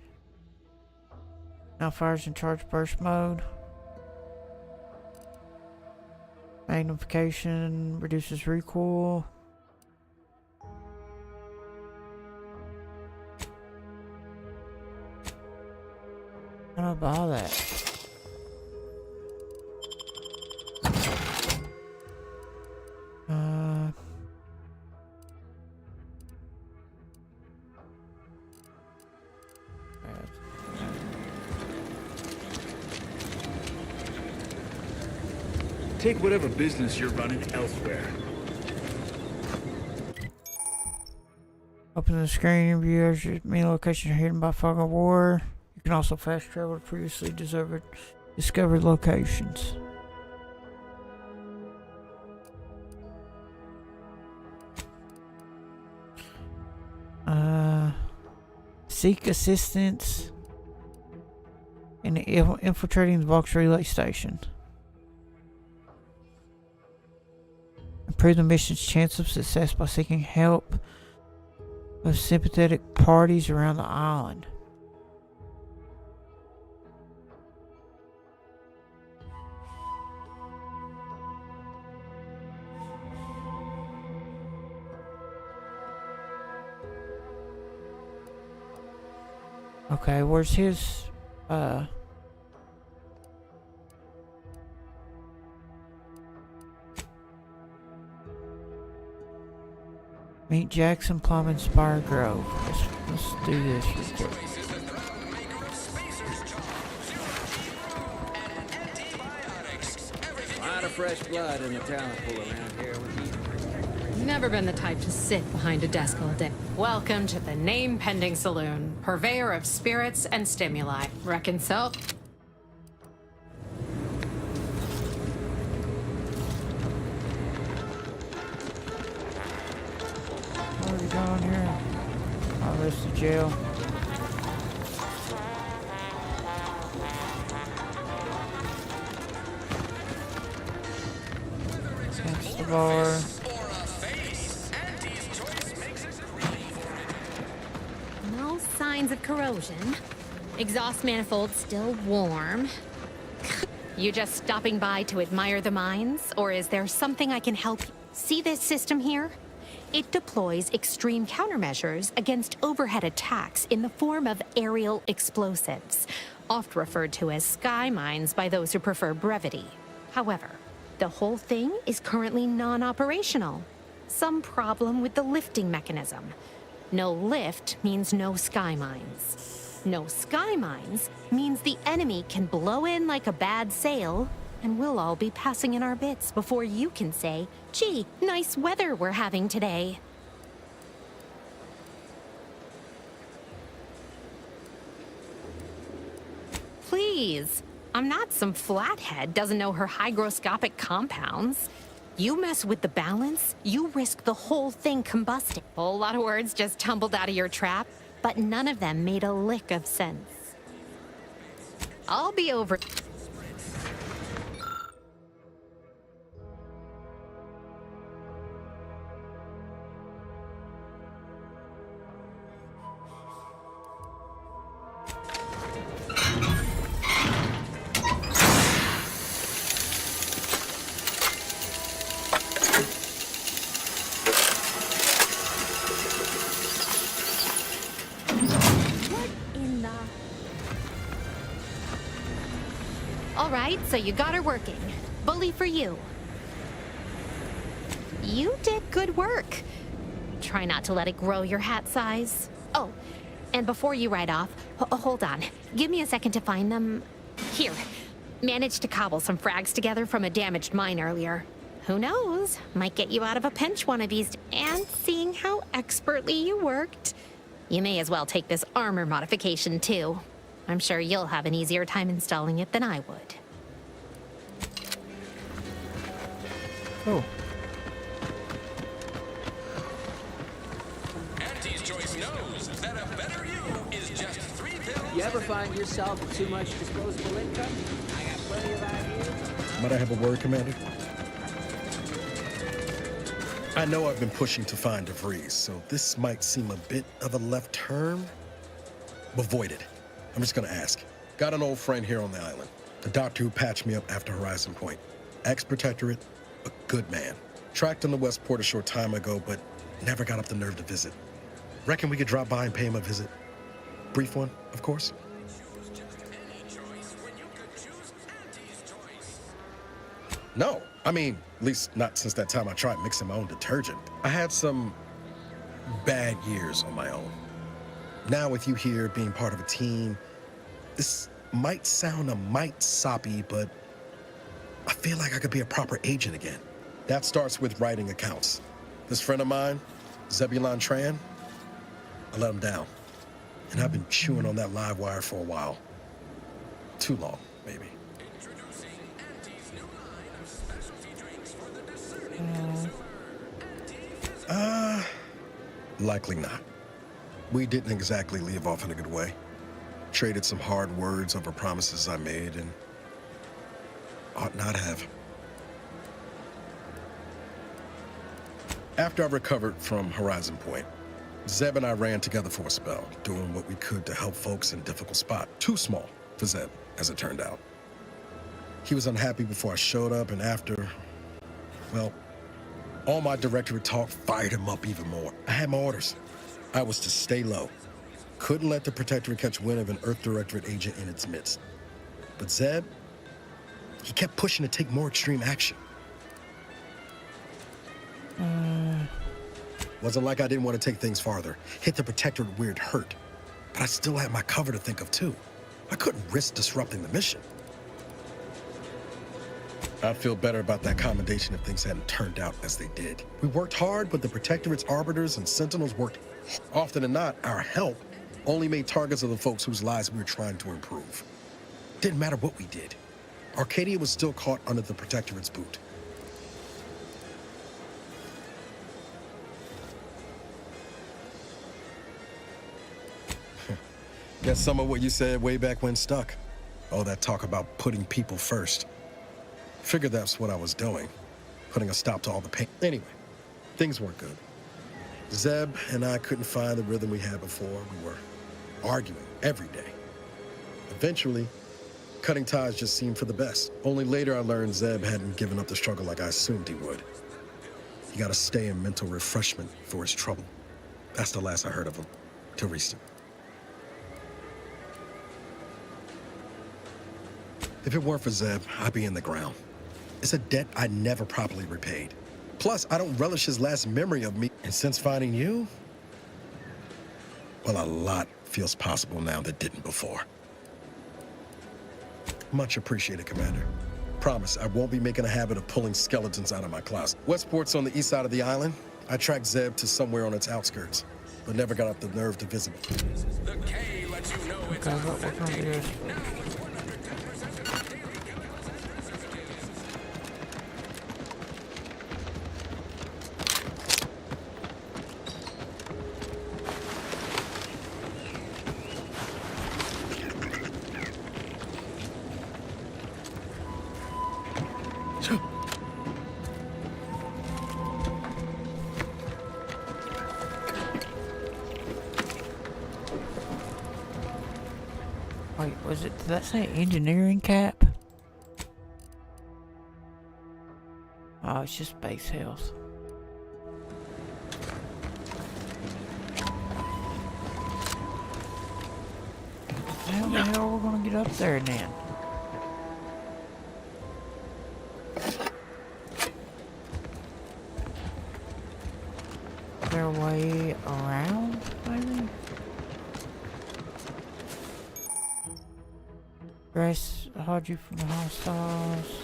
B: Now fires in charge burst mode. Magnification reduces recoil. How do I buy that?
K: Take whatever business you're running elsewhere.
B: Open the screen view as your main locations are hidden by fog of war. You can also fast travel to previously discovered locations. Seek assistance in infiltrating the Vox relay station. Improve the mission's chance of success by seeking help of sympathetic parties around the island. Okay, where's his meet Jackson Plum and Spire Grove. Let's do this real quick.
F: A lot of fresh blood in the talent pool around here with you.
M: Never been the type to sit behind a desk all day. Welcome to the Name Pending Saloon, purveyor of spirits and stimuli. Reckon so?
B: What are we doing here? Oh, this is jail. That's the bar.
C: No signs of corrosion. Exhaust manifold still warm. You just stopping by to admire the mines, or is there something I can help you? See this system here? It deploys extreme countermeasures against overhead attacks in the form of aerial explosives, oft referred to as sky mines by those who prefer brevity. However, the whole thing is currently non-operational. Some problem with the lifting mechanism. No lift means no sky mines. No sky mines means the enemy can blow in like a bad sail, and we'll all be passing in our bits before you can say, "Gee, nice weather we're having today." Please, I'm not some flathead doesn't know her hygroscopic compounds. You mess with the balance, you risk the whole thing combusting. Whole lot of words just tumbled out of your trap, but none of them made a lick of sense. I'll be over. All right, so you got her working. Bully for you. You did good work. Try not to let it grow your hat size. Oh, and before you ride off, hold on. Give me a second to find them. Here. Managed to cobble some frags together from a damaged mine earlier. Who knows? Might get you out of a pinch one of these. And seeing how expertly you worked, you may as well take this armor modification too. I'm sure you'll have an easier time installing it than I would.
B: Oh.
Q: Auntie's Choice knows that a better you is just 3 pills.
F: You ever find yourself with too much disposable income? I got plenty of ideas.
J: Might I have a word, Commander? I know I've been pushing to find DeVries, so this might seem a bit of a left turn, but void it. I'm just gonna ask. Got an old friend here on the island. The doctor who patched me up after Horizon Point. Ex-Protectorate, a good man. Tracked him to Westport a short time ago, but never got up the nerve to visit. Reckon we could drop by and pay him a visit? Brief one, of course. No, I mean, at least not since that time I tried mixing my own detergent. I had some bad years on my own. Now with you here being part of a team, this might sound a mite soppy, but I feel like I could be a proper agent again. That starts with writing accounts. This friend of mine, Zebulon Tran, I let him down. And I've been chewing on that live wire for a while. Too long, maybe. Likely not. We didn't exactly leave off in a good way. Traded some hard words over promises I made and ought not have. After I recovered from Horizon Point, Zeb and I ran together for a spell, doing what we could to help folks in a difficult spot. Too small for Zeb, as it turned out. He was unhappy before I showed up, and after, well, all my directorate talk fired him up even more. I had my orders. I was to stay low. Couldn't let the Protectorate catch wind of an Earth Directorate agent in its midst. But Zeb, he kept pushing to take more extreme action. Wasn't like I didn't want to take things farther. Hit the Protectorate where it hurt. But I still had my cover to think of too. I couldn't risk disrupting the mission. I'd feel better about that commendation if things hadn't turned out as they did. We worked hard, but the Protectorate's arbiters and sentinels worked. Often than not, our help only made targets of the folks whose lives we were trying to improve. Didn't matter what we did. Arcadia was still caught under the Protectorate's boot. Guess some of what you said way back when stuck. All that talk about putting people first. Figured that's what I was doing, putting a stop to all the pain. Anyway, things weren't good. Zeb and I couldn't find the rhythm we had before. We were arguing every day. Eventually, cutting ties just seemed for the best. Only later I learned Zeb hadn't given up the struggle like I assumed he would. He got to stay in mental refreshment for his trouble. That's the last I heard of him, till recent. If it weren't for Zeb, I'd be in the ground. It's a debt I never properly repaid. Plus, I don't relish his last memory of me. And since finding you, well, a lot feels possible now that didn't before. Much appreciated, Commander. Promise, I won't be making a habit of pulling skeletons out of my closet. Westport's on the east side of the island. I tracked Zeb to somewhere on its outskirts, but never got up the nerve to visit him.
Q: The K lets you know it's
B: Okay, what we're gonna do is wait, did that say engineering cap? Oh, it's just base health. How the hell are we gonna get up there then? Is there a way around, maybe? Grace, hide you from the hostiles.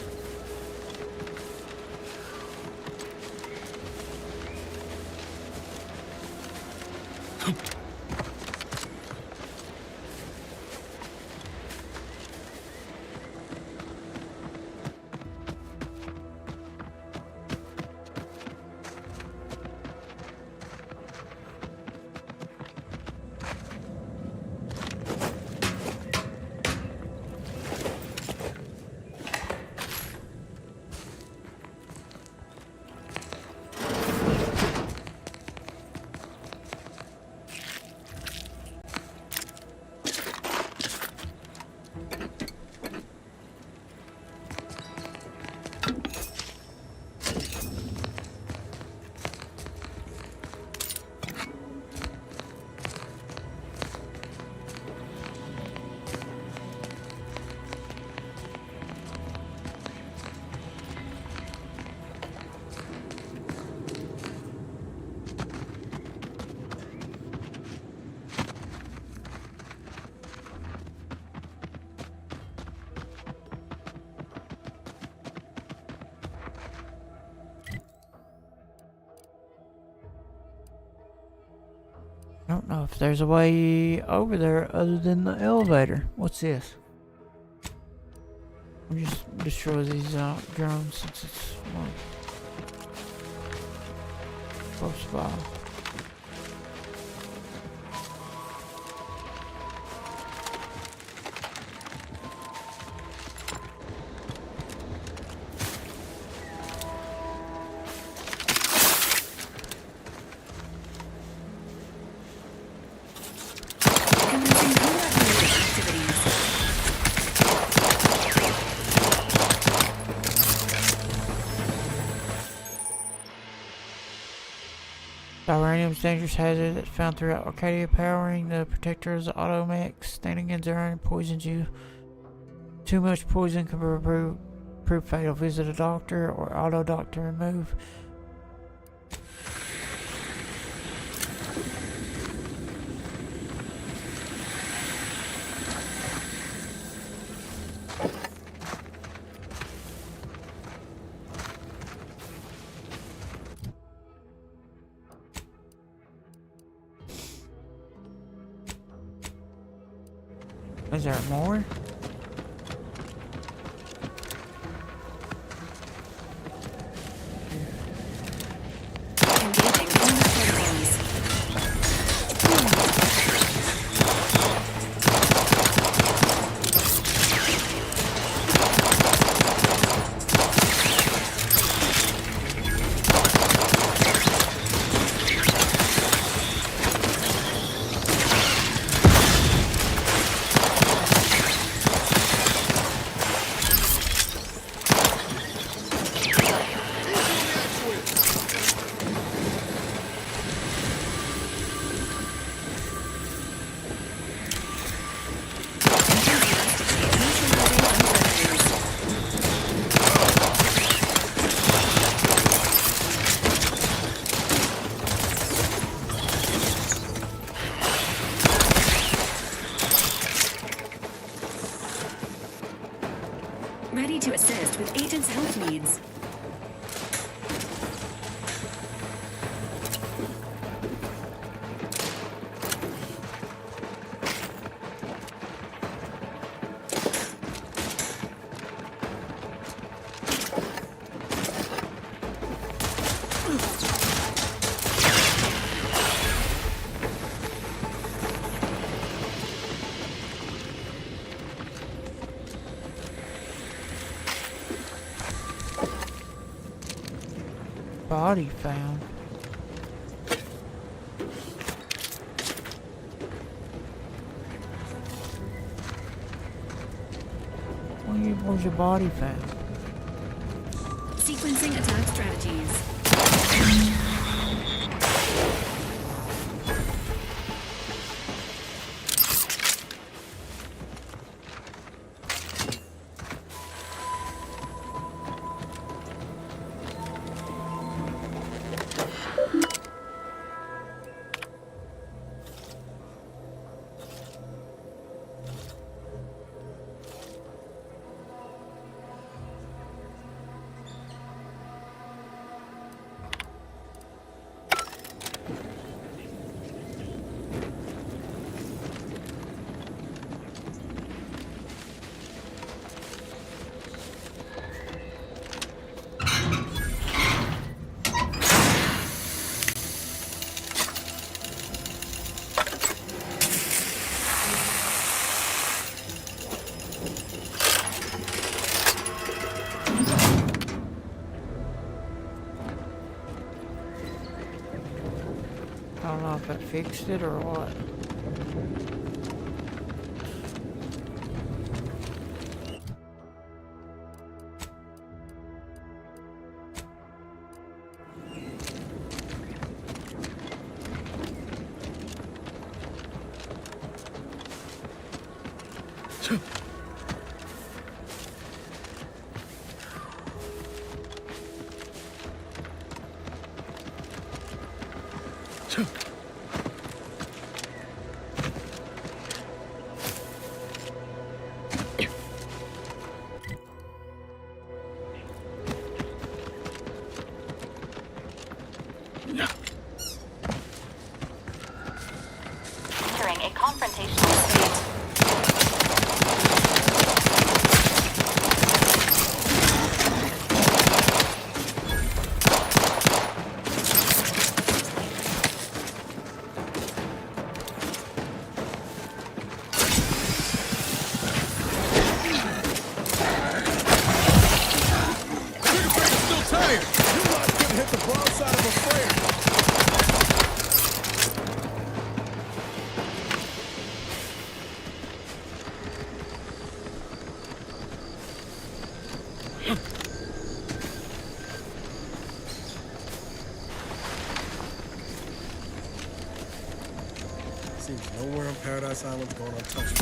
B: I don't know if there's a way over there other than the elevator. What's this? We'll just destroy these drones since it's close by. Uranium's dangerous hazard that's found throughout Arcadia, powering the Protector's automech. Standing against uranium poisons you. Too much poison can prove fatal. Visit a doctor or auto doctor and move. Is there more?
L: Ready to assist with agent's health needs.
B: Body found. Where's your body found?
L: Sequencing attack strategies.
B: I don't know if it fixed it or what.
D: Entering a confrontational state.
J: Seems nowhere on Paradise Island's going untouched.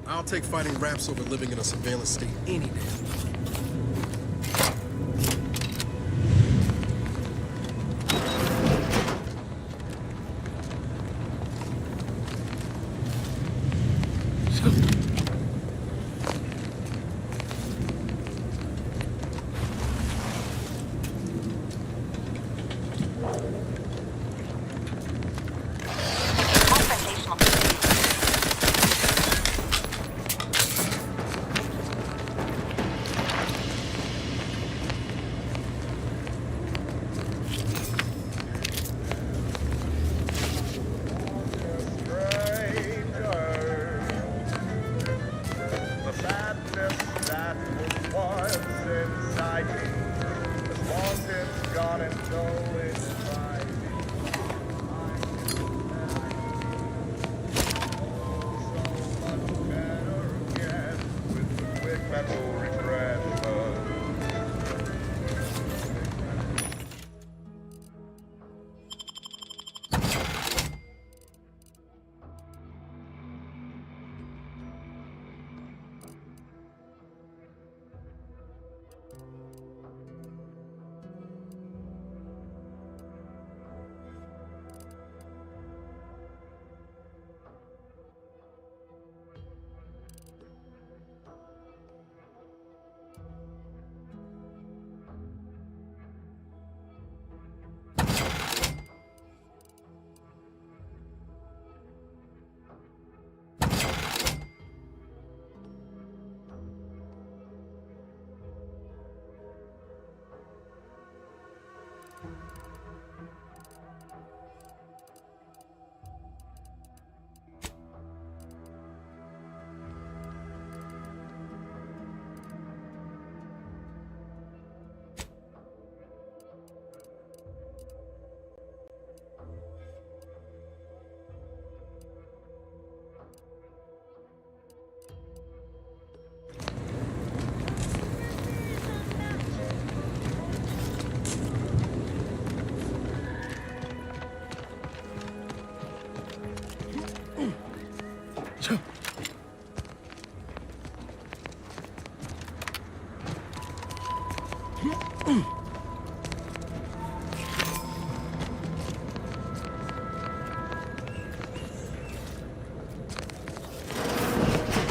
J: I'll take fighting raps over living in a surveillance state any day.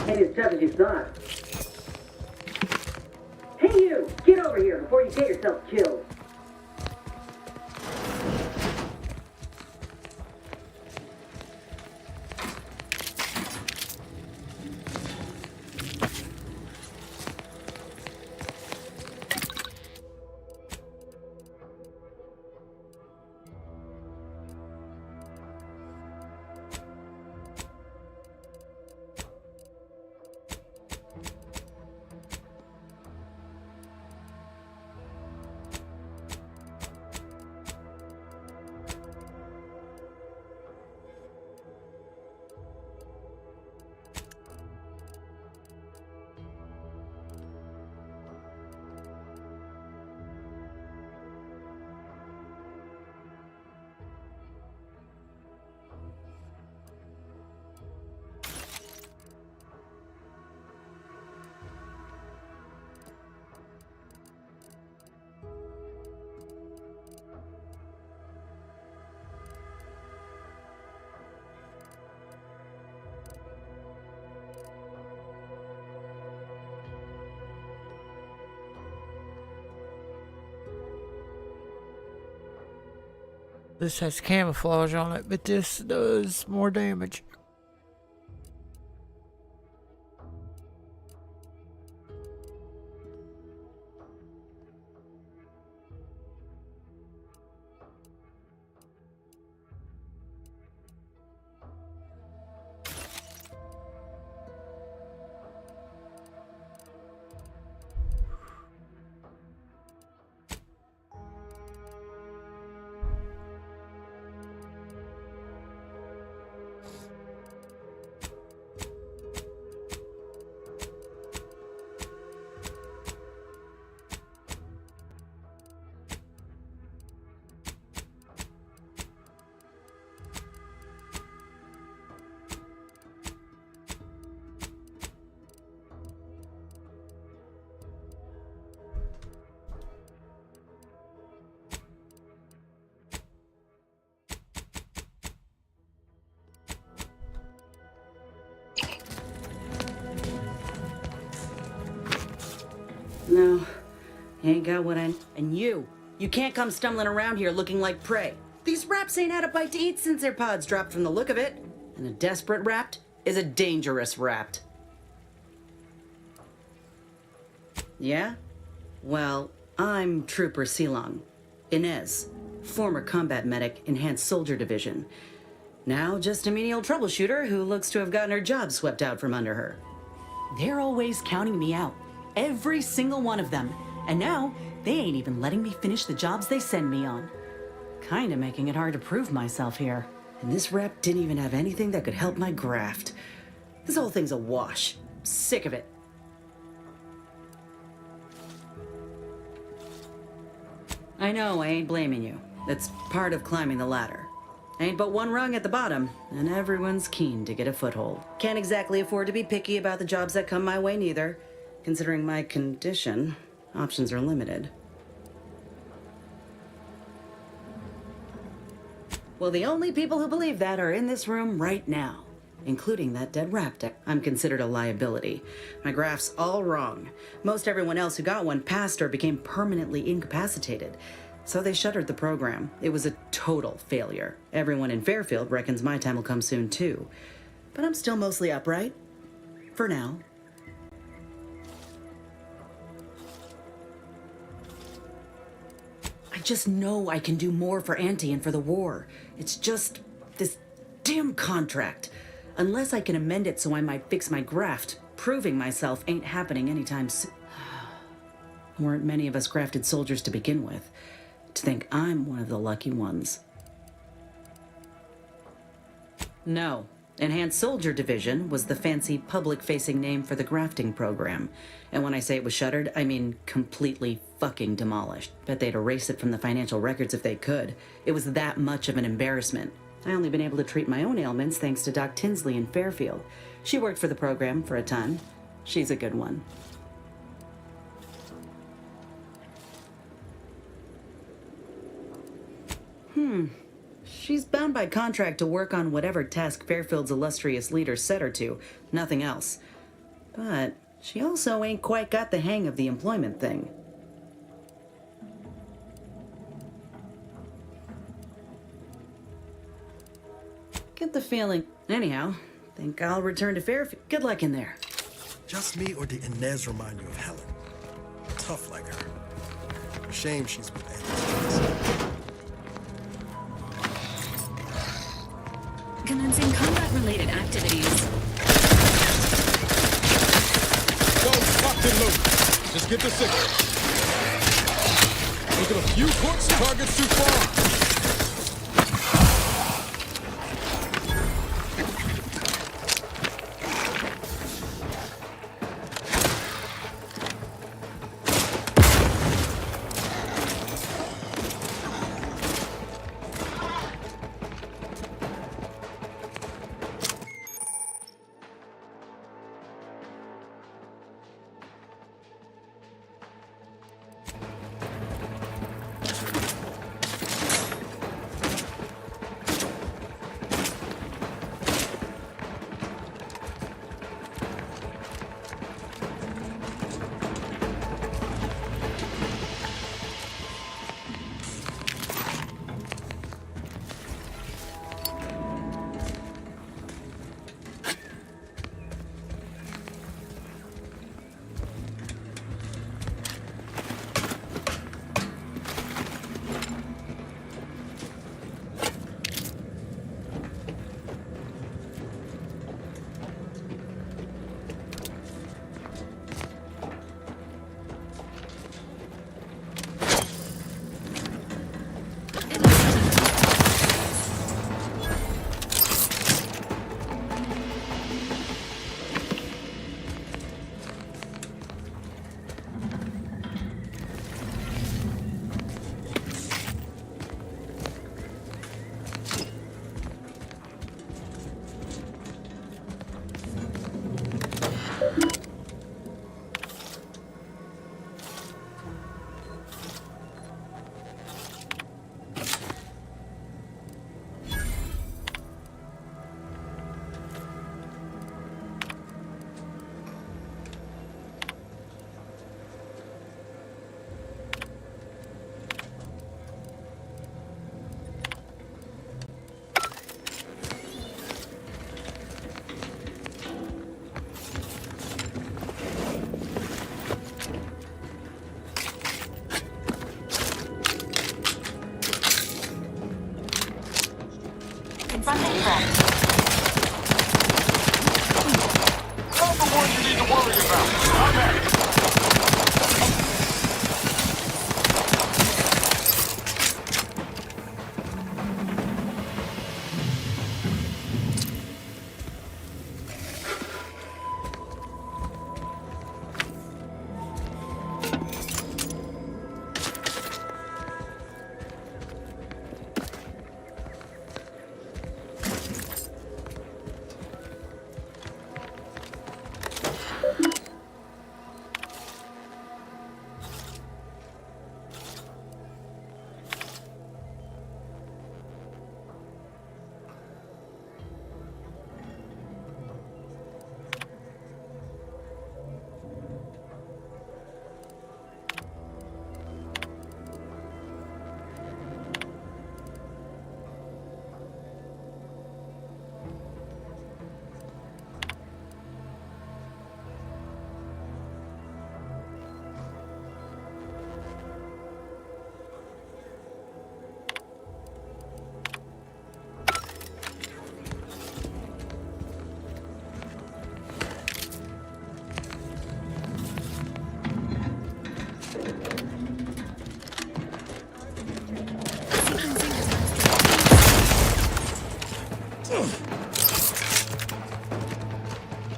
I: Ain't as tough as you thought. Hey you! Get over here before you get yourself killed.
B: This has camouflage on it, but this does more damage.
O: No, you ain't got what I... And you can't come stumbling around here looking like prey. These raps ain't had a bite to eat since their pods dropped from the look of it. And a desperate rapt is a dangerous rapt. Yeah? Well, I'm Trooper Silong. Inez, former combat medic, Enhanced Soldier Division. Now just a menial troubleshooter who looks to have gotten her job swept out from under her. They're always counting me out. Every single one of them. And now, they ain't even letting me finish the jobs they send me on. Kinda making it hard to prove myself here. And this rep didn't even have anything that could help my graft. This whole thing's a wash. Sick of it. I know, I ain't blaming you. That's part of climbing the ladder. Ain't but one rung at the bottom, and everyone's keen to get a foothold. Can't exactly afford to be picky about the jobs that come my way neither. Considering my condition, options are limited. Well, the only people who believe that are in this room right now, including that dead raptor. I'm considered a liability. My graph's all wrong. Most everyone else who got one passed or became permanently incapacitated. So they shuttered the program. It was a total failure. Everyone in Fairfield reckons my time will come soon too. But I'm still mostly upright. For now. I just know I can do more for Auntie and for the war. It's just this damn contract. Unless I can amend it so I might fix my graft, proving myself ain't happening anytime soon. Weren't many of us grafted soldiers to begin with. To think I'm one of the lucky ones. No. Enhanced Soldier Division was the fancy public-facing name for the grafting program. And when I say it was shuttered, I mean completely fucking demolished. Bet they'd erase it from the financial records if they could. It was that much of an embarrassment. I only been able to treat my own ailments thanks to Doc Tinsley in Fairfield. She worked for the program for a time. She's a good one. She's bound by contract to work on whatever task Fairfield's illustrious leader set her to, nothing else. But she also ain't quite got the hang of the employment thing. Get the feeling. Anyhow, think I'll return to Fairfield. Good luck in there.
J: Just me, or did Inez remind you of Helen? Tough like her. Shame she's with Anthony.
L: Commencing combat-related activities.
K: Go, locked and loaded. Just get the signal. Look at a few hooks, targets too far.
D: Correct.
Q: Not the one you need to worry about. I'm at it.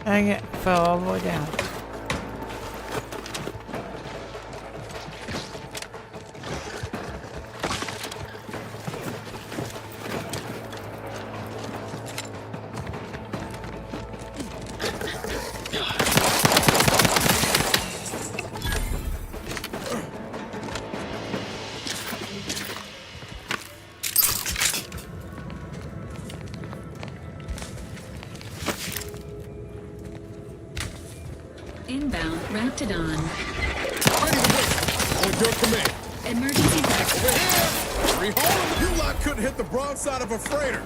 B: Dang it, fell all the way down.
L: Inbound Raptidon.
K: On your command.
L: Emergency back.
K: Over here! Rehold! You lot couldn't hit the broadside of a freighter.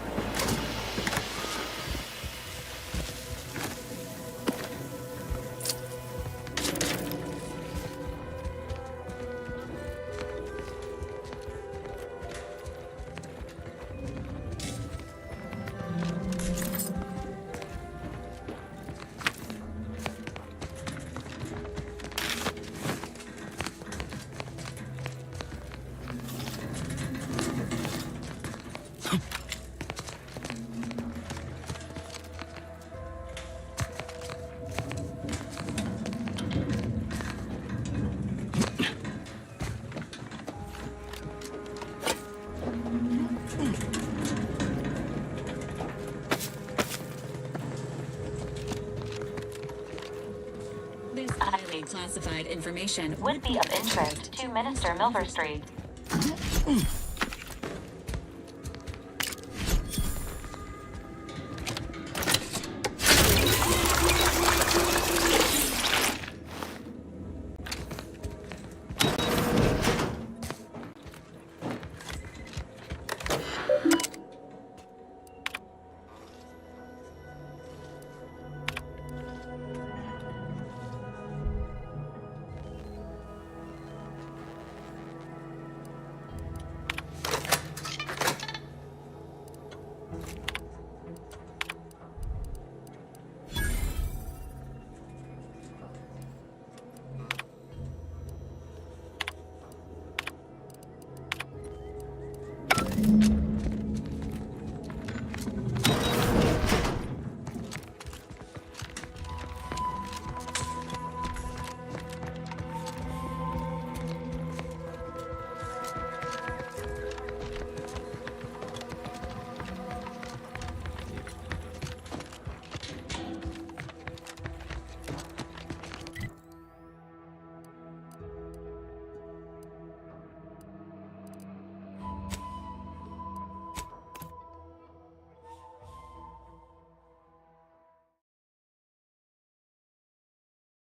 L: This highly classified information
D: Would be of interest to Minister Milverstreet.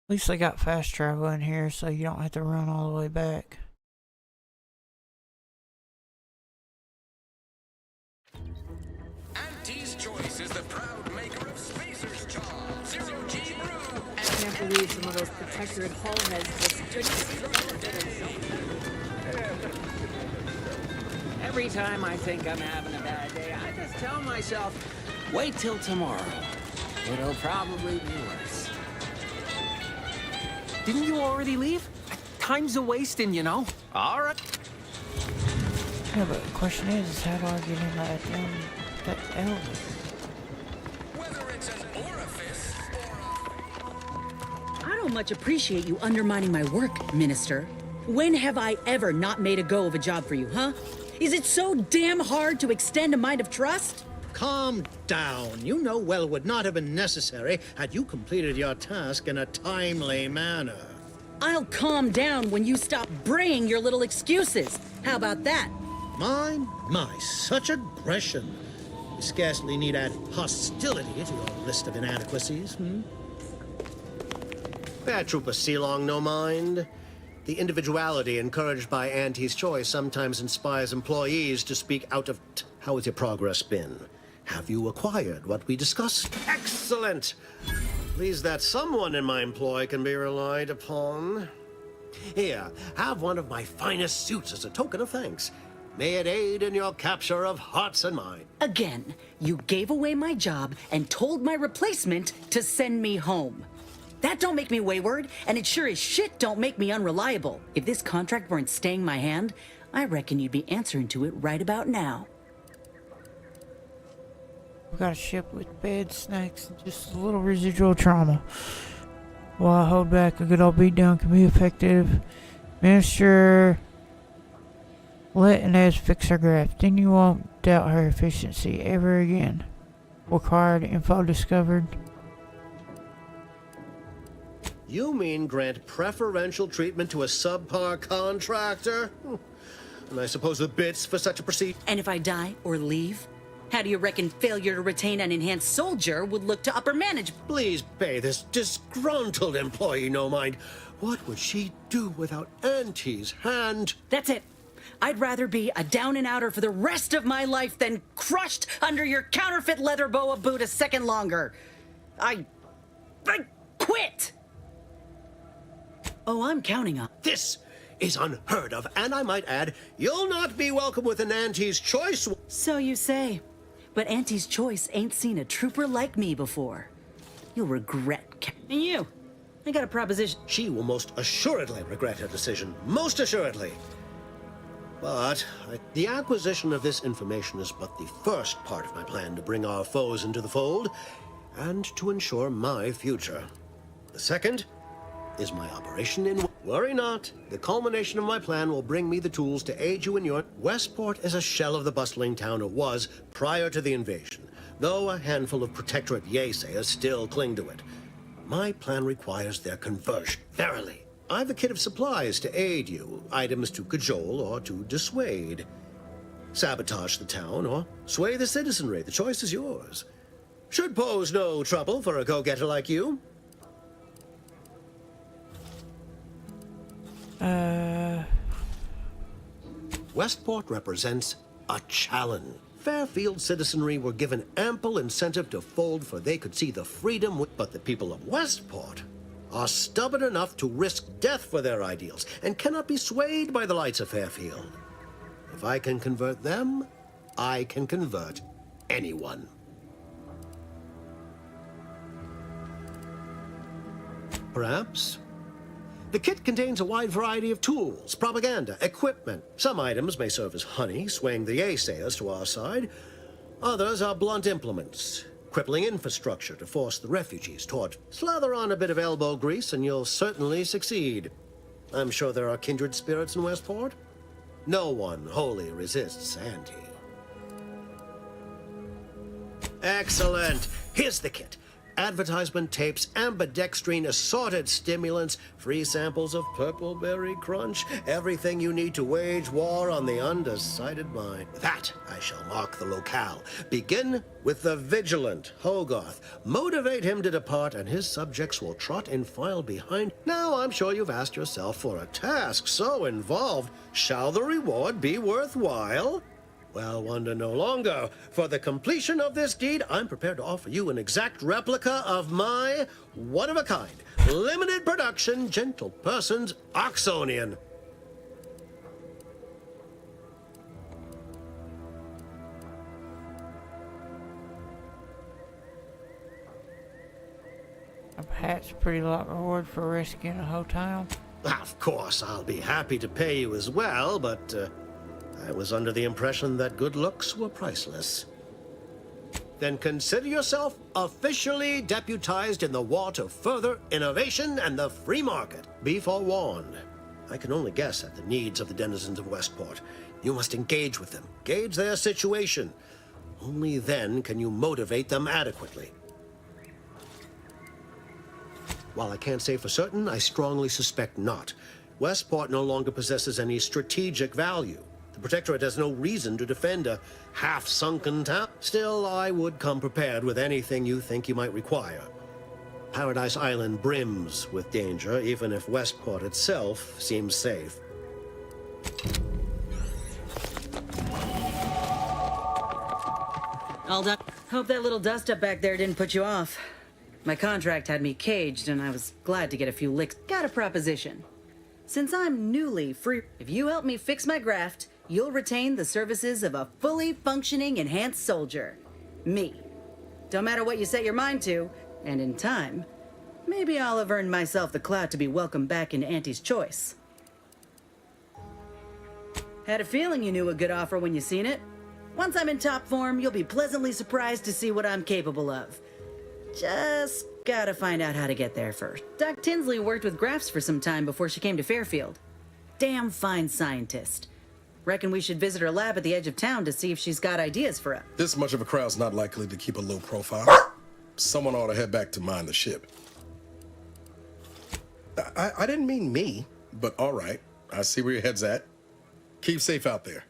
B: At least they got fast travel in here so you don't have to run all the way back.
Q: Auntie's Choice is the proud maker of Spacer's Jaw, Zero G Brew,
T: I can't believe some of those protectorate hull heads just stood.
F: And Every time I think I'm having a bad day, I just tell myself, wait till tomorrow. It'll probably be worse. Didn't you already leave? Time's a wasting, you know. All right.
B: Yeah, but the question is how do I get in that elevator?
A: I don't much appreciate you undermining my work, Minister. When have I ever not made a go of a job for you, huh? Is it so damn hard to extend a mind of trust?
V: Calm down. You know well would not have been necessary had you completed your task in a timely manner.
A: I'll calm down when you stop braying your little excuses. How about that?
V: My, such aggression. You scarcely need add hostility to your list of inadequacies,
P: Bad Trooper Sealong, no mind. The individuality encouraged by Auntie's choice sometimes inspires employees to speak out of... How has your progress been? Have you acquired what we discussed? Excellent! Pleased that someone in my employ can be relied upon. Here, have one of my finest suits as a token of thanks. May it aid in your capture of hearts and minds.
A: Again, you gave away my job and told my replacement to send me home. That don't make me wayward, and it sure as shit don't make me unreliable. If this contract weren't staying my hand, I reckon you'd be answering to it right about now.
B: We got a ship with beds, snacks, and just a little residual trauma. While I hold back, a good old beatdown can be effective. Minister, let Inez fix her graph. Then you won't doubt her efficiency ever again. Required info discovered.
P: You mean grant preferential treatment to a subpar contractor? And I suppose the bits for such a procedure.
A: And if I die or leave, how do you reckon failure to retain an enhanced soldier would look to upper management?
P: Please pay this disgruntled employee no mind. What would she do without Auntie's hand?
A: That's it. I'd rather be a down-and-outer for the rest of my life than crushed under your counterfeit leather boa boot a second longer. I quit! Oh, I'm counting on...
P: This is unheard of, and I might add, you'll not be welcome with an Auntie's choice.
A: So you say. But Auntie's choice ain't seen a trooper like me before. You'll regret... And you. I got a proposition.
P: She will most assuredly regret her decision. Most assuredly. But the acquisition of this information is but the first part of my plan to bring our foes into the fold and to ensure my future. The second is my operation in... Worry not. The culmination of my plan will bring me the tools to aid you in your... Westport is a shell of the bustling town it was prior to the invasion, though a handful of Protectorate Yeasayers still cling to it. My plan requires their conversion. Verily. I've a kit of supplies to aid you, items to cajole or to dissuade. Sabotage the town or sway the citizenry. The choice is yours. Should pose no trouble for a go-getter like you. Westport represents a challenge. Fairfield citizenry were given ample incentive to fold, for they could see the freedom, but the people of Westport are stubborn enough to risk death for their ideals and cannot be swayed by the lights of Fairfield. If I can convert them, I can convert anyone. Perhaps. The kit contains a wide variety of tools, propaganda, equipment. Some items may serve as honey, swaying the Yeasayers to our side. Others are blunt implements, crippling infrastructure to force the refugees toward. Slather on a bit of elbow grease and you'll certainly succeed. I'm sure there are kindred spirits in Westport. No one wholly resists Auntie. Excellent. Here's the kit. Advertisement tapes, ambidextrine, assorted stimulants, free samples of Purple Berry Crunch, everything you need to wage war on the undecided mind. With that, I shall mark the locale. Begin with the vigilant Hogarth. Motivate him to depart, and his subjects will trot in file behind. Now, I'm sure you've asked yourself, for a task so involved, shall the reward be worthwhile? Well, wonder no longer. For the completion of this deed, I'm prepared to offer you an exact replica of my one-of-a-kind, limited production, Gentle Person's Oxonian.
B: Perhaps a pretty lot reward for rescuing a whole town.
P: Of course, I'll be happy to pay you as well, but I was under the impression that good looks were priceless. Then consider yourself officially deputized in the war to further innovation and the free market. Be forewarned. I can only guess at the needs of the denizens of Westport. You must engage with them, gauge their situation. Only then can you motivate them adequately. While I can't say for certain, I strongly suspect not. Westport no longer possesses any strategic value. The Protectorate has no reason to defend a half-sunken town. Still, I would come prepared with anything you think you might require. Paradise Island brims with danger, even if Westport itself seems safe.
O: All done. Hope that little dust up back there didn't put you off. My contract had me caged, and I was glad to get a few licks. Got a proposition. Since I'm newly free, if you help me fix my graft, you'll retain the services of a fully functioning enhanced soldier. Me. Don't matter what you set your mind to, and in time, maybe I'll have earned myself the clout to be welcomed back into Auntie's choice. Had a feeling you knew a good offer when you seen it. Once I'm in top form, you'll be pleasantly surprised to see what I'm capable of. Just gotta find out how to get there first. Doc Tinsley worked with Grafts for some time before she came to Fairfield. Damn fine scientist. Reckon we should visit her lab at the edge of town to see if she's got ideas for us.
J: This much of a crowd's not likely to keep a low profile. Someone ought to head back to mind the ship. I didn't mean me, but all right. I see where your head's at. Keep safe out there.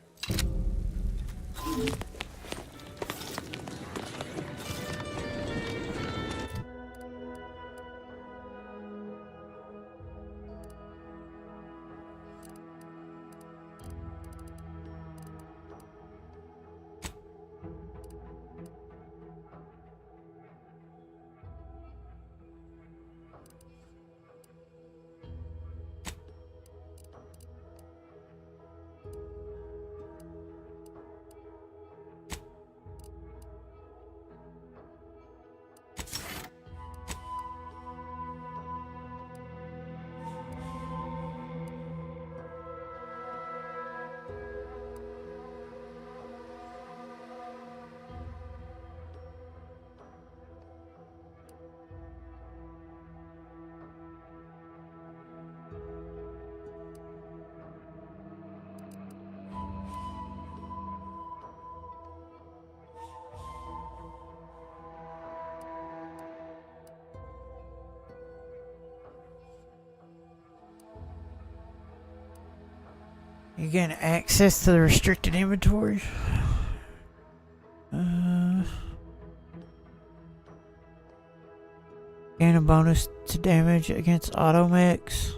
B: You gain access to the restricted inventory. Gain a bonus to damage against automechs.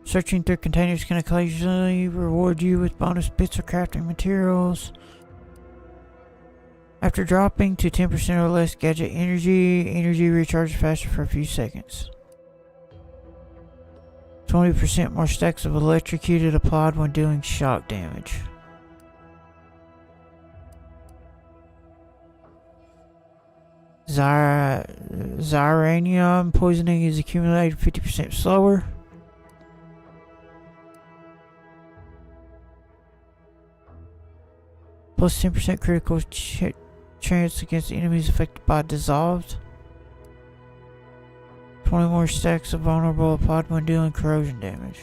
B: Searching through containers can occasionally reward you with bonus bits or crafting materials. After dropping to 10% or less gadget energy recharges faster for a few seconds. 20% more stacks of electrocuted applied when dealing shock damage. Ziranium poisoning is accumulated 50% slower. Plus 10% critical chance against enemies affected by dissolved. 20 more stacks of vulnerable applied when dealing corrosion damage.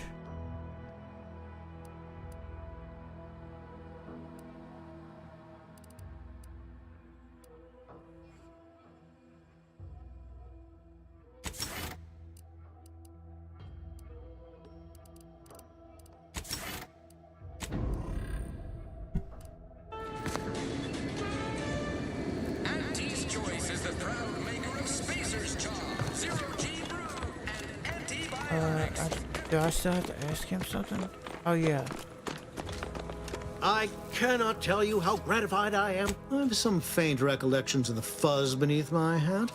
B: Do I still have to ask him something? Oh yeah.
P: I cannot tell you how gratified I am.
V: I have some faint recollections of the fuzz beneath my hat.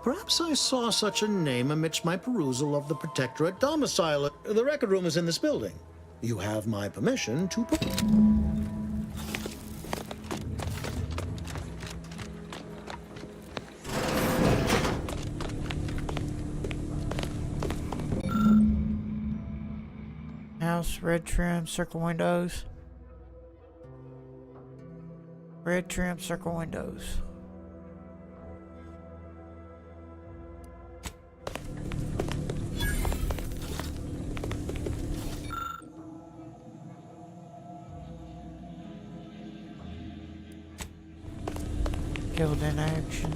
V: Perhaps I saw such a name amidst my perusal of the Protectorate domicile. The record room is in this building. You have my permission to...
B: House, red trim, circle windows. Red trim, circle windows. Killed in action.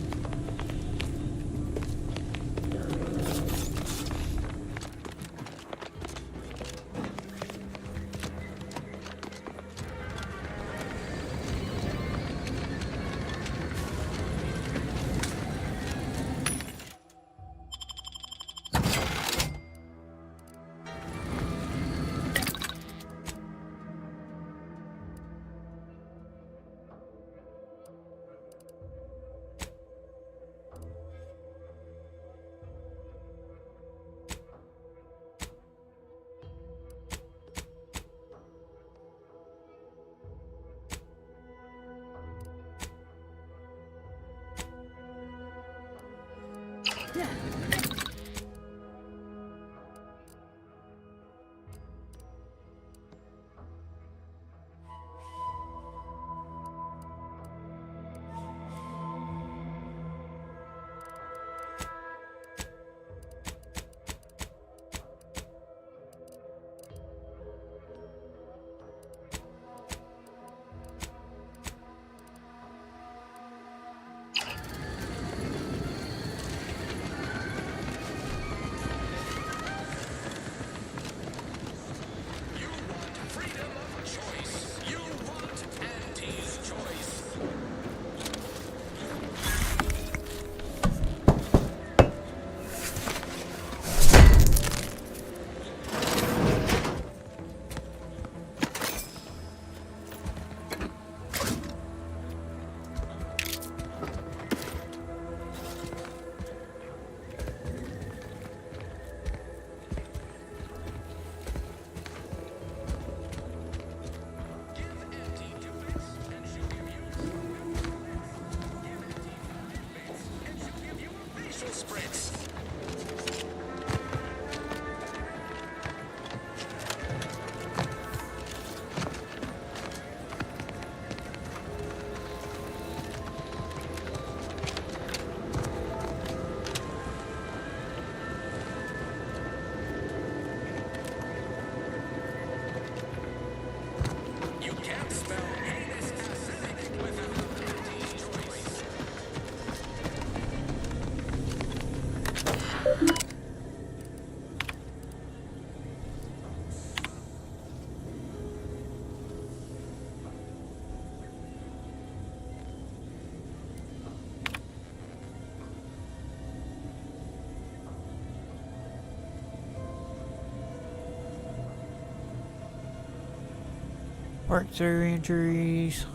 B: Work through injuries.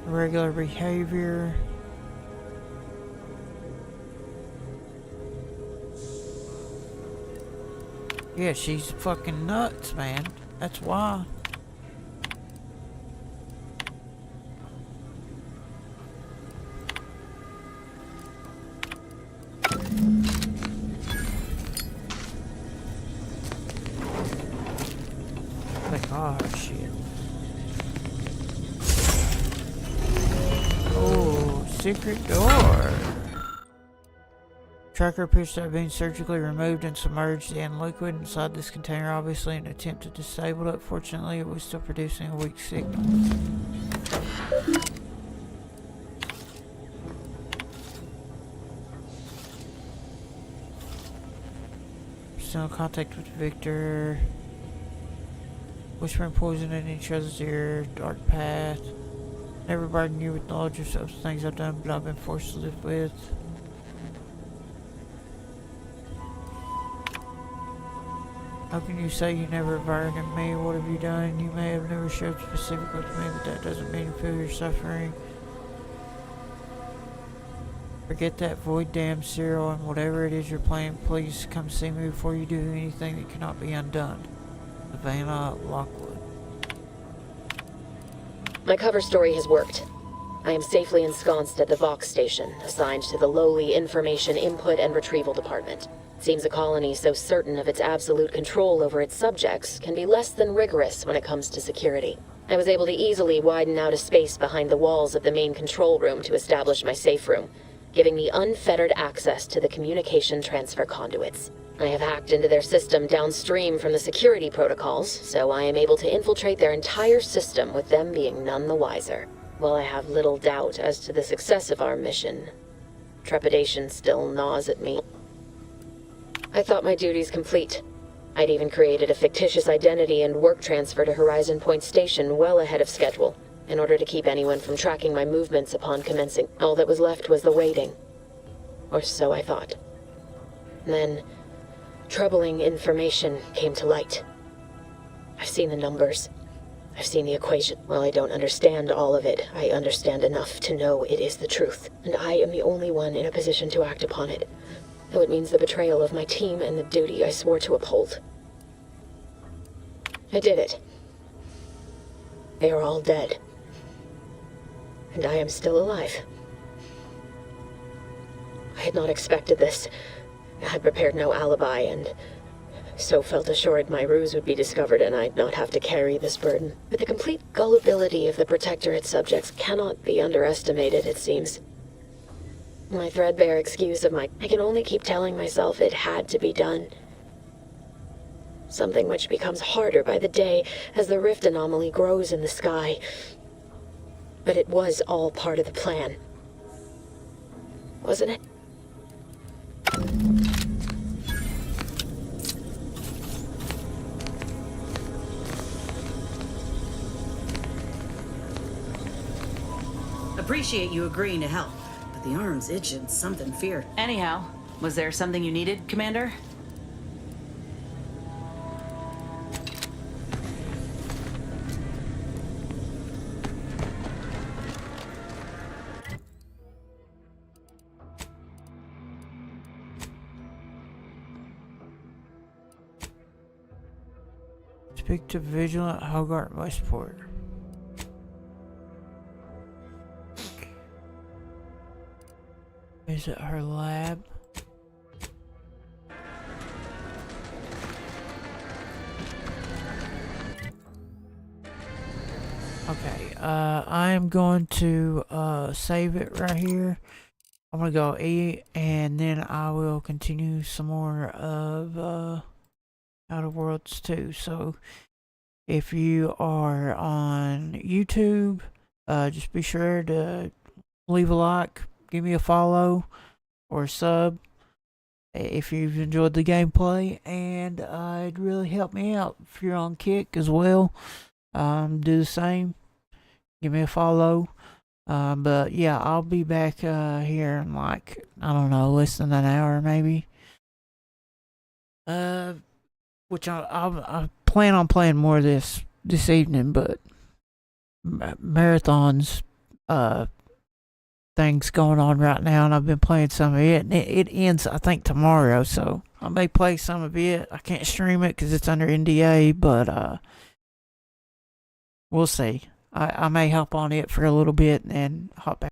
B: Irregular behavior. Yeah, she's fucking nuts, man. That's why. Like, oh shit. Oh, secret door. Tracker appears to have been surgically removed and submerged in liquid inside this container, obviously in an attempt to disable it. Fortunately, it was still producing a weak signal. Still in contact with Victor. Whispering poison in each other's ear. Dark path. Never burden you with knowledge of some things I've done, but I've been forced to live with. How can you say you never burdened me? What have you done? You may have never shared specifically with me, but that doesn't mean you feel your suffering. Forget that void damn Cyril, and whatever it is you're playing, please come see me before you do anything that cannot be undone. Savannah Lockwood.
H: My cover story has worked. I am safely ensconced at the Vox station, assigned to the lowly Information Input and Retrieval Department. It seems a colony so certain of its absolute control over its subjects can be less than rigorous when it comes to security. I was able to easily widen out a space behind the walls of the main control room to establish my safe room, giving me unfettered access to the communication transfer conduits. I have hacked into their system downstream from the security protocols, so I am able to infiltrate their entire system with them being none the wiser. While I have little doubt as to the success of our mission, trepidation still gnaws at me. I thought my duties complete. I'd even created a fictitious identity and work transfer to Horizon Point Station well ahead of schedule, in order to keep anyone from tracking my movements upon commencing. All that was left was the waiting. Or so I thought. Then, troubling information came to light. I've seen the numbers. I've seen the equation. While I don't understand all of it, I understand enough to know it is the truth, and I am the only one in a position to act upon it, though it means the betrayal of my team and the duty I swore to uphold. I did it. They are all dead. And I am still alive. I had not expected this. I had prepared no alibi, and so felt assured my ruse would be discovered and I'd not have to carry this burden. But the complete gullibility of the Protectorate subjects cannot be underestimated, it seems. My threadbare excuse of I can only keep telling myself it had to be done. Something which becomes harder by the day as the rift anomaly grows in the sky. But it was all part of the plan. Wasn't it?
A: Appreciate you agreeing to help, but the arm's itching something fierce. Anyhow, was there something you needed, Commander?
B: Speak to Vigilant Hogarth Westport. Is it her lab? Okay, I am going to save it right here. I'm gonna go eat, and then I will continue some more of Outer Worlds 2. So if you are on YouTube, just be sure to leave a like, give me a follow or a sub if you've enjoyed the gameplay, and it'd really help me out. If you're on Kick as well, do the same, give me a follow. But yeah, I'll be back here in like, I don't know, less than an hour maybe. Which I plan on playing more of this evening, but marathons things going on right now, and I've been playing some of it, and it ends I think tomorrow, so I may play some of it. I can't stream it because it's under NDA, but we'll see. I may hop on it for a little bit and hop back.